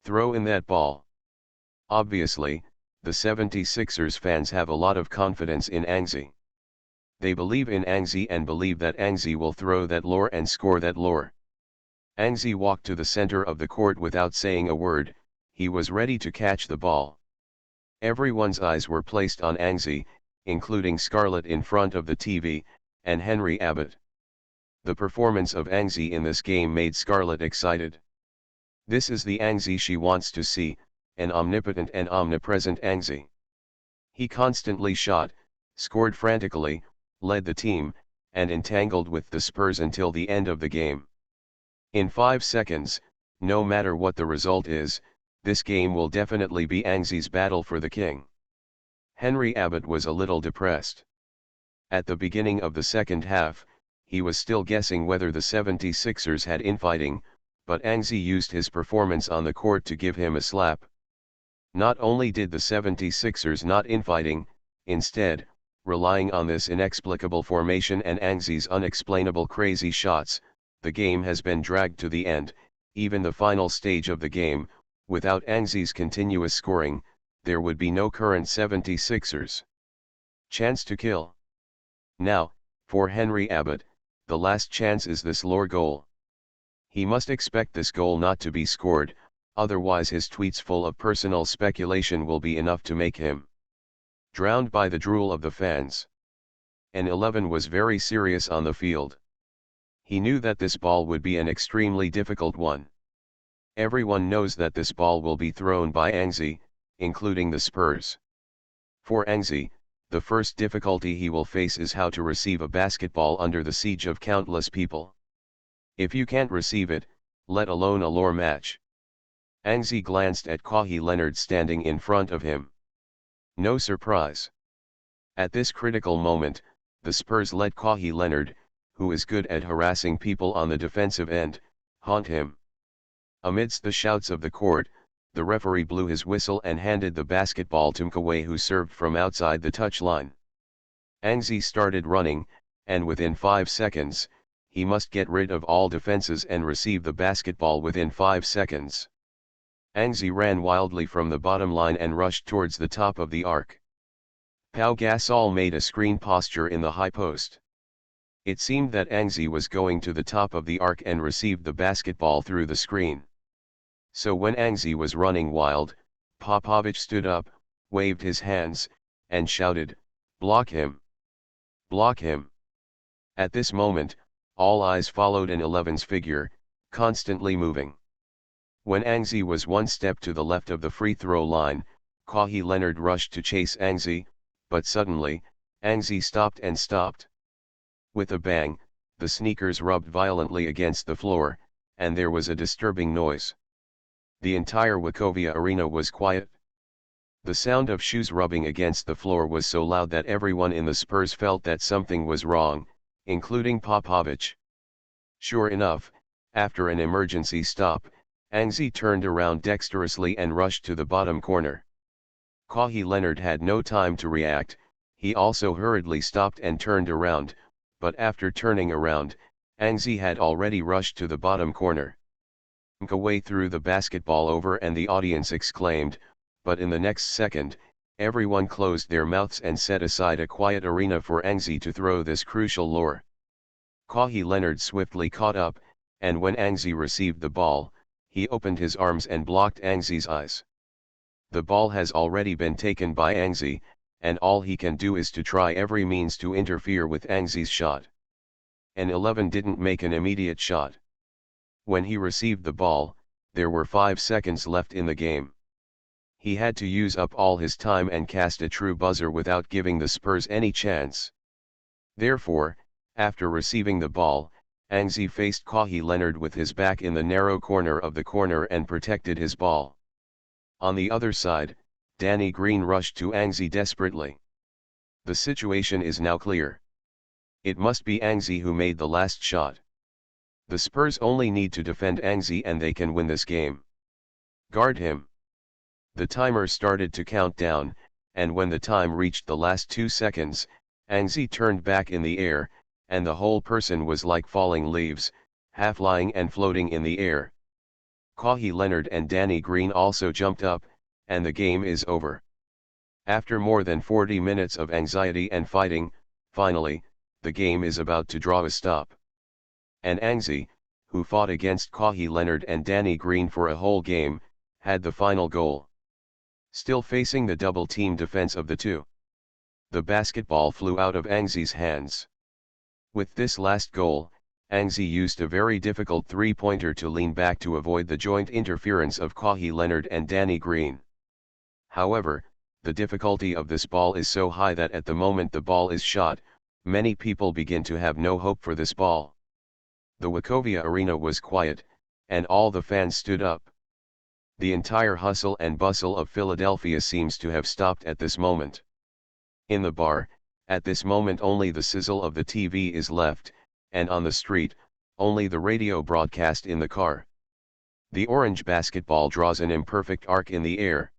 throw in that ball. Obviously, the 76ers fans have a lot of confidence in Angzi. They believe in Angzi and believe that Angzi will throw that lore and score that lore. Angzi walked to the center of the court without saying a word. He was ready to catch the ball. Everyone's eyes were placed on Angzi, including Scarlett in front of the TV, and Henry Abbott. The performance of Angzi in this game made Scarlett excited. This is the Angzi she wants to see, an omnipotent and omnipresent Angzi. He constantly shot, scored frantically, led the team, and entangled with the Spurs until the end of the game. In 5 seconds, no matter what the result is, this game will definitely be Angzi's battle for the king. Henry Abbott was a little depressed. At the beginning of the second half, he was still guessing whether the 76ers had infighting, but Angzi used his performance on the court to give him a slap. Not only did the 76ers not infighting, instead, relying on this inexplicable formation and Angzi's unexplainable crazy shots, the game has been dragged to the end. Even the final stage of the game, without Angzi's continuous scoring, there would be no current 76ers chance to kill. Now, for Henry Abbott, the last chance is this lore goal. He must expect this goal not to be scored, otherwise his tweets full of personal speculation will be enough to make him drowned by the drool of the fans. An 11 was very serious on the field. He knew that this ball would be an extremely difficult one. Everyone knows that this ball will be thrown by Angzi, including the Spurs. For Angzi, the first difficulty he will face is how to receive a basketball under the siege of countless people. If you can't receive it, let alone a lore match. Angzi glanced at Kawhi Leonard standing in front of him. No surprise. At this critical moment, the Spurs let Kawhi Leonard, who is good at harassing people on the defensive end, haunt him. Amidst the shouts of the court, the referee blew his whistle and handed the basketball to Mkawhi, who served from outside the touchline. Angzi started running, and within 5 seconds, he must get rid of all defenses and receive the basketball within 5 seconds. Angzi ran wildly from the bottom line and rushed towards the top of the arc. Pau Gasol made a screen posture in the high post. It seemed that Angzi was going to the top of the arc and received the basketball through the screen. So when Angzi was running wild, Popovich stood up, waved his hands, and shouted, "Block him! Block him!" At this moment, all eyes followed an 11's figure, constantly moving. When Angzi was one step to the left of the free throw line, Kawhi Leonard rushed to chase Angzi, but suddenly, Angzi stopped. With a bang, the sneakers rubbed violently against the floor, and there was a disturbing noise. The entire Wachovia arena was quiet. The sound of shoes rubbing against the floor was so loud that everyone in the Spurs felt that something was wrong, including Popovich. Sure enough, after an emergency stop, Angzi turned around dexterously and rushed to the bottom corner. Kawhi Leonard had no time to react. He also hurriedly stopped and turned around, but after turning around, Angzi had already rushed to the bottom corner. Mkawhi threw the basketball over and the audience exclaimed, but in the next second, everyone closed their mouths and set aside a quiet arena for Angzi to throw this crucial lore. Kawhi Leonard swiftly caught up, and when Angzi received the ball, he opened his arms and blocked Angzi's eyes. The ball has already been taken by Angzi, and all he can do is to try every means to interfere with Angzi's shot. An 11 didn't make an immediate shot. When he received the ball, there were 5 seconds left in the game. He had to use up all his time and cast a true buzzer without giving the Spurs any chance. Therefore, after receiving the ball, Angzi faced Kawhi Leonard with his back in the narrow corner of the corner and protected his ball. On the other side, Danny Green rushed to Angzi desperately. The situation is now clear. It must be Angzi who made the last shot. The Spurs only need to defend Angzi and they can win this game. Guard him. The timer started to count down, and when the time reached the last 2 seconds, Angzi turned back in the air, and the whole person was like falling leaves, half lying and floating in the air. Kawhi Leonard and Danny Green also jumped up, and the game is over. After more than 40 minutes of anxiety and fighting, finally, the game is about to draw a stop. And Angzi, who fought against Kawhi Leonard and Danny Green for a whole game, had the final goal. Still facing the double-team defense of the two, the basketball flew out of Angzi's hands. With this last goal, Angzi used a very difficult three-pointer to lean back to avoid the joint interference of Kawhi Leonard and Danny Green. However, the difficulty of this ball is so high that at the moment the ball is shot, many people begin to have no hope for this ball. The Wachovia Arena was quiet, and all the fans stood up. The entire hustle and bustle of Philadelphia seems to have stopped at this moment. In the bar, at this moment only the sizzle of the TV is left, and on the street, only the radio broadcast in the car. The orange basketball draws an imperfect arc in the air.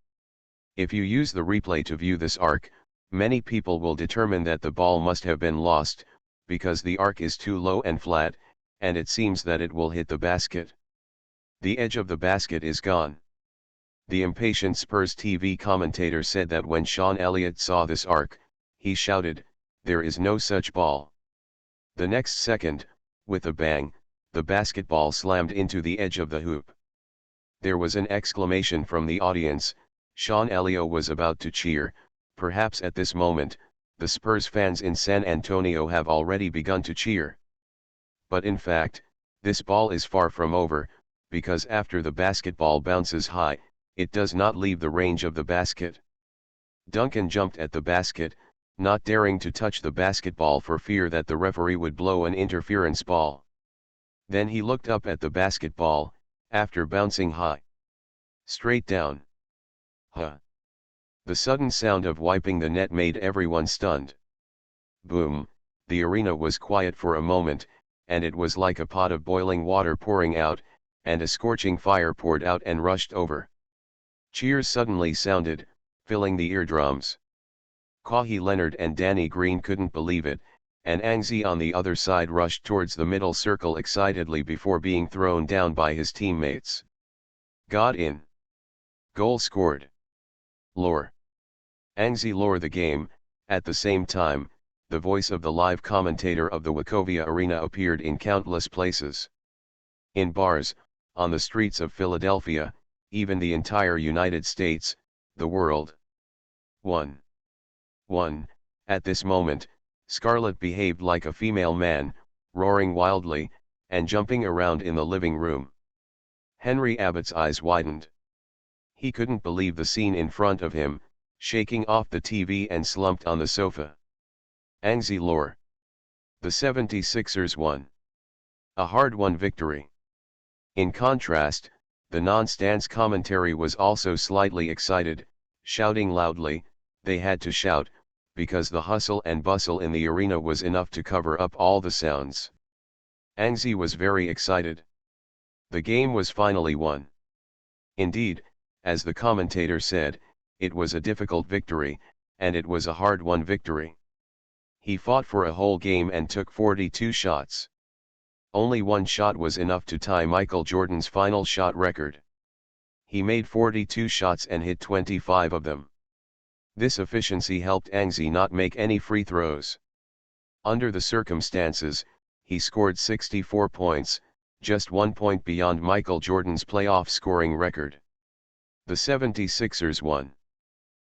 If you use the replay to view this arc, many people will determine that the ball must have been lost, because the arc is too low and flat, and it seems that it will hit the basket. The edge of the basket is gone. The impatient Spurs TV commentator said that when Sean Elliott saw this arc, he shouted, "There is no such ball." The next second, with a bang, the basketball slammed into the edge of the hoop. There was an exclamation from the audience. Sean Elliott was about to cheer. Perhaps at this moment, the Spurs fans in San Antonio have already begun to cheer. But in fact, this ball is far from over, because after the basketball bounces high, it does not leave the range of the basket. Duncan jumped at the basket, not daring to touch the basketball for fear that the referee would blow an interference ball. Then he looked up at the basketball, after bouncing high. Straight down. Huh. The sudden sound of wiping the net made everyone stunned. Boom, the arena was quiet for a moment, and it was like a pot of boiling water pouring out, and a scorching fire poured out and rushed over. Cheers suddenly sounded, filling the eardrums. Kawhi Leonard and Danny Green couldn't believe it, and Angzi on the other side rushed towards the middle circle excitedly before being thrown down by his teammates. Got in. Goal scored. Lore. Angzi lore the game. At the same time, the voice of the live commentator of the Wachovia Arena appeared in countless places. In bars, on the streets of Philadelphia, even the entire United States, the world. 1. At this moment, Scarlett behaved like a female man, roaring wildly, and jumping around in the living room. Henry Abbott's eyes widened. He couldn't believe the scene in front of him, shaking off the TV and slumped on the sofa. Angzi lore. The 76ers won. A hard-won victory. In contrast, the non-stance commentary was also slightly excited, shouting loudly. They had to shout, because the hustle and bustle in the arena was enough to cover up all the sounds. Angzi was very excited. The game was finally won. Indeed, as the commentator said, it was a difficult victory, and it was a hard-won victory. He fought for a whole game and took 42 shots. Only one shot was enough to tie Michael Jordan's final shot record. He made 42 shots and hit 25 of them. This efficiency helped Angzi not make any free throws. Under the circumstances, he scored 64 points, just 1 point beyond Michael Jordan's playoff scoring record. The 76ers won.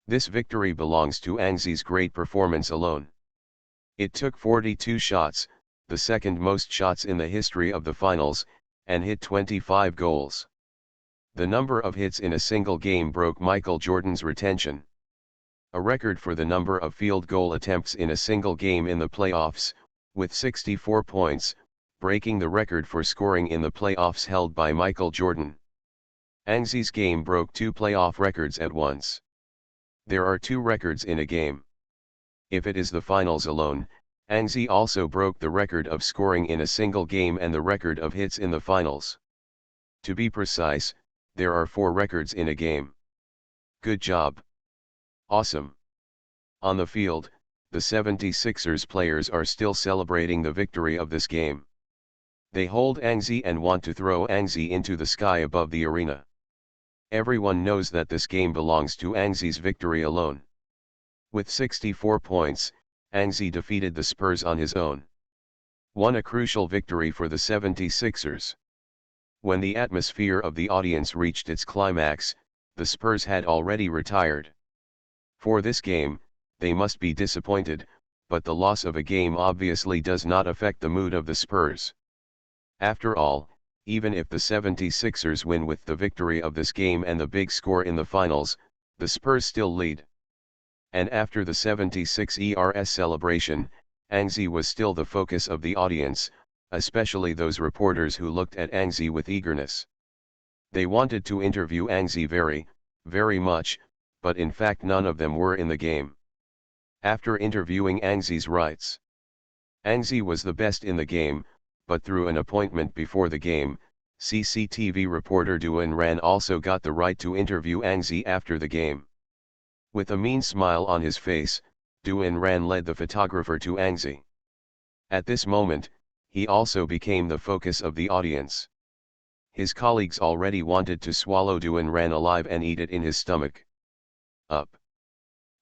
This victory belongs to Angzi's great performance alone. It took 42 shots, the second most shots in the history of the finals, and hit 25 goals. The number of hits in a single game broke Michael Jordan's retention. A record for the number of field goal attempts in a single game in the playoffs, with 64 points, breaking the record for scoring in the playoffs held by Michael Jordan. Angzi's game broke two playoff records at once. There are two records in a game. If it is the finals alone, Angzi also broke the record of scoring in a single game and the record of hits in the finals. To be precise, there are four records in a game. Good job. Awesome. On the field, the 76ers players are still celebrating the victory of this game. They hold Angzi and want to throw Angzi into the sky above the arena. Everyone knows that this game belongs to Angzi's victory alone. With 64 points, Angzi defeated the Spurs on his own. Won a crucial victory for the 76ers. When the atmosphere of the audience reached its climax, the Spurs had already retired. For this game, they must be disappointed, but the loss of a game obviously does not affect the mood of the Spurs. After all, even if the 76ers win with the victory of this game and the big score in the finals, the Spurs still lead. And after the 76ers celebration, Angzi was still the focus of the audience, especially those reporters who looked at Angzi with eagerness. They wanted to interview Angzi very much, but in fact none of them were in the game. After interviewing Angzi's rights, Angzi was the best in the game, but through an appointment before the game, CCTV reporter Duan Ran also got the right to interview Angzi after the game. With a mean smile on his face, Duan Ran led the photographer to Angzi. At this moment, he also became the focus of the audience. His colleagues already wanted to swallow Duan Ran alive and eat it in his stomach. Up.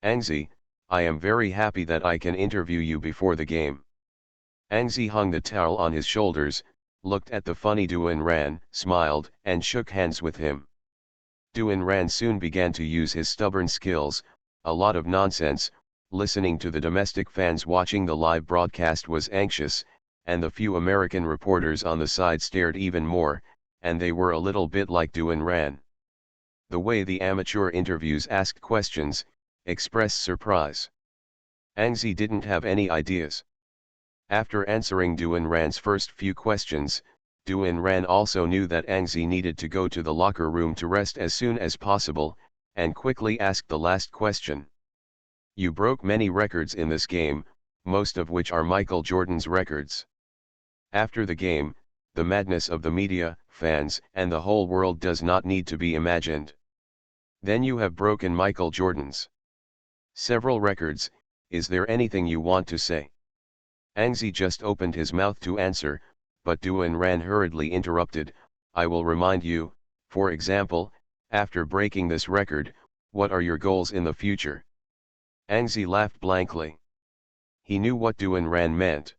Angzi, I am very happy that I can interview you before the game. Angzi hung the towel on his shoulders, looked at the funny Duan Ran, smiled, and shook hands with him. Duan Ran soon began to use his stubborn skills, a lot of nonsense. Listening to the domestic fans watching the live broadcast was anxious, and the few American reporters on the side stared even more, and they were a little bit like Duan Ran. The way the amateur interviews asked questions, expressed surprise. Angzi didn't have any ideas. After answering Duan Ran's first few questions, Duan Ran also knew that Angzi needed to go to the locker room to rest as soon as possible, and quickly asked the last question. You broke many records in this game, most of which are Michael Jordan's records. After the game, the madness of the media, fans, and the whole world does not need to be imagined. Then you have broken Michael Jordan's several records. Is there anything you want to say? Angzi just opened his mouth to answer, but Duan Ran hurriedly interrupted. I will remind you, for example, after breaking this record, what are your goals in the future? Angzi laughed blankly. He knew what Duan Ran meant.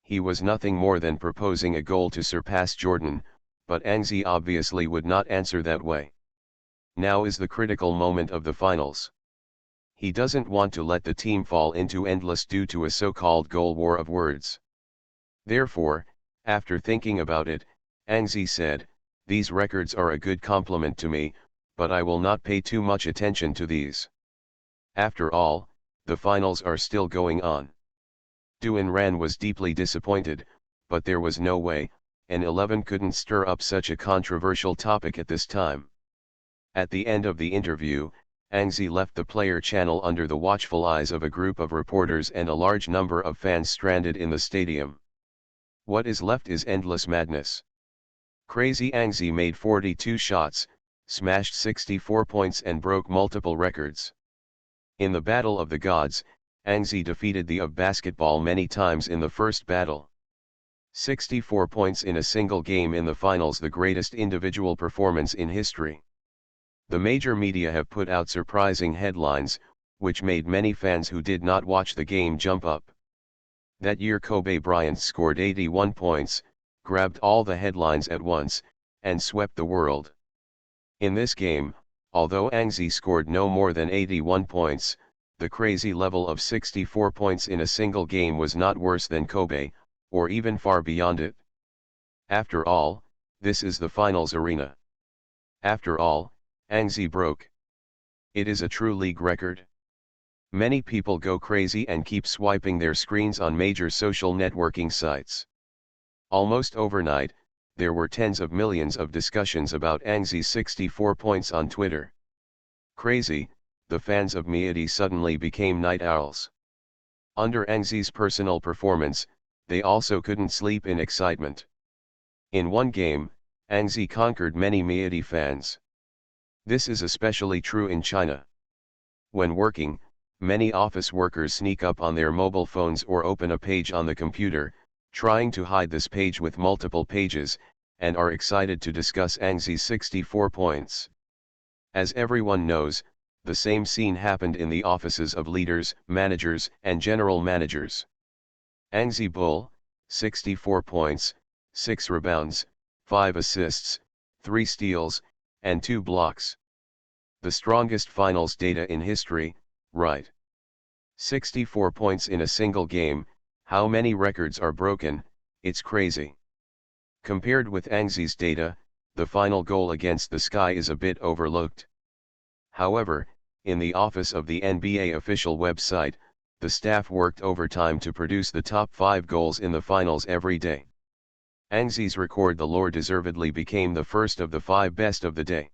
He was nothing more than proposing a goal to surpass Jordan, but Angzi obviously would not answer that way. Now is the critical moment of the finals. He doesn't want to let the team fall into endless due to a so-called goal war of words. Therefore, after thinking about it, Angzi said, these records are a good compliment to me, but I will not pay too much attention to these. After all, the finals are still going on. Duan Ran was deeply disappointed, but there was no way, an 11 couldn't stir up such a controversial topic at this time. At the end of the interview, Angzi left the player channel under the watchful eyes of a group of reporters and a large number of fans stranded in the stadium. What is left is endless madness. Crazy Angzi made 42 shots, smashed 64 points and broke multiple records. In the Battle of the Gods, Angzi defeated the of basketball many times in the first battle. 64 points in a single game in the finals, the greatest individual performance in history. The major media have put out surprising headlines, which made many fans who did not watch the game jump up. That year Kobe Bryant scored 81 points, grabbed all the headlines at once, and swept the world. In this game, Although Angzi scored no more than 81 points, the crazy level of 64 points in a single game was not worse than Kobe, or even far beyond it. After all, this is the finals arena. After all, Angzi broke. It is a true league record. Many people go crazy and keep swiping their screens on major social networking sites. Almost overnight, there were tens of millions of discussions about Angzi's 64 points on Twitter. Crazy, the fans of Mieti suddenly became night owls. Under Angzi's personal performance, they also couldn't sleep in excitement. In one game, Angzi conquered many Mieti fans. This is especially true in China. When working, many office workers sneak up on their mobile phones or open a page on the computer, trying to hide this page with multiple pages, and are excited to discuss Angzi's 64 points. As everyone knows, the same scene happened in the offices of leaders, managers, and general managers. Angzi Bull, 64 points, 6 rebounds, 5 assists, 3 steals, and 2 blocks. The strongest finals data in history, right? 64 points in a single game, how many records are broken, it's crazy. Compared with Angzi's data, the final goal against the Sky is a bit overlooked. However, in the office of the NBA official website, the staff worked overtime to produce the top 5 goals in the finals every day. Angzi's record the lore deservedly became the first of the 5 best of the day.